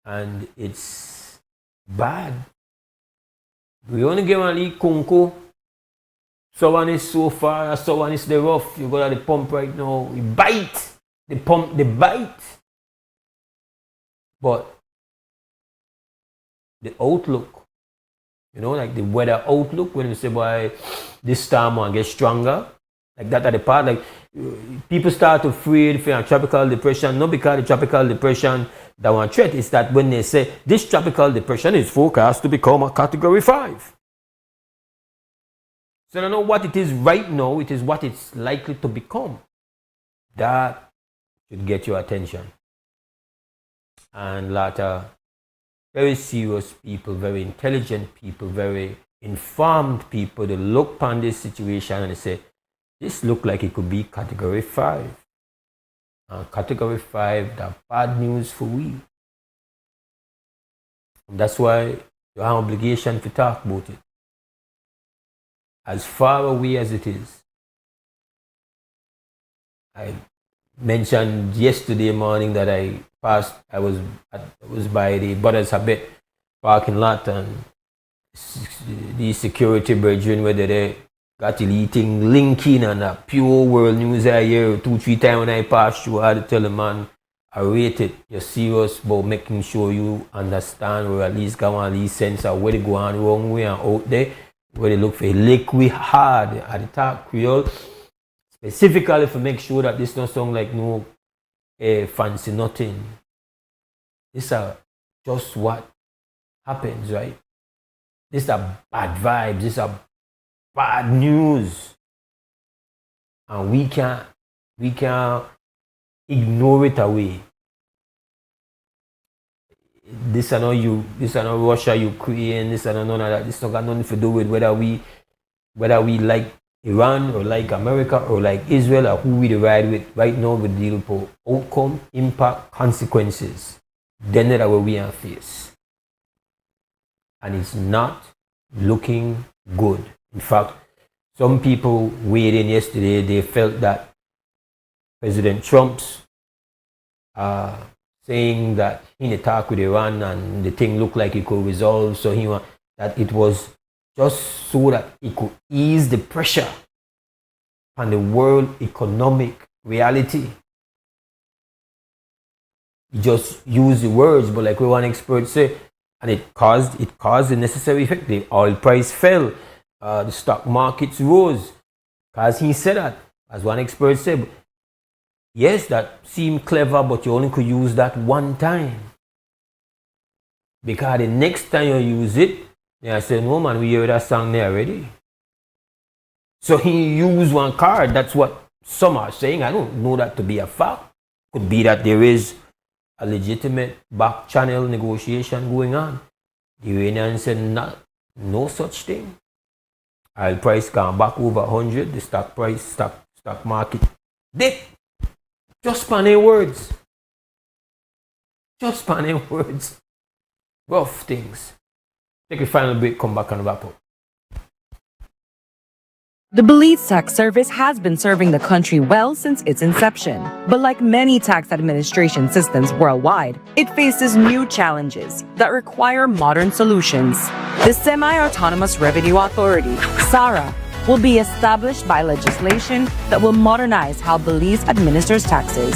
and it's bad. We only get one leak Kunko. Someone is so far, someone is the rough. You go to the pump right now, we bite. The pump, they bite. But the outlook, you know, like the weather outlook, when you say, boy, this storm will get stronger, like that at the part, like people start to fear tropical depression, not because the tropical depression that one threat, is that when they say this tropical depression is forecast to become a category 5. So I don't know what it is right now, it is what it's likely to become. That should get your attention. And a lot of very serious people, very intelligent people, very informed people, they look upon this situation and they say, this look like it could be category 5. And category 5, that's bad news for we. And that's why you have an obligation to talk about it. As far away as it is. I mentioned yesterday morning that I was by the Brothers Habit parking lot, and the security brethren, whether they got eating linking and a pure world news I hear 2-3 times when I pass through, I had to tell the man, I rate it. You're serious about making sure you understand, or at least got one at least sense of where they go on wrong way and out there, where they look for liquid hard at the talk Creole, specifically to make sure that this don't sound like no fancy nothing. This is just what happens, right? This is bad vibes, this is bad news. And we can't ignore it away. This is not Russia, Ukraine, this is none of that. This not got nothing to do with whether we like Iran or like America or like Israel or who we ride with. Right now we deal with outcome, impact, consequences. Then that what we are face. And it's not looking good. In fact, some people weighed in yesterday, they felt that President Trump's saying that he talk with Iran and the thing looked like it could resolve, so he want that it was just so that it could ease the pressure on the world economic reality. He just used the words, but like one expert said, and it caused the necessary effect. The oil price fell, the stock markets rose, because he said that, as one expert said. Yes, that seemed clever, but you only could use that one time. Because the next time you use it, I said, no man, we heard that song there already. So he used one card. That's what some are saying. I don't know that to be a fact. Could be that there is a legitimate back channel negotiation going on. The Iranians said no such thing. Oil price gone back over 100. The stock market dip. Just panning words. Just panning words. Rough things. Take a final break, come back and wrap up. The Belize Tax Service has been serving the country well since its inception. But like many tax administration systems worldwide, it faces new challenges that require modern solutions. The Semi-Autonomous Revenue Authority, SARA, will be established by legislation that will modernize how Belize administers taxes.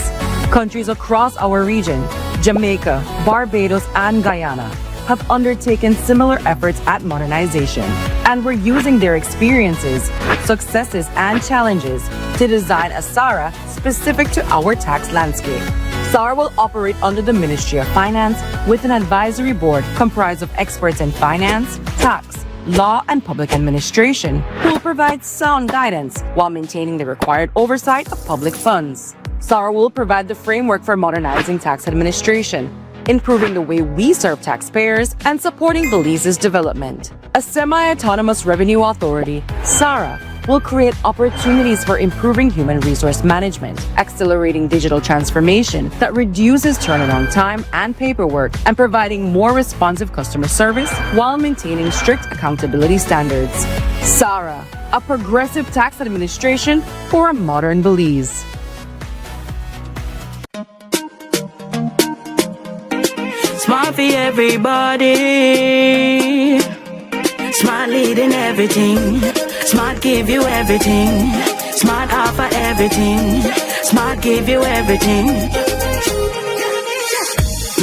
Countries across our region, Jamaica, Barbados, and Guyana, have undertaken similar efforts at modernization, and we're using their experiences, successes, and challenges to design a SARA specific to our tax landscape. SARA will operate under the Ministry of Finance with an advisory board comprised of experts in finance, tax, law, and public administration who will provide sound guidance while maintaining the required oversight of public funds. SARA will provide the framework for modernizing tax administration, improving the way we serve taxpayers, and supporting Belize's development. A semi-autonomous revenue authority, SARA, will create opportunities for improving human resource management, accelerating digital transformation that reduces turnaround time and paperwork, and providing more responsive customer service while maintaining strict accountability standards. SARA, a progressive tax administration for a modern Belize. for everybody. Smart leading everything. Smart give you everything. Smart offer everything. Smart give you everything.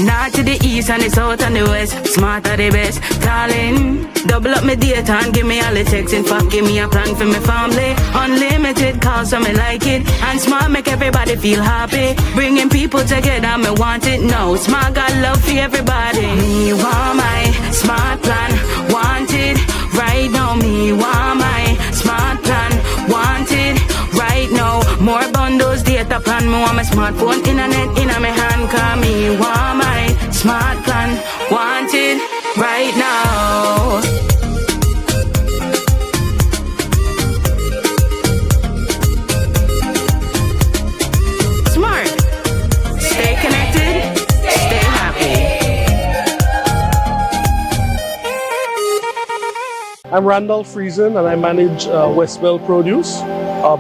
North to the east and the south and the west. Smart are the best. Calling. Double up my data and give me all the text. In fact, give me a plan for my family. Unlimited calls, so me like it. And Smart make everybody feel happy. Bringing people together, me want it now. Smart got love for everybody. Me want my Smart plan. Want it right now. Me want my Smart plan. Want it right now. More bundles, data plan. Me want my smartphone, internet in my hand. Call me want my Smart plan. Want it right now. Smart. Stay connected. Stay happy. I'm Randolph Friesen and I manage Westbell Produce,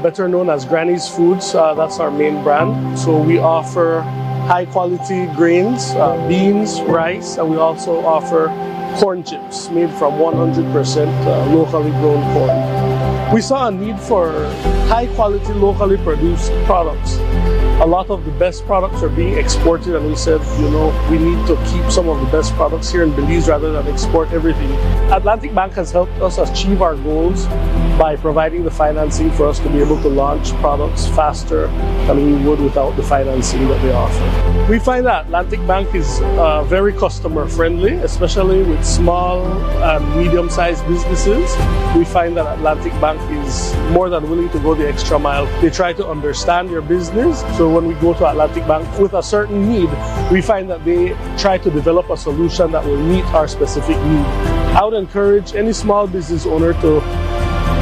better known as Granny's Foods. That's our main brand. So we offer high quality grains, beans, rice, and we also offer corn chips made from 100% locally grown corn. We saw a need for high quality locally produced products. A lot of the best products are being exported, and we said, you know, we need to keep some of the best products here in Belize rather than export everything. Atlantic Bank has helped us achieve our goals by providing the financing for us to be able to launch products faster than we would without the financing that they offer. We find that Atlantic Bank is very customer friendly, especially with small and medium-sized businesses. We find that Atlantic Bank is more than willing to go the extra mile. They try to understand your business. So when we go to Atlantic Bank with a certain need, we find that they try to develop a solution that will meet our specific need. I would encourage any small business owner to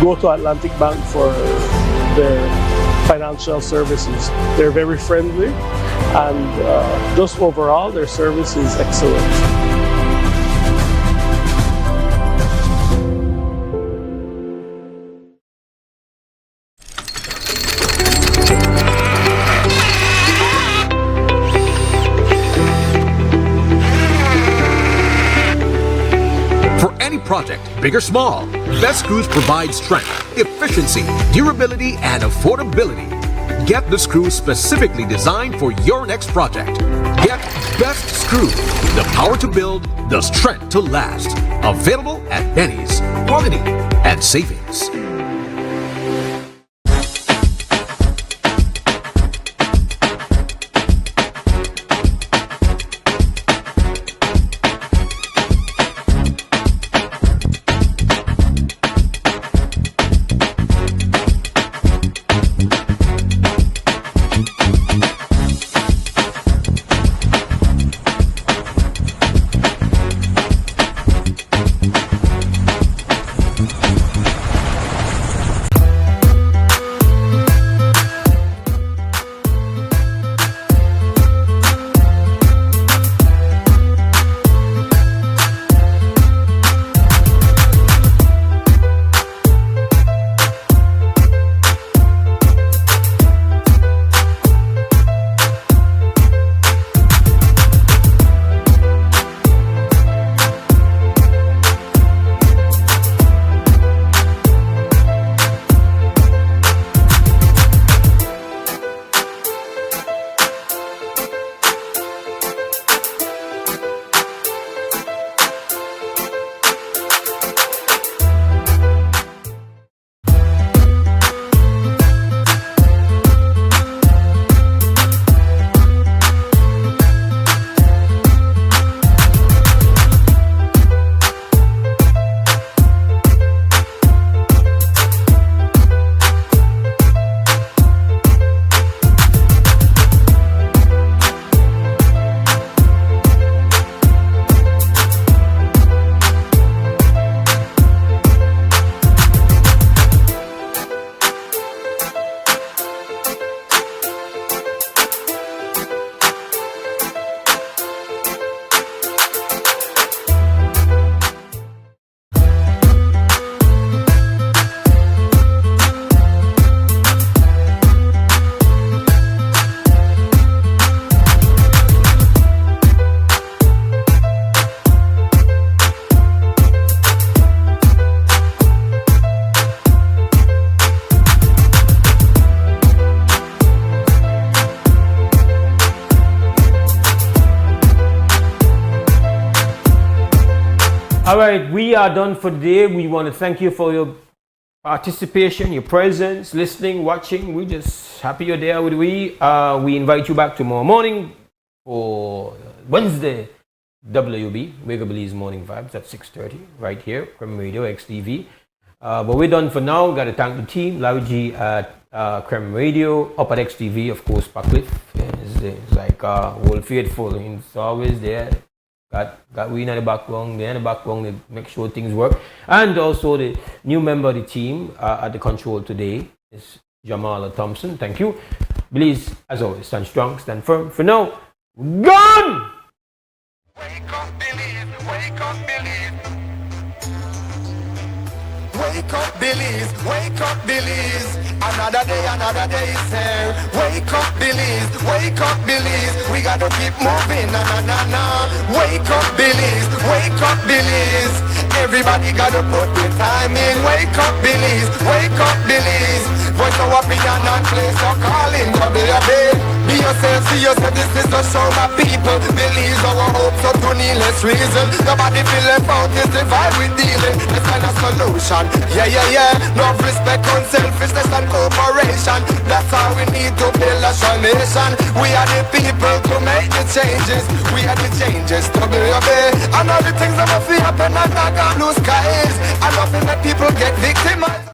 go to Atlantic Bank for their financial services. They're very friendly, and just overall, their service is excellent. Project, big or small, Best Screws provide strength, efficiency, durability, and affordability. Get the screws specifically designed for your next project. Get Best Screws, the power to build, the strength to last. Available at Benny's, quality and savings. All right, we are done for today. We want to thank you for your participation, your presence, listening, watching. We're just happy you're there with we. We invite you back tomorrow morning for Wednesday WUB, Wake Up Belize Morning Vibes at 6:30 right here, Creme Radio, XTV. But we're done for now. Got to thank the team, Larry G at Creme Radio, up at XTV, of course, Pacliff. It's like old faithful. It's always there. Got we in the background, they're in the background to make sure things work. And also the new member of the team at the control today is Jamala Thompson. Thank you. Please, as always, stand strong, stand firm. For now, gone! Wake up, believe. Wake up, believe. Wake up, Belize. Wake up, Belize. Another day is here. Wake up, Belize. Wake up, Belize. We gotta keep moving. Na na na na. Wake up, Belize. Wake up, Belize. Everybody gotta put their time in. Wake up, Belize. Wake up, Belize. Voice of opinion and place your calling. WUB. Be yourself, see yourself. This is the show, my people. Belize our hopes so to needless reason. Nobody feel left out. It's the vibe we dealing. Let's find a solution. Yeah, yeah, yeah. No respect, unselfishness and cooperation. That's how we need to build a strong nation. We are the people to make the changes. We are the changes. WUB. And all the things that must happen and not got blue skies. And nothing that people get victimized.